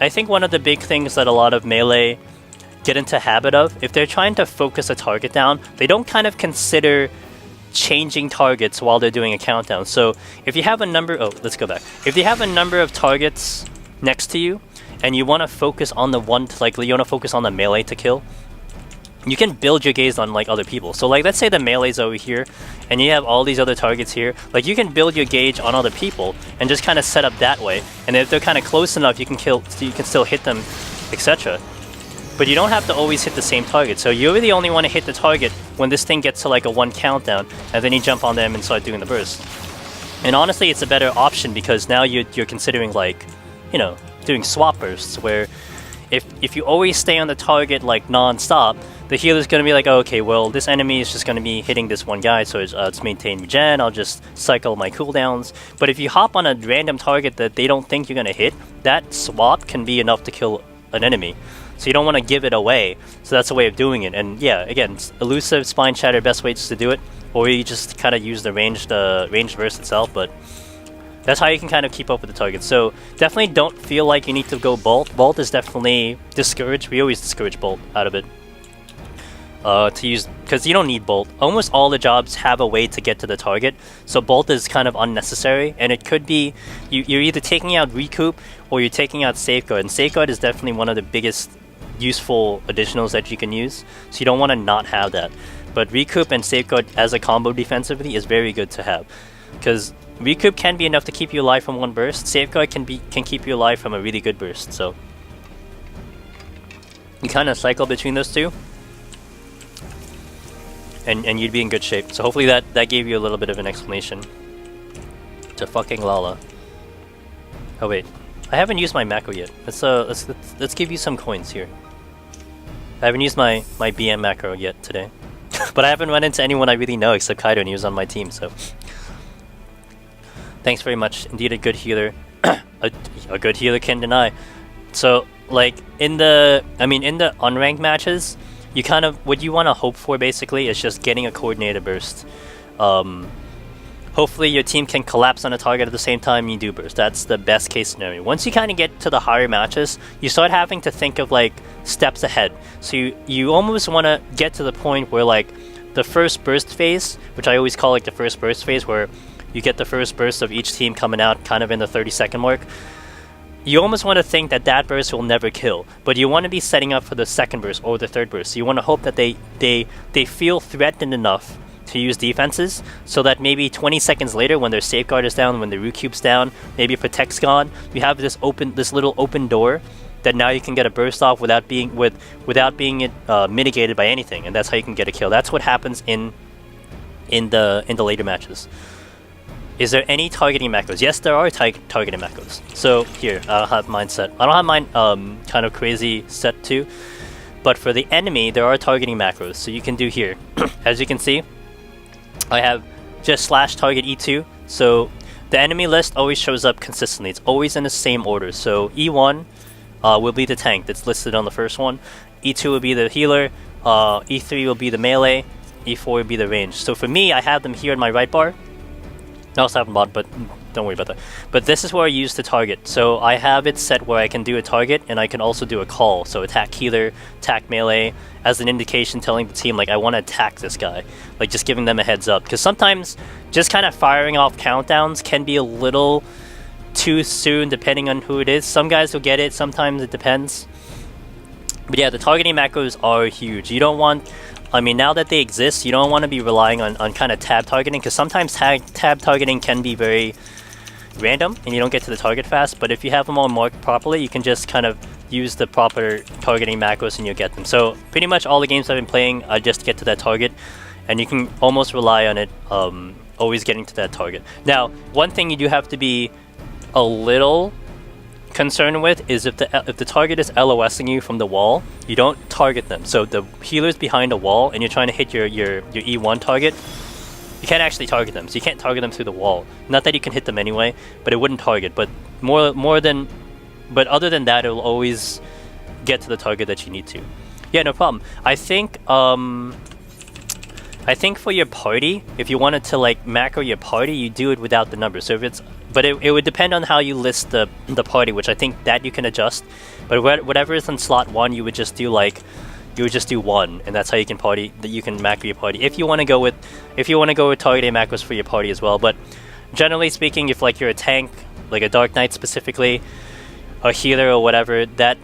I think one of the big things that a lot of melee get into habit of, if they're trying to focus a target down, they don't kind of consider changing targets while they're doing a countdown. So if you have a number, let's go back. If you have a number of targets next to you, and you want to focus on the one, like you want to focus on the melee to kill, you can build your gaze on like other people. So like let's say the melee's over here, and you have all these other targets here. Like you can build your gauge on other people and just kind of set up that way. And if they're kind of close enough, you can still hit them, etc. But you don't have to always hit the same target. So you really only want to hit the target when this thing gets to like a 1 countdown, and then you jump on them and start doing the burst. And honestly, it's a better option because now you're considering like, doing swap bursts, where if you always stay on the target like non-stop, the healer's gonna be like, oh, okay, well, this enemy is just gonna be hitting this one guy, so it's maintain regen, I'll just cycle my cooldowns. But if you hop on a random target that they don't think you're gonna hit, that swap can be enough to kill an enemy. So you don't want to give it away, so that's a way of doing it. And yeah, again, elusive, spine shatter, best ways to do it, or you just kind of use the ranged burst itself, but that's how you can kind of keep up with the target. So definitely don't feel like you need to go Bolt. Bolt is definitely discouraged. We always discourage Bolt out of it. To use, because you don't need Bolt. Almost all the jobs have a way to get to the target, so Bolt is kind of unnecessary, and it could be you're either taking out Recoup or you're taking out Safeguard, and Safeguard is definitely one of the biggest useful additionals that you can use, so you don't want to not have that. But Recoup and Safeguard as a combo defensively is very good to have, because Recoup can be enough to keep you alive from one burst. Safeguard can keep you alive from a really good burst. So you kind of cycle between those two, and you'd be in good shape. So hopefully that gave you a little bit of an explanation. To fucking Lala. Oh wait, I haven't used my macro yet. Let's give you some coins here. I haven't used my BM macro yet today, but I haven't run into anyone I really know except Kaido, and he was on my team. So. Thanks very much. Indeed, a good healer. a good healer can deny. So, like in the unranked matches, you kind of what you want to hope for basically is just getting a coordinated burst. Hopefully, your team can collapse on a target at the same time you do burst. That's the best case scenario. Once you kind of get to the higher matches, you start having to think of like steps ahead. So you almost want to get to the point where like the first burst phase, which I always call like the first burst phase, where you get the first burst of each team coming out kind of in the 30-second mark. You almost want to think that that burst will never kill, but you want to be setting up for the second burst or the third burst. So you want to hope that they feel threatened enough to use defenses, so that maybe 20 seconds later, when their Safeguard is down, when the Root Cube's down, maybe Protect's gone, you have this little open door that now you can get a burst off without being mitigated by anything, and that's how you can get a kill. That's what happens in the later matches. Is there any targeting macros? Yes, there are targeting macros. So here, I'll have mine set. I don't have mine kind of crazy set too, but for the enemy, there are targeting macros. So you can do here. As you can see, I have just /target E2. So the enemy list always shows up consistently. It's always in the same order. So E1 will be the tank that's listed on the first one. E2 will be the healer. E3 will be the melee. E4 will be the range. So for me, I have them here in my right bar. I also have a mod, but don't worry about that. But this is where I use the target. So I have it set where I can do a target, and I can also do a call. So attack healer, attack melee, as an indication telling the team, like, I want to attack this guy. Like, just giving them a heads up. Because sometimes just kind of firing off countdowns can be a little too soon, depending on who it is. Some guys will get it, sometimes it depends. But yeah, the targeting macros are huge. You don't want... I mean, now that they exist, you don't want to be relying on kind of tab targeting, because sometimes tab targeting can be very random and you don't get to the target fast. But if you have them all marked properly, you can just kind of use the proper targeting macros and you'll get them. So pretty much all the games I've been playing, I just get to that target, and you can almost rely on it always getting to that target. Now, one thing you do have to be a little concerned with is if the target is LOSing you from the wall, you don't target them. So the healer's behind a wall and you're trying to hit your E1 target, you can't actually target them. So you can't target them through the wall. Not that you can hit them anyway, but it wouldn't target. But other than that, it'll always get to the target that you need to. Yeah, no problem. I think for your party, if you wanted to like macro your party, you do it without the number. So if it's but it would depend on how you list the party, which I think that you can adjust. But whatever is in slot 1, you would just do 1, and that's how you can macro your party. If you want to go with targeting macros for your party as well. But generally speaking, if like you're a tank, like a Dark Knight specifically, a healer or whatever, that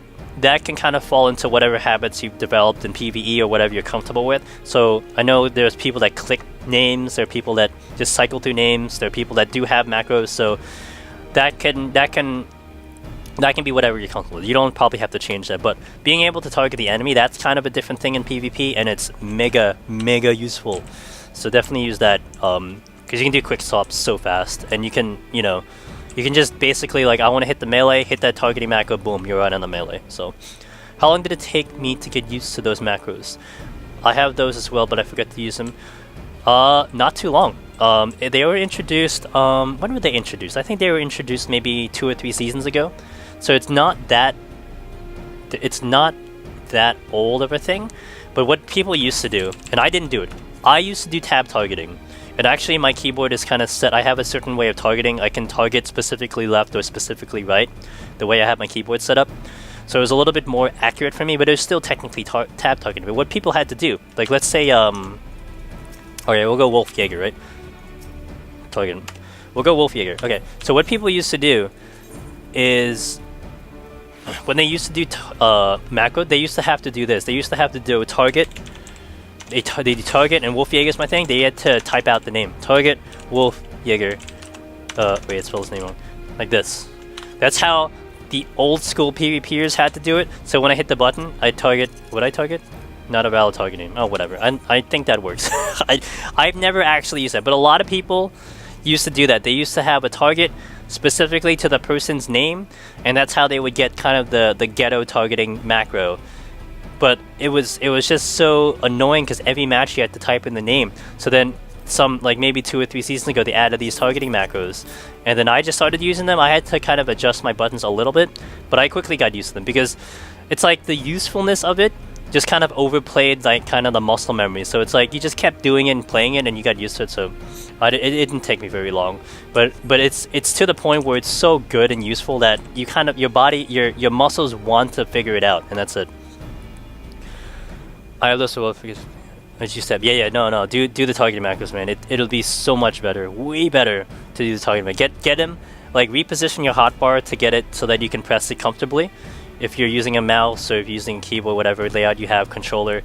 can kind of fall into whatever habits you've developed in PvE or whatever you're comfortable with. So I know there's people that click names, there are people that just cycle through names, there are people that do have macros, so that can be whatever you're comfortable with. You don't probably have to change that, but being able to target the enemy, that's kind of a different thing in PvP, and it's mega useful. So definitely use that, because you can do quick swaps so fast, and you can just basically, like, I want to hit the melee, hit that targeting macro, boom, you're right on the melee. So How long did it take me to get used to those macros? I have those as well, but I forgot to use them. Not too long. They were introduced, when were they introduced? I think they were introduced maybe 2 or 3 seasons ago. So it's not that old of a thing. But what people used to do, and I didn't do it, I used to do tab targeting. And actually my keyboard is kind of set, I have a certain way of targeting. I can target specifically left or specifically right, the way I have my keyboard set up. So it was a little bit more accurate for me, but it was still technically tab targeting. But what people had to do, like let's say, okay, we'll go Wolf Jaeger, right? Target. We'll go Wolf Jaeger. Okay, so what people used to do is, when they used to do macro, they used to have to do this. They used to have to do a target. They do target, and Wolf Jaeger is my thing. They had to type out the name. Target Wolf Jaeger. Wait, I spelled his name wrong. Like this. That's how the old school PvPers had to do it. So when I hit the button, I target. Would I target? Not a valid target name. Oh, whatever. I think that works. I've never actually used that, but a lot of people used to do that. They used to have a target specifically to the person's name, and that's how they would get kind of the ghetto targeting macro. But it was just so annoying because every match you had to type in the name. So then some, like maybe 2 or 3 seasons ago, they added these targeting macros, and then I just started using them. I had to kind of adjust my buttons a little bit, but I quickly got used to them because it's like the usefulness of it just kind of overplayed like kind of the muscle memory. So it's like you just kept doing it and playing it and you got used to it. So it didn't take me very long, but it's to the point where it's so good and useful that you kind of, your body, your muscles want to figure it out, and that's it. I also will forget. As you said, yeah, no, do the targeting macros, man. It'll be so much better, way better to do the targeting. Get him, like reposition your hotbar to get it so that you can press it comfortably. If you're using a mouse or if you're using a keyboard, whatever layout you have, controller,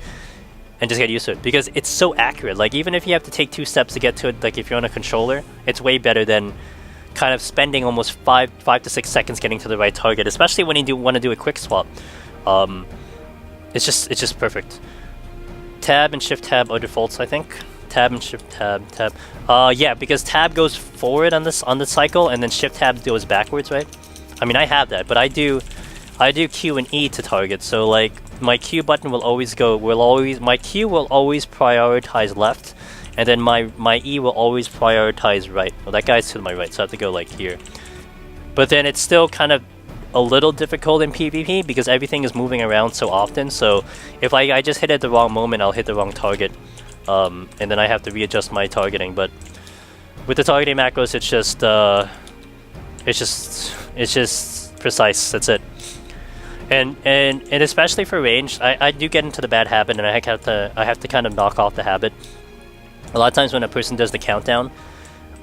and just get used to it because it's so accurate. Like even if you have to take 2 steps to get to it, like if you're on a controller, it's way better than kind of spending almost 5 to 6 seconds getting to the right target, especially when you want to do a quick swap. It's just perfect. Tab and Shift Tab are defaults, I think. Tab and Shift Tab. Yeah, because Tab goes forward on this cycle, and then Shift Tab goes backwards, right? I mean, I have that, but I do Q and E to target. So like my Q button will always my Q will always prioritize left, and then my E will always prioritize right. Well, that guy's to my right, so I have to go like here. But then it's still kind of a little difficult in PvP because everything is moving around so often. So if I just hit at the wrong moment, I'll hit the wrong target, and then I have to readjust my targeting. But with the targeting macros, it's just precise. That's it. And especially for range, I do get into the bad habit, and I have to kind of knock off the habit. A lot of times when a person does the countdown,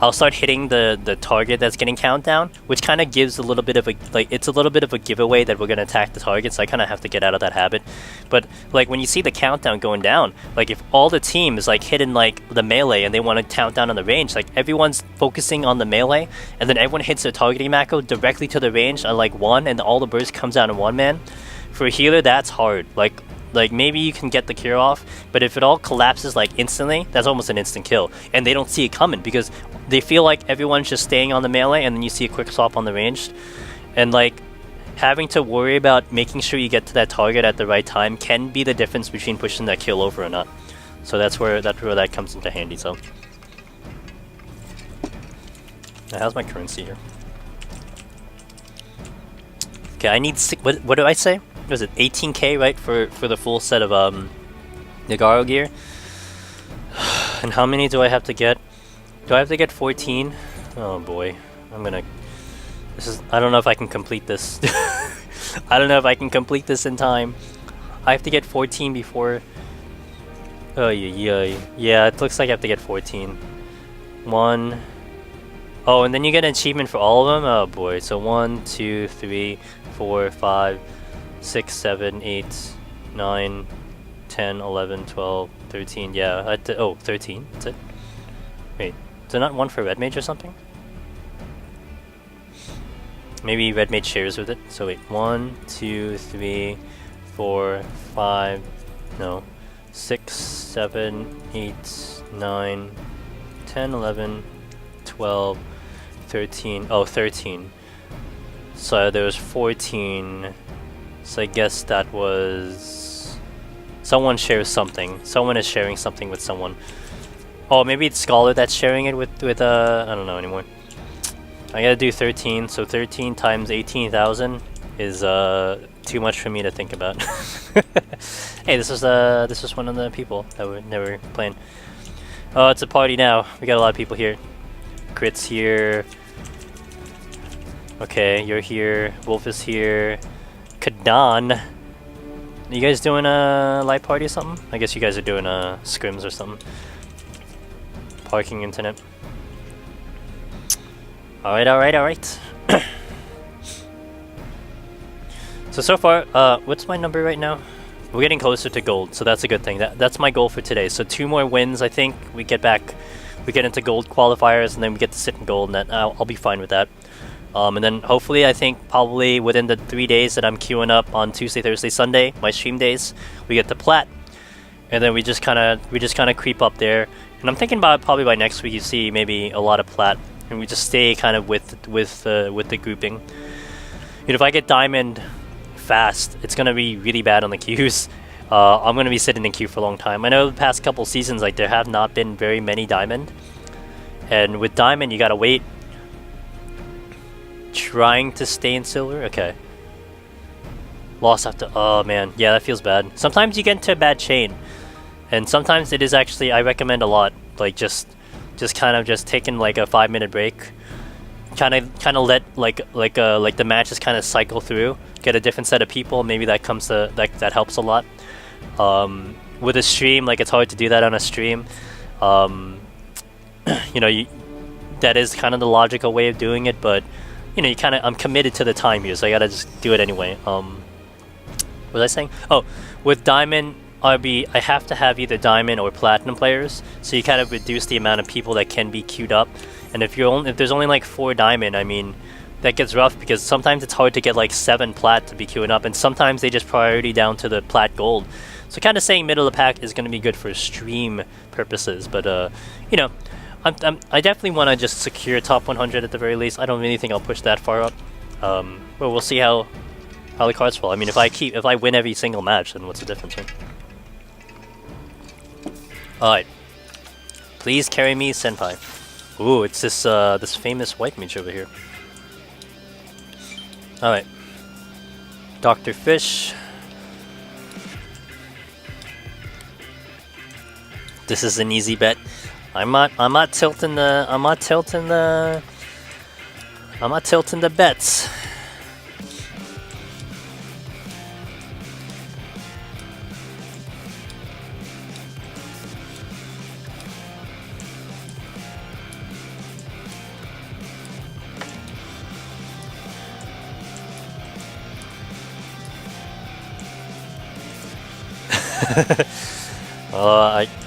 I'll start hitting the target that's getting countdown, which kind of gives a little bit of a, like, it's a little bit of a giveaway that we're going to attack the target, so I kind of have to get out of that habit. But like when you see the countdown going down, like if all the team is like hitting like the melee and they want to count down on the range, like everyone's focusing on the melee, and then everyone hits their targeting macro directly to the range on like 1, and all the burst comes out in 1 man. For a healer, that's hard. Like maybe you can get the cure off, but if it all collapses like instantly, that's almost an instant kill. And they don't see it coming because they feel like everyone's just staying on the melee, and then you see a quick swap on the ranged. And like having to worry about making sure you get to that target at the right time can be the difference between pushing that kill over or not. So that's where that comes into handy. So now, how's my currency here? Okay, I need what do I say? Was it 18k, right, for the full set of Nagaro gear? And how many do I have to get? Do I have to get 14? Oh boy, I don't know if I can complete this. I don't know if I can complete this in time. I have to get 14 before. Oh yeah, it looks like I have to get 14. 1. Oh, and then you get an achievement for all of them. Oh boy, so 1, 2, 3, 4, 5. 6, 7, 8, 9, 10, 11, 12, 13, yeah, 13, that's it. Wait, is there not one for Red Mage or something? Maybe Red Mage shares with it, so wait, 1, 2, 3, 4, 5, no, 6, 7, 8, 9, 10, 11, 12, 13, oh, 13. So there was 14... So I guess that was... Someone shares something. Someone is sharing something with someone. Oh, maybe it's Scholar that's sharing it with I don't know anymore. I gotta do 13, so 13 times 18,000 is too much for me to think about. Hey, this is one of the people that were never playing. Oh, it's a party now. We got a lot of people here. Crit's here. Okay, you're here. Wolf is here. Kadan. You guys doing a live party or something? I guess you guys are doing scrims or something. Parking internet. Alright, alright, alright. So far, what's my number right now? We're getting closer to gold, so that's a good thing. That's my goal for today. So 2 more wins, I think. We get into gold qualifiers, and then we get to sit in gold, and I'll be fine with that. And then hopefully, I think probably within the 3 days that I'm queuing up on Tuesday, Thursday, Sunday, my stream days, we get to plat, and then we just kind of creep up there. And I'm thinking about probably by next week you see maybe a lot of plat, and we just stay kind of with the grouping. You know, if I get diamond fast, it's gonna be really bad on the queues. I'm gonna be sitting in queue for a long time. I know the past couple seasons, like, there have not been very many diamond, and with diamond you gotta wait. Trying to stay in silver. Okay. Lost after. Oh man, yeah, that feels bad. Sometimes you get into a bad chain, and sometimes it is actually. I recommend a lot, like just kind of just taking like a 5-minute break. Kind of let like the matches kind of cycle through, get a different set of people. Maybe that helps a lot. With a stream, like, it's hard to do that on a stream. You know, that is kind of the logical way of doing it, but you know, I'm committed to the time here, so I gotta just do it anyway. What was I saying? Oh, with diamond, I have to have either diamond or platinum players, so you kind of reduce the amount of people that can be queued up. And if there's only like 4 diamond, I mean, that gets rough because sometimes it's hard to get like 7 plat to be queuing up, and sometimes they just priority down to the plat gold. So kind of saying middle of the pack is going to be good for stream purposes, but you know, I definitely want to just secure top 100 at the very least. I don't really think I'll push that far up. Well, we'll see how the cards fall. I mean, if I win every single match, then what's the difference, right? All right, please carry me, senpai. Ooh, it's this famous white mage over here. All right, Dr. Fish. This is an easy bet. I'm not tilting the bets.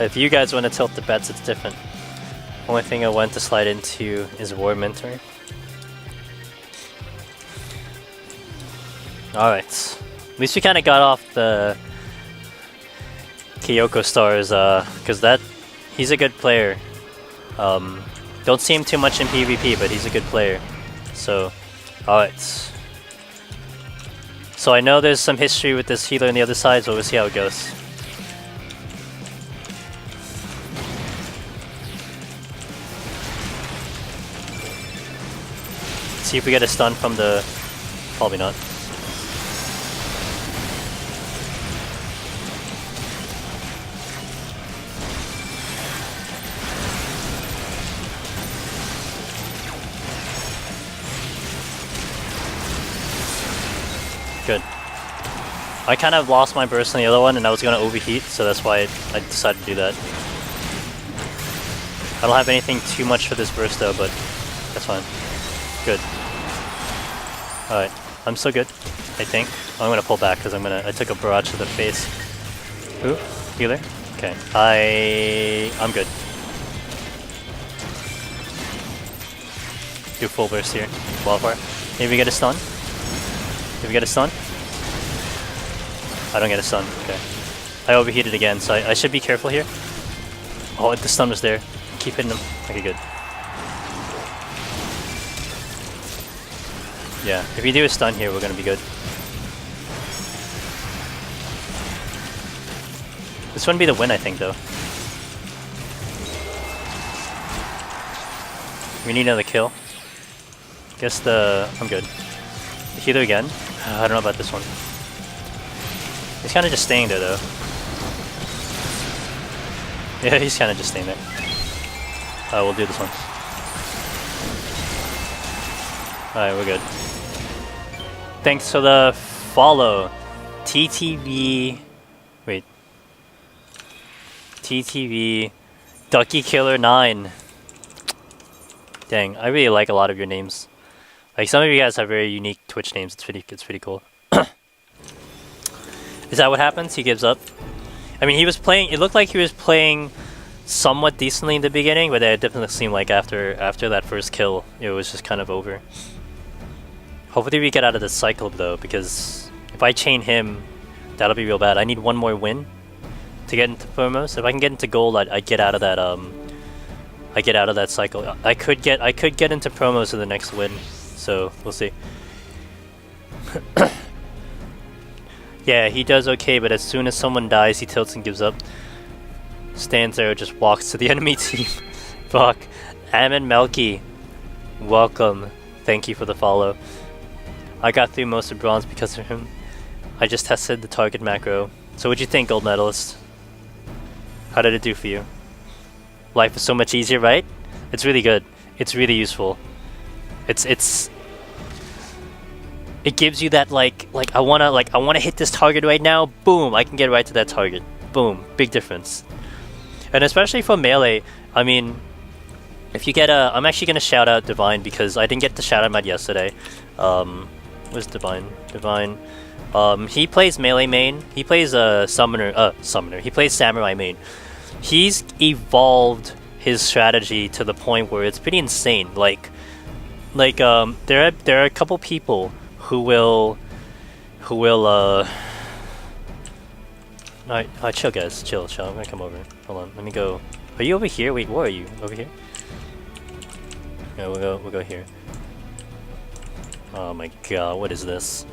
If you guys want to tilt the bets, it's different. Only thing I want to slide into is War Mentor. Alright. At least we kind of got off the Kyoko stars, because he's a good player. Don't see him too much in PvP, but he's a good player. So, alright. So I know there's some history with this healer on the other side, so we'll see how it goes. See if we get a stun from the... Probably not. Good. I kind of lost my burst on the other one and I was going to overheat, so that's why I decided to do that. I don't have anything too much for this burst though, but that's fine. Good. Alright, I'm so good, I think. I'm gonna pull back because I took a barrage to the face. Ooh, healer? Okay, I'm good. Do full burst here. Wildfire. Maybe we get a stun? Did we get a stun? I don't get a stun, okay. I overheated again, so I should be careful here. Oh, the stun was there. Keep hitting him. Okay, good. Yeah, if we do a stun here, we're gonna be good. This wouldn't be the win, I think, though. We need another kill. Guess I'm good. The healer again. I don't know about this one. He's kind of just staying there, though. Yeah, he's kind of just staying there. We'll do this one. Alright, we're good. Thanks for the follow. TTV... Wait. TTV... Ducky Killer 9. Dang, I really like a lot of your names. Like, some of you guys have very unique Twitch names. It's pretty cool. Is that what happens? He gives up? I mean, he was playing... It looked like he was playing somewhat decently in the beginning, but it definitely seemed like after that first kill, it was just kind of over. Hopefully we get out of this cycle, though, because if I chain him, that'll be real bad. I need one more win to get into Promos. If I can get into gold, I'd get out of that. I get out of that cycle. I could get into Promos in the next win, so we'll see. Yeah, he does okay, but as soon as someone dies, he tilts and gives up. Stands there, just walks to the enemy team. Fuck. Amin Melky, welcome. Thank you for the follow. I got through most of bronze because of him. I just tested the target macro. So what'd you think, gold medalist? How did it do for you? Life is so much easier, right? It's really good. It's really useful. It gives you that like I wanna hit this target right now. Boom! I can get right to that target. Boom! Big difference. And especially for melee, I mean, if you get I'm actually gonna shout out Divine because I didn't get to shout him out yesterday. Where's Divine? Divine. He plays melee main. He plays summoner. He plays samurai main. He's evolved his strategy to the point where it's pretty insane. There are a couple people who will alright, chill guys, chill. I'm gonna come over. Hold on, let me go. Are you over here? Wait, where are you? Over here? Yeah, we'll go here. Oh my god, what is this?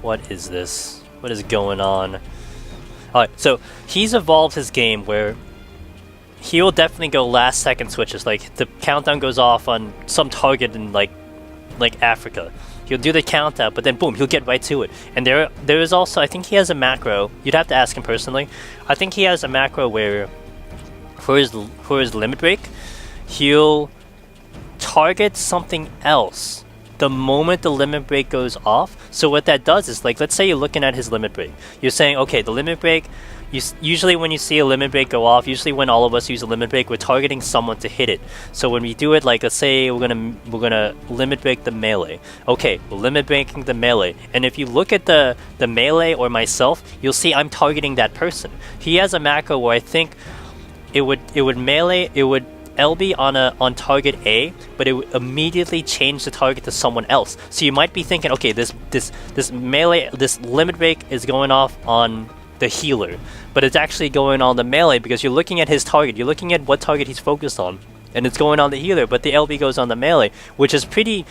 What is this? What is going on? Alright, so he's evolved his game where he will definitely go last second switches. Like the countdown goes off on some target in like Africa. He'll do the countdown, but then boom, he'll get right to it. And there is also, I think he has a macro. You'd have to ask him personally. I think he has a macro where for his limit break, he'll target something else the moment the limit break goes off. So what that does is, like, let's say you're looking at his limit break. You're saying, okay, the limit break, usually when you see a limit break go off, usually when all of us use a limit break, we're targeting someone to hit it. So when we do it, like, let's say we're gonna limit break the melee. Okay, we're limit breaking the melee. And if you look at the melee or myself, you'll see I'm targeting that person. He has a macro where I think it would LB on target A, but it would immediately change the target to someone else. So you might be thinking, okay, this melee, this limit break is going off on the healer, but it's actually going on the melee because you're looking at his target. You're looking at what target he's focused on, and it's going on the healer, but the LB goes on the melee, which is pretty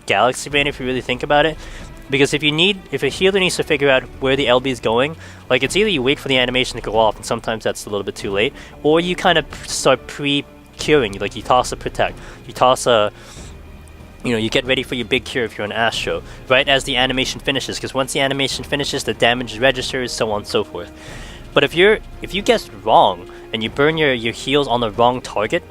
galaxy brain if you really think about it. Because if a healer needs to figure out where the LB is going, like, it's either you wait for the animation to go off, and sometimes that's a little bit too late, or you kind of start pre-curing. Like, you toss a protect, you toss a, you get ready for your big cure if you're an Astro, right as the animation finishes. Because once the animation finishes, the damage registers, so on and so forth. But if you guess wrong and you burn your heals on the wrong target,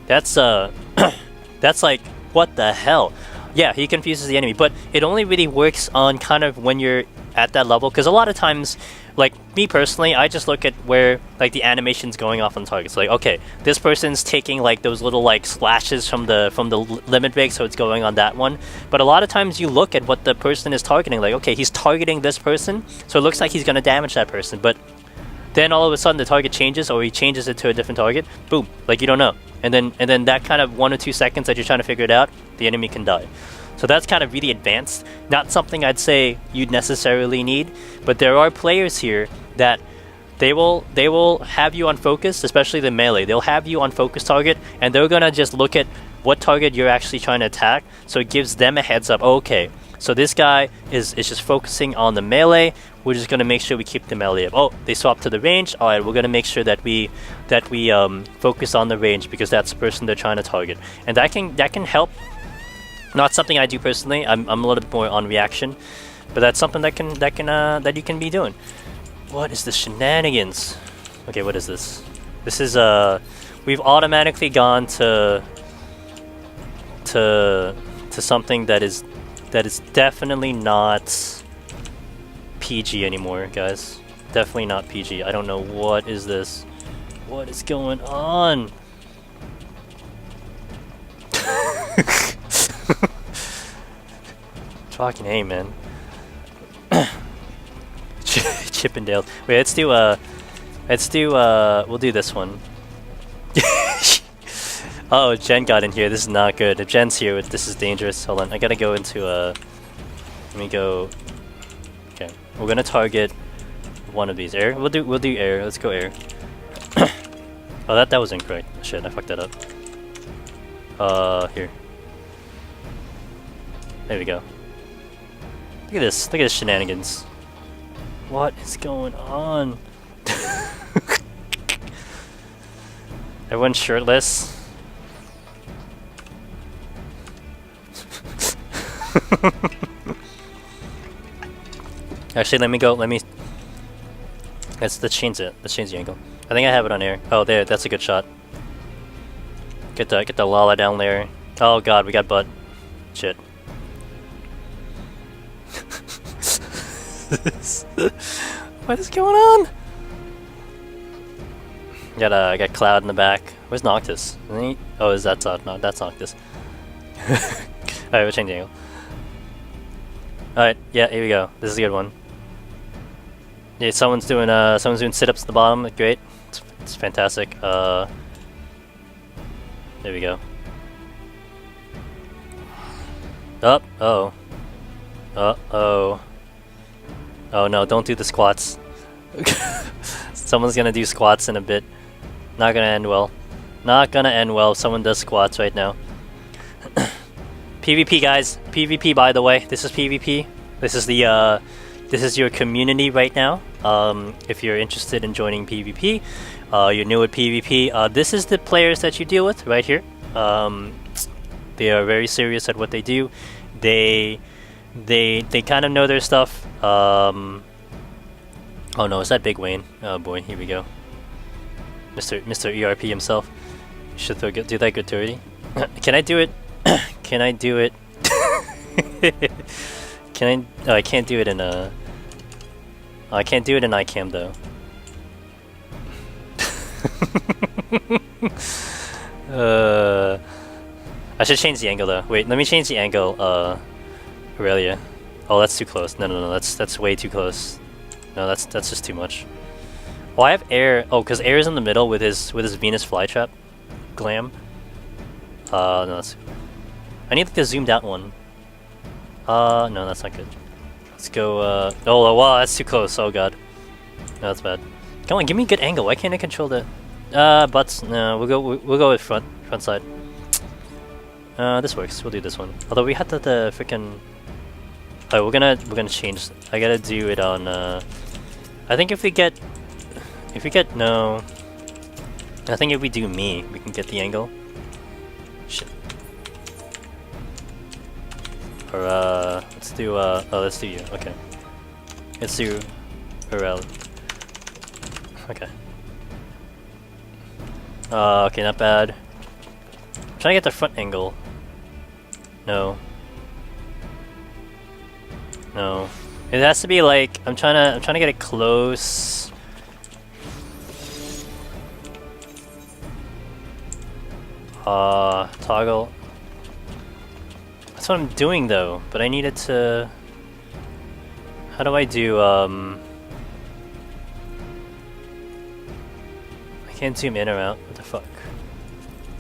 that's that's like, what the hell? Yeah, he confuses the enemy, but it only really works on kind of when you're at that level, because a lot of times, like me personally, I just look at where like the animation's going off on targets. Like, okay, this person's taking like those little like splashes from the limit break, so it's going on that one. But a lot of times you look at what the person is targeting, like, okay, he's targeting this person, so it looks like he's gonna damage that person, but then all of a sudden the target changes, or he changes it to a different target. Boom, like, you don't know. And then that kind of 1 or 2 seconds that you're trying to figure it out, the enemy can die. So that's kind of really advanced. Not something I'd say you'd necessarily need, but there are players here that they will have you on focus, especially the melee. They'll have you on focus target, and they're gonna just look at what target you're actually trying to attack, so it gives them a heads up. Oh, okay, So this guy is just focusing on the melee. We're just gonna make sure we keep the melee up. Oh, they swapped to the range. All right, we're gonna make sure that we focus on the range because that's the person they're trying to target, and that can help. Not something I do personally. I'm a little bit more on reaction, but that's something that you can be doing. What is the shenanigans? Okay, what is this? This is we've automatically gone to something that is definitely not PG anymore, guys. Definitely not PG. I don't know what is this. What is going on? Fucking hey, man. Chippendale. Wait, we'll do this one. Oh, Jen got in here. This is not good. If Jen's here, this is dangerous. Hold on, I gotta go into let me go. Okay, we're gonna target one of these. Air. We'll do air. Let's go air. Oh, that was incorrect. Shit, I fucked that up. Here. There we go. Look at this. Look at this shenanigans. What is going on? Everyone's shirtless. Actually, let's change it. Let's change the angle. I think I have it on air. Oh, there. That's a good shot. Get the Lala down there. Oh god, we got butt. Shit. What is going on? I got Cloud in the back. Where's Noctis? Oh, is that no? That's Noctis. Alright, we'll change the angle. Alright, yeah, here we go. This is a good one. Yeah, someone's doing sit-ups at the bottom. Great, it's fantastic. There we go. Oh. Oh no, don't do the squats. Someone's gonna do squats in a bit. Not gonna end well. Not gonna end well if someone does squats right now. PvP, guys. PvP, by the way. This is PvP. This is the this is your community right now. If you're interested in joining PvP, you're new at PvP. This is the players that you deal with right here. They are very serious at what they do. They kind of know their stuff. Oh no, is that Big Wayne? Oh boy, here we go. Mr. ERP himself. Should do that gratuity. Can I do it? Can I do it? Can I? Oh, I can't do it in a. Oh, I can't do it in iCam though. I should change the angle though. Wait, let me change the angle. Aurelia. Oh, that's too close. No. That's way too close. No, that's just too much. Well, I have air. Oh, because air is in the middle with his Venus flytrap glam. No, that's. I need like the zoomed out one. No, that's not good. Let's go. Oh, wow, that's too close. Oh god, no, that's bad. Come on, give me a good angle. Why can't I control that? Butts. No, we'll go with front side. This works. We'll do this one. Although we had the freaking. Oh, we're gonna change. I gotta do it on. I think if we get no. I think if we do me, we can get the angle. Shit. Or let's do let's do you. Okay. Let's do Aurel. Okay. Okay, not bad. I'm trying to get the front angle. No. No. It has to be like I'm trying to get it close. Toggle. That's what I'm doing though, but I needed to. How do I do I can't zoom in or out. What the fuck?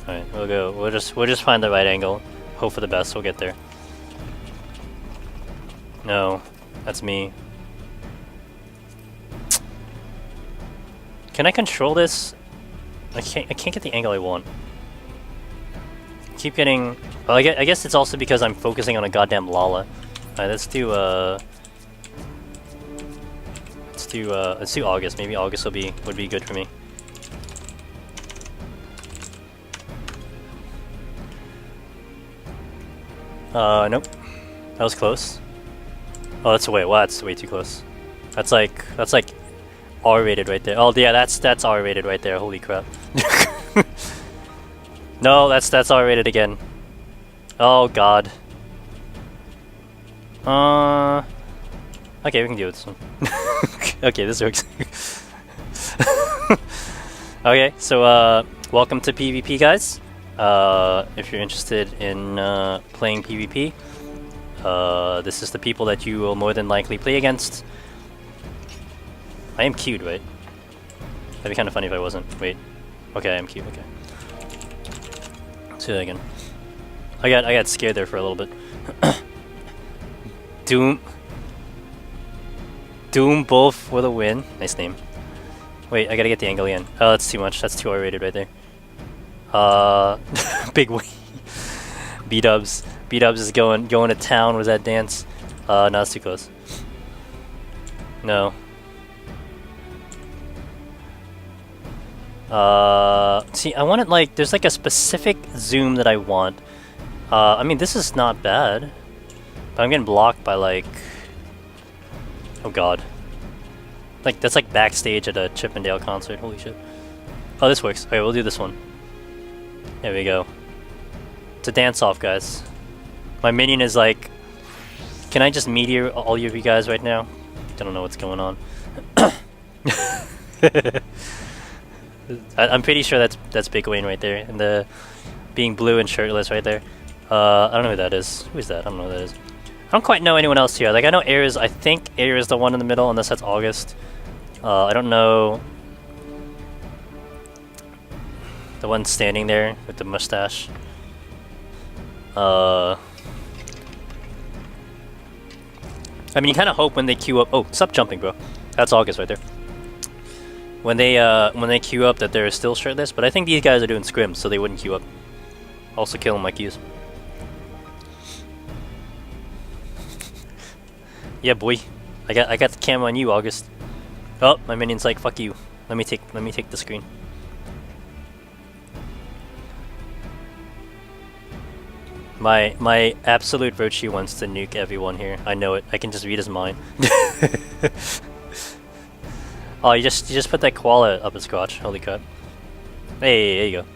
Alright, we'll go. We'll just find the right angle. Hope for the best, we'll get there. No, that's me. Can I control this? I can't get the angle I want. I keep getting. Well, I guess it's also because I'm focusing on a goddamn Lala. Alright, let's do August. Maybe August would be good for me. Nope. That was close. Oh, that's way. Wow, that's way too close. That's like R-rated right there. Oh yeah, that's R-rated right there. Holy crap. No, that's R-rated again. Oh god. Okay, we can deal with this one. Okay, this works. Okay, so welcome to PvP, guys. If you're interested in playing PvP, this is the people that you will more than likely play against. I am queued, right? That'd be kind of funny if I wasn't. Wait. Okay, I am queued. Okay. Let's do that again. I got scared there for a little bit. Doom both for the win. Nice name. Wait, I gotta get the angle again. Oh, that's too much. That's too R-rated right there. Big win. B-dubs. B-dubs is going to town with that dance. No, it's too close. No. See, I want it like, there's like a specific zoom that I want. I mean, this is not bad. But I'm getting blocked by like... Oh god. Like, that's like backstage at a Chippendale concert. Holy shit. Oh, this works. Okay, we'll do this one. There we go. It's a dance-off, guys. My minion is like... Can I just meteor all of you guys right now? I don't know what's going on. I'm pretty sure that's Big Wayne right there, and the being blue and shirtless right there. I don't know who that is. Who is that? I don't know who that is. I don't quite know anyone else here. Like, I know Air is, I think Air is the one in the middle, unless that's August. I don't know the one standing there with the mustache. I mean, you kind of hope when they queue up. Oh, stop jumping, bro. That's August right there. When they queue up that they're still shirtless, but I think these guys are doing scrims, so they wouldn't queue up. Also killing my queues. Yeah, boy. I got the camera on you, August. Oh, my minion's like, fuck you. Let me take the screen. My absolute virtue wants to nuke everyone here. I know it. I can just read his mind. Oh, you just put that koala up his crotch. Holy crap. Hey, there you go.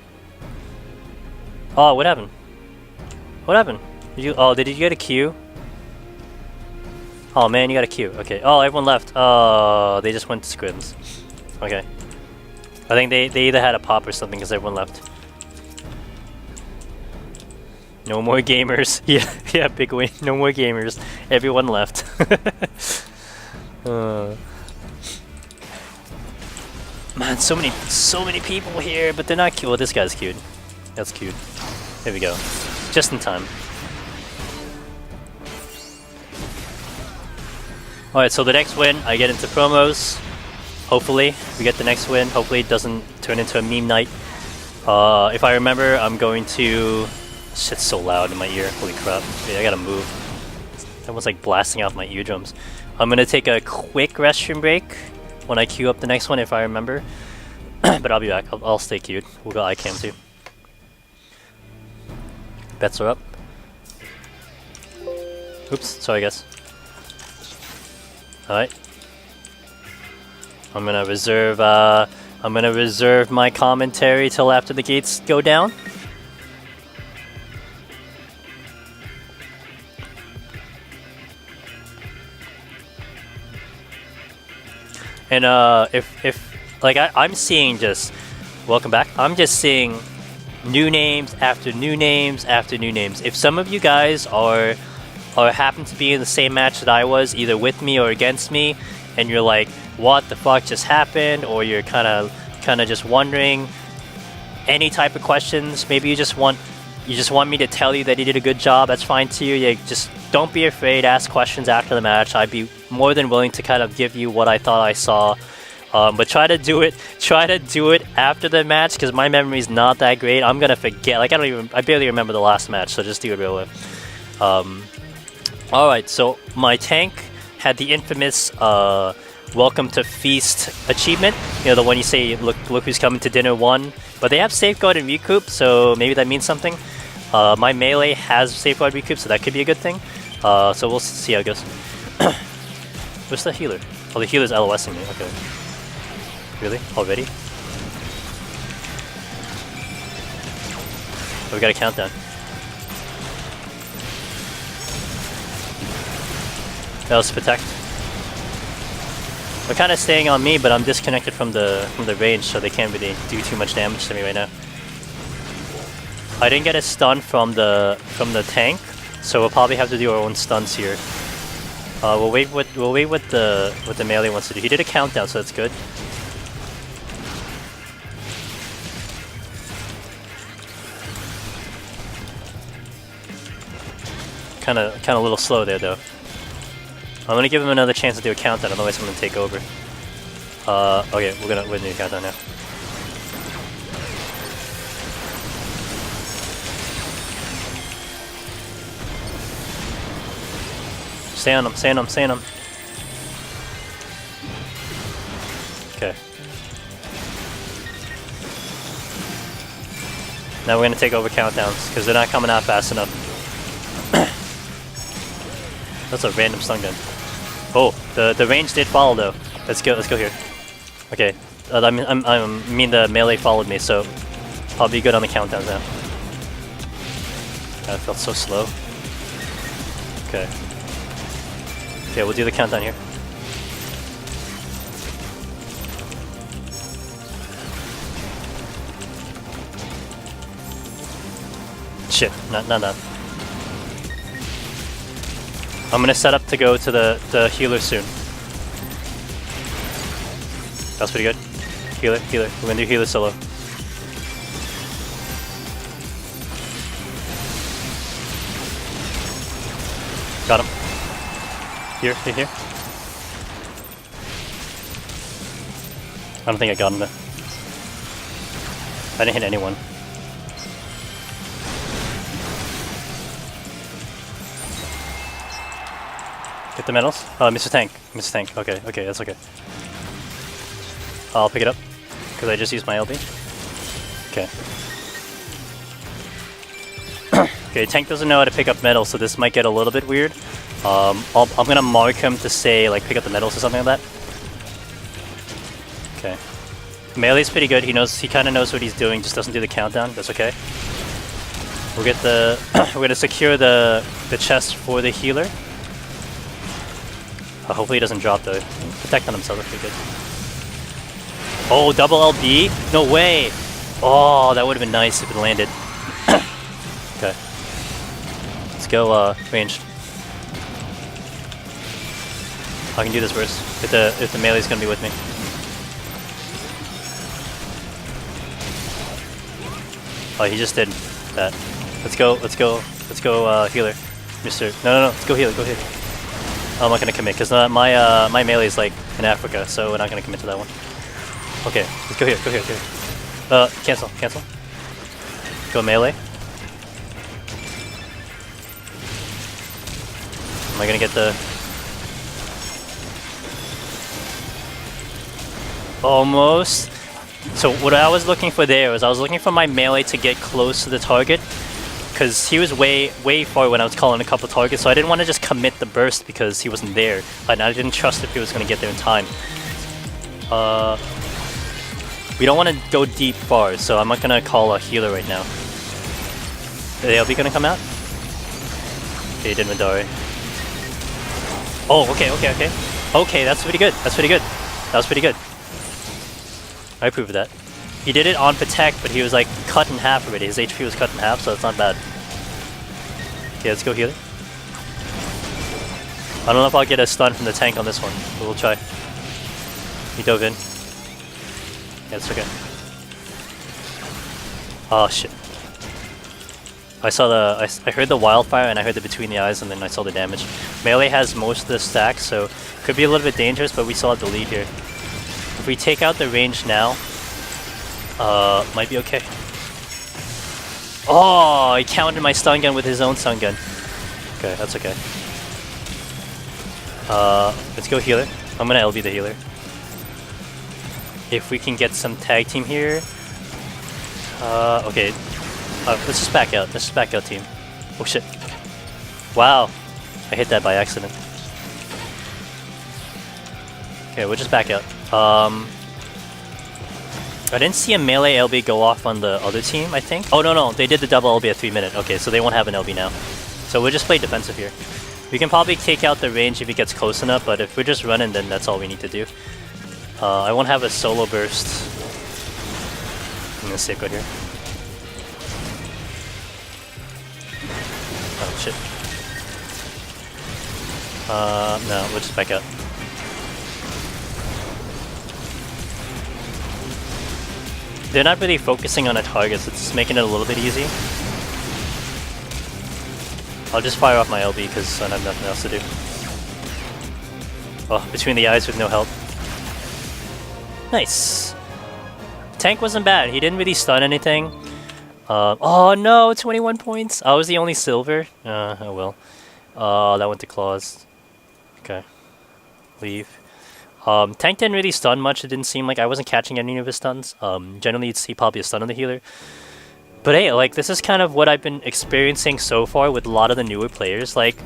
Oh, what happened? What happened? Did you get a queue? Oh man, you got a queue. Okay. Oh, everyone left. Oh, they just went to scrims. Okay. I think they either had a pop or something because everyone left. No more gamers. Yeah, big win. No more gamers. Everyone left. Man, so many people here, but they're not cute. Well, this guy's cute. That's cute. There we go. Just in time. Alright, so the next win, I get into promos. Hopefully, we get the next win. Hopefully it doesn't turn into a meme night. If I remember, I'm going to... Shit's so loud in my ear. Holy crap. Yeah, I gotta move. Everyone's like blasting out my eardrums. I'm gonna take a quick restroom break when I queue up the next one, if I remember. But I'll be back. I'll stay queued. We'll go ICAM too. Bets are up. Oops, sorry guys. Alright. I'm gonna reserve my commentary till after the gates go down. And if like I'm seeing just welcome back. I'm just seeing new names after new names after new names. If some of you guys are happen to be in the same match that I was, either with me or against me, and you're like, what the fuck just happened, or you're kind of just wondering any type of questions, maybe you just want me to tell you that you did a good job, that's fine too. Yeah, just don't be afraid, ask questions after the match. I'd be more than willing to kind of give you what I thought I saw. But try to do it after the match, because my memory is not that great. I'm gonna forget. Like I barely remember the last match, so just do it real quick. Alright, so my tank had the infamous Welcome to Feast achievement. You know, the one you say, look who's coming to dinner 1. But they have Safeguard and Recoup, so maybe that means something. My melee has Safeguard Recoup, so that could be a good thing. So we'll see how it goes. Where's the healer? Oh, the healer's LOSing me. Okay. Really? Already? Oh, we got a countdown. That was protect. They're kind of staying on me, but I'm disconnected from the range, so they can't really do too much damage to me right now. I didn't get a stun from the tank, so we'll probably have to do our own stuns here. We'll wait what the melee wants to do. He did a countdown, so that's good. Kind of a little slow there though. I'm gonna give him another chance to do a countdown, otherwise I'm gonna take over. Okay, we're gonna do a countdown now. Stay on him, stay on him, stay on him. Okay. Now we're gonna take over countdowns, because they're not coming out fast enough. That's a random stun gun. Oh, the range did follow though. Let's go here. Okay, I mean the melee followed me, so I'll be good on the countdowns now. God, it felt so slow. Okay. Okay, we'll do the countdown here. Shit, not that. I'm gonna set up to go to the healer soon. That's pretty good. Healer. We're gonna do healer solo. Got him. Here. I don't think I got him though. I didn't hit anyone. Get the medals? Mr. Tank. Okay, that's okay. I'll pick it up, because I just used my LB. Okay. Okay, Tank doesn't know how to pick up medals, so this might get a little bit weird. I'm gonna mark him to say, like, pick up the medals or something like that. Okay. Melee's pretty good, he kinda knows what he's doing, just doesn't do the countdown, that's okay. We'll get the... we're gonna secure the chest for the healer. Hopefully he doesn't drop though. Protect on himself, that's pretty good. Oh, double LB? No way! Oh, that would have been nice if it landed. Okay. Let's go, ranged. I can do this first, if the melee's gonna be with me. Oh, he just did that. Let's go, healer. No, let's go healer, I'm not gonna commit, because my melee is like in Africa, so we're not gonna commit to that one. Okay, let's go here. Cancel. Go melee. Am I gonna get the... Almost. So what I was looking for there was I was looking for my melee to get close to the target, because he was way far when I was calling a couple targets, so I didn't want to just commit the burst because he wasn't there, and I didn't trust if he was going to get there in time. We don't want to go deep far, so I'm not going to call a healer right now. Is the LB going to come out? Okay, he did Midari. Oh, okay. Okay, that's pretty good. That was pretty good. I approve of that. He did it on Protect, but he was like cut in half already. His HP was cut in half, so it's not bad. Okay, let's go healer. I don't know if I'll get a stun from the tank on this one, but we'll try. He dove in. Yeah, it's okay. Oh shit. I heard the wildfire and I heard the between the eyes, and then I saw the damage. Melee has most of the stacks, so could be a little bit dangerous, but we still have the lead here. If we take out the range now, might be okay. Oh, he countered my stun gun with his own stun gun. Okay, that's okay. Let's go healer. I'm gonna LB the healer. If we can get some tag team here. Okay. Let's just back out. Let's just back out, team. Oh shit. Wow. I hit that by accident. Okay, we'll just back out. I didn't see a melee LB go off on the other team, I think. Oh, no, they did the double LB at 3 minutes. Okay, so they won't have an LB now. So we'll just play defensive here. We can probably take out the range if he gets close enough, but if we're just running, then that's all we need to do. I won't have a solo burst. I'm gonna safeguard here. Oh, shit. No, we'll just back out. They're not really focusing on a target, so it's making it a little bit easy. I'll just fire off my LB because I have nothing else to do. Oh, between the eyes with no help. Nice. Tank wasn't bad. He didn't really stun anything. Oh no, 21 points. I was the only silver. Oh well. That went to claws. Okay. Leave. Tank didn't really stun much. It didn't seem like I wasn't catching any of his stuns. Generally you'd see probably a stun on the healer. But hey, like, this is kind of what I've been experiencing so far with a lot of the newer players. Like,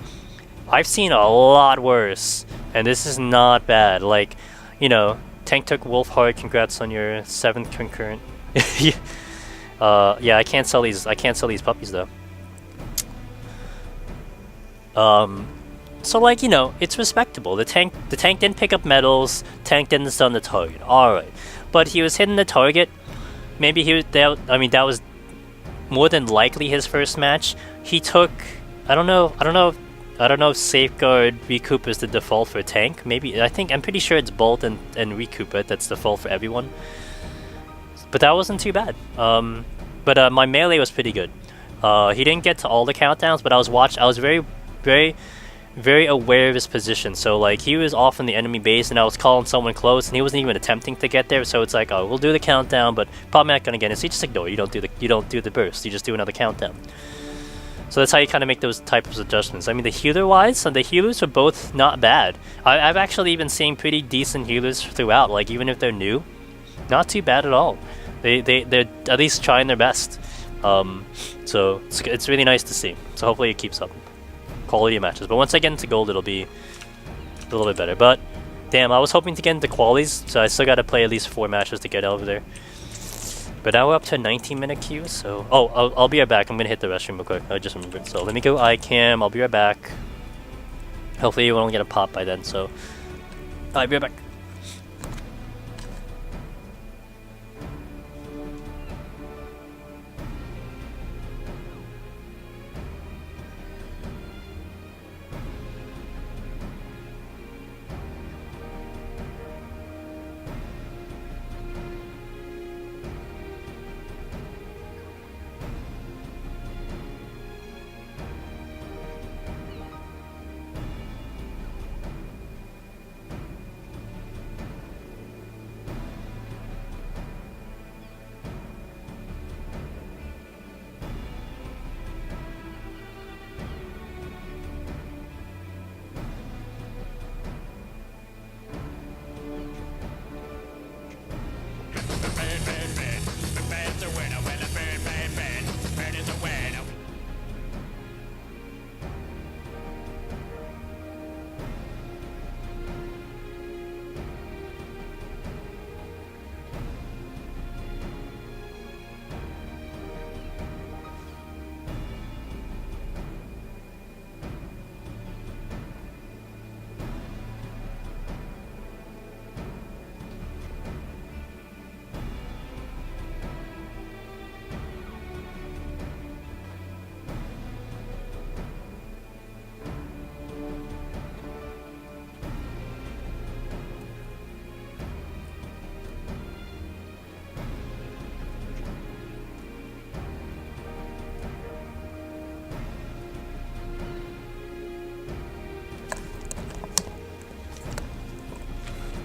I've seen a lot worse, and this is not bad. Like, you know, Tank took Wolfheart. Congrats on your 7th concurrent. Yeah, I can't sell these puppies though. So like, you know, it's respectable. The tank didn't pick up medals. Tank didn't stun the target. All right, but he was hitting the target. Maybe he was there. I mean, that was more than likely his first match. He took, I don't know if Safeguard Recoup is the default for tank. Maybe, I'm pretty sure it's Bolt and Recoup it. That's default for everyone. But that wasn't too bad. But my melee was pretty good. He didn't get to all the countdowns, but I was very aware of his position. So like, he was off in the enemy base and I was calling someone close and he wasn't even attempting to get there. So it's like, oh, we'll do the countdown, but probably not gonna get it. So you just ignore it. You don't do the burst. You just do another countdown. So that's how you kind of make those types of adjustments. I mean, the healers were both not bad. I've actually been seeing pretty decent healers throughout. Like, even if they're new, not too bad at all. They're at least trying their best. So it's really nice to see. So hopefully it keeps up. Quality of matches, but once I get into gold it'll be a little bit better. But damn, I was hoping to get into qualies, so I still gotta play at least 4 matches to get over there. But now we're up to a 19-minute queue, so I'll be right back. I'm gonna hit the restroom real quick. I just remembered. So let me go iCam. I'll be right back. Hopefully you won't get a pop by then, so I'll be right back.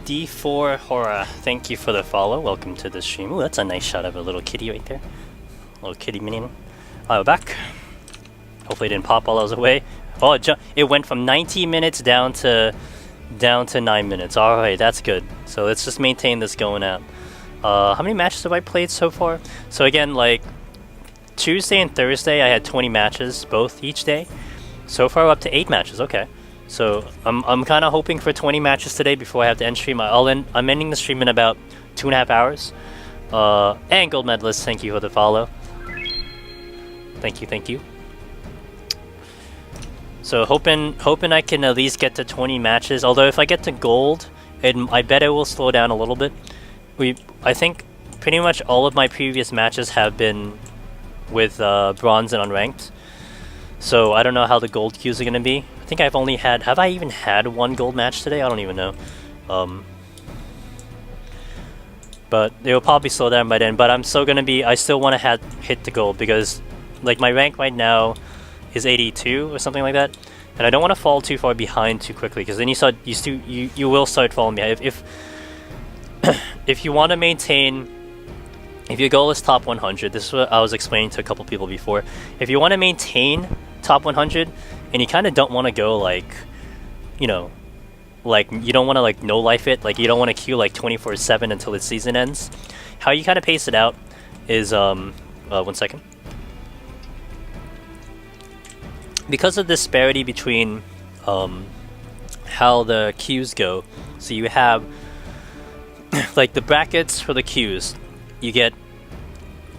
D4 Horror, thank you for the follow. Welcome to the stream. Ooh, that's a nice shot of a little kitty right there. Little kitty minion. We're back. Hopefully it didn't pop while I was away. Oh, it went from 19 minutes down to Down to 9 minutes. Alright, that's good. So let's just maintain this going out. How many matches have I played so far? So again, like Tuesday and Thursday I had 20 matches both each day. So far up to 8 matches, okay. So I'm kinda hoping for 20 matches today before I have to end stream. I'm ending the stream in about 2.5 hours. And Gold Medalist, thank you for the follow. Thank you. So hoping I can at least get to 20 matches. Although if I get to gold, I bet it will slow down a little bit. I think pretty much all of my previous matches have been with bronze and unranked. So I don't know how the gold queues are gonna be. I think I've only had. Have I even had one gold match today? I don't even know. But they will probably slow down by then. But I'm still gonna be. I still want to hit the gold because, like, my rank right now is 82 or something like that, and I don't want to fall too far behind too quickly because then you will start falling behind. If you want to maintain, if your goal is top 100, this is what I was explaining to a couple people before. If you want to maintain top 100 and you kind of don't want to go like, you know, like you don't want to like no life it, like you don't want to queue like 24/7 until the season ends. How you kind of pace it out is 1 second. Because of the disparity between how the queues go, so you have like the brackets for the queues, you get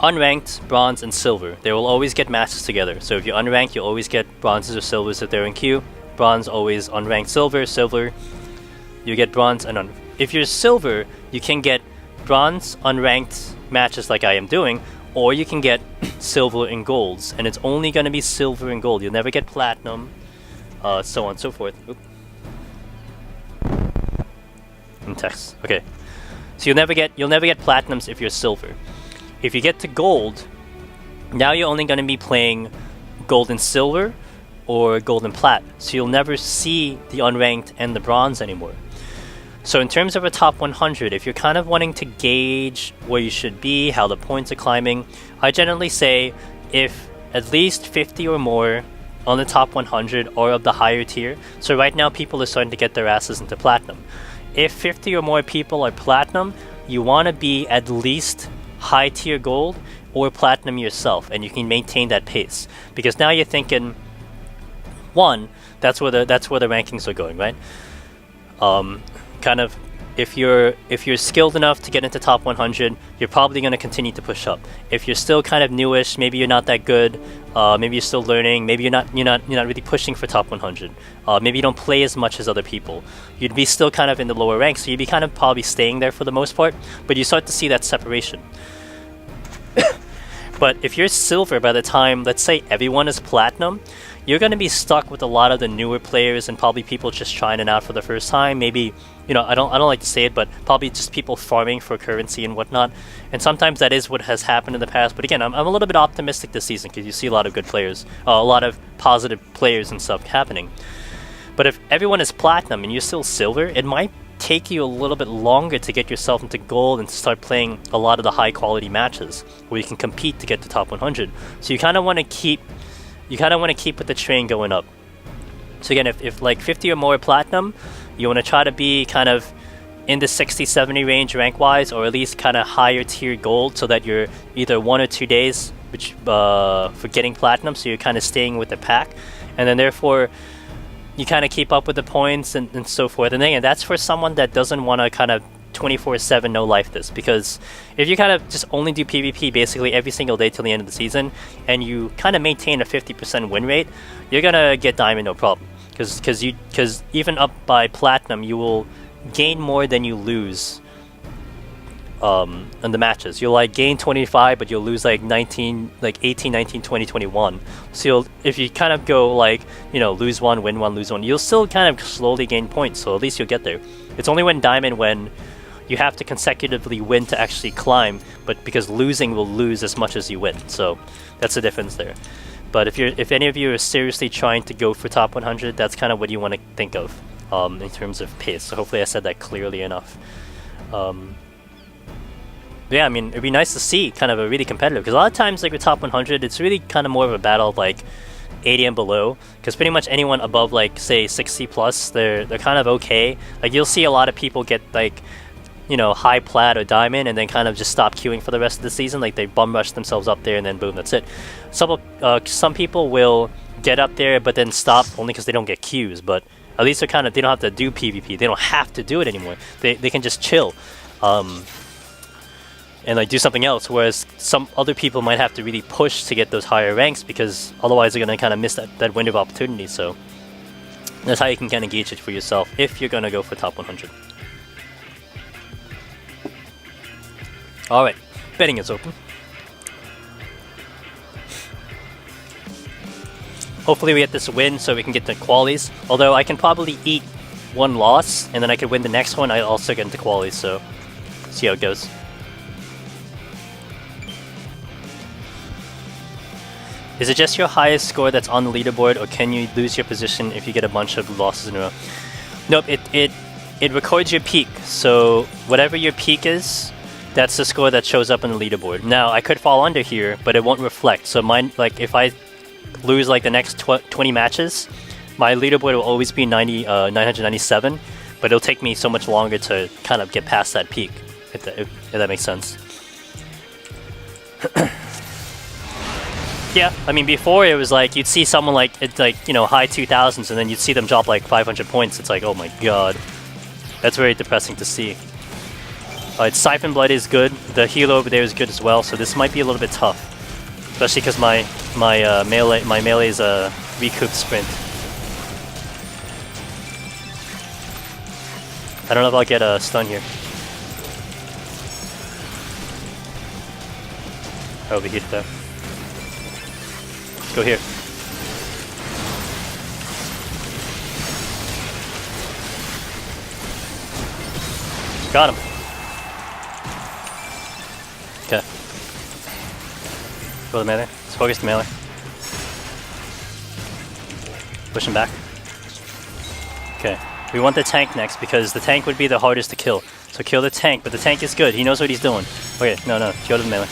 unranked, bronze, and silver. They will always get matches together. So if you're unranked, you'll always get bronzes or silvers if they're in queue. Bronze always unranked, silver, you get bronze and if you're silver, you can get bronze unranked matches like I am doing, or you can get silver and golds, and it's only going to be silver and gold. You'll never get platinum, so on and so forth. Oop. In text. Okay. So you'll never get platinums if you're silver. If you get to gold, now you're only going to be playing gold and silver or gold and plat. So you'll never see the unranked and the bronze anymore. So in terms of a top 100, if you're kind of wanting to gauge where you should be, how the points are climbing, I generally say if at least 50 or more on the top 100 or of the higher tier. So right now people are starting to get their asses into platinum. If 50 or more people are platinum, you want to be at least high tier gold or platinum yourself, and you can maintain that pace. Because now you're thinking, one, that's where the rankings are going, right? Kind of, if you're skilled enough to get into top 100, you're probably going to continue to push up. If you're still kind of newish, maybe you're not that good, maybe you're still learning, maybe you're not really pushing for top 100, maybe you don't play as much as other people, you'd be still kind of in the lower ranks, so you'd be kind of probably staying there for the most part, but you start to see that separation. But if you're silver by the time, let's say, everyone is platinum, you're going to be stuck with a lot of the newer players and probably people just trying it out for the first time. Maybe, you know, I don't like to say it, but probably just people farming for currency and whatnot. And sometimes that is what has happened in the past. But again, I'm a little bit optimistic this season because you see a lot of good players, a lot of positive players and stuff happening. But if everyone is platinum and you're still silver, it might take you a little bit longer to get yourself into gold and to start playing a lot of the high quality matches where you can compete to get to top 100. So you kind of want to keep with the train going up. So again, if like 50 or more platinum, you want to try to be kind of in the 60-70 range rank wise, or at least kind of higher tier gold, so that you're either 1 or 2 days for getting platinum, so you're kind of staying with the pack, and then therefore you kind of keep up with the points and so forth. And again, that's for someone that doesn't want to kind of 24/7 no life this, because if you kind of just only do PvP basically every single day till the end of the season and you kind of maintain a 50% win rate, you're gonna get diamond no problem, because even up by platinum you will gain more than you lose in the matches. You'll like gain 25 but you'll lose like 18, 19, 20, 21. So if you kind of go like, you know, lose one, win one, lose one, you'll still kind of slowly gain points, so at least you'll get there. It's only when diamond when you have to consecutively win to actually climb, but because losing will lose as much as you win, so that's the difference there. But if any of you are seriously trying to go for top 100, that's kind of what you want to think of in terms of pace. So hopefully I said that clearly enough. Yeah, I mean, it'd be nice to see kind of a really competitive, because a lot of times like with top 100, it's really kind of more of a battle of like 80 and below, because pretty much anyone above like say 60 plus, they're kind of okay. Like you'll see a lot of people get like, you know, high plat or diamond and then kind of just stop queuing for the rest of the season. Like they bum rush themselves up there and then boom, that's it. Some people will get up there but then stop only because they don't get queues, but at least they don't have to do PvP. They don't have to do it anymore. They can just chill. And like do something else, whereas some other people might have to really push to get those higher ranks because otherwise they're going to kind of miss that window of opportunity. So that's how you can kind of gauge it for yourself if you're going to go for top 100. Alright, betting is open. Hopefully we get this win so we can get to qualies, although I can probably eat one loss and then I could win the next one. I also get into qualies, so see how it goes. Is it just your highest score that's on the leaderboard, or can you lose your position if you get a bunch of losses in a row? Nope, it records your peak. So whatever your peak is, that's the score that shows up on the leaderboard. Now I could fall under here, but it won't reflect. So mine, like if I lose like the next 20 matches, my leaderboard will always be 997, but it'll take me so much longer to kind of get past that peak, if that makes sense. Yeah, I mean before it was like you'd see someone like it's like, you know, high 2000s and then you'd see them drop like 500 points. It's like, oh my god, that's very depressing to see. Alright, Siphon Blood is good. The healer over there is good as well. So this might be a little bit tough, especially because my melee is a recoup sprint. I don't know if I'll get a stun here. I overheated though. Go here. Got him. Okay. Go to the melee. Let's focus the melee. Push him back. Okay. We want the tank next because the tank would be the hardest to kill. So kill the tank, but the tank is good. He knows what he's doing. Okay, no, go to the melee.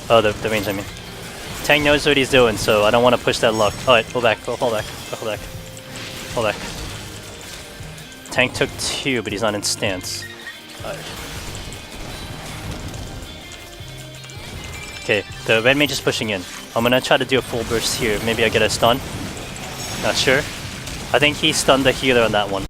Oh, the range, I mean. Tank knows what he's doing, so I don't want to push that luck. Alright, pull back, pull back, pull back. Pull back. Tank took 2, but he's not in stance. Alright. Okay, the red mage is pushing in. I'm gonna try to do a full burst here. Maybe I get a stun. Not sure. I think he stunned the healer on that one.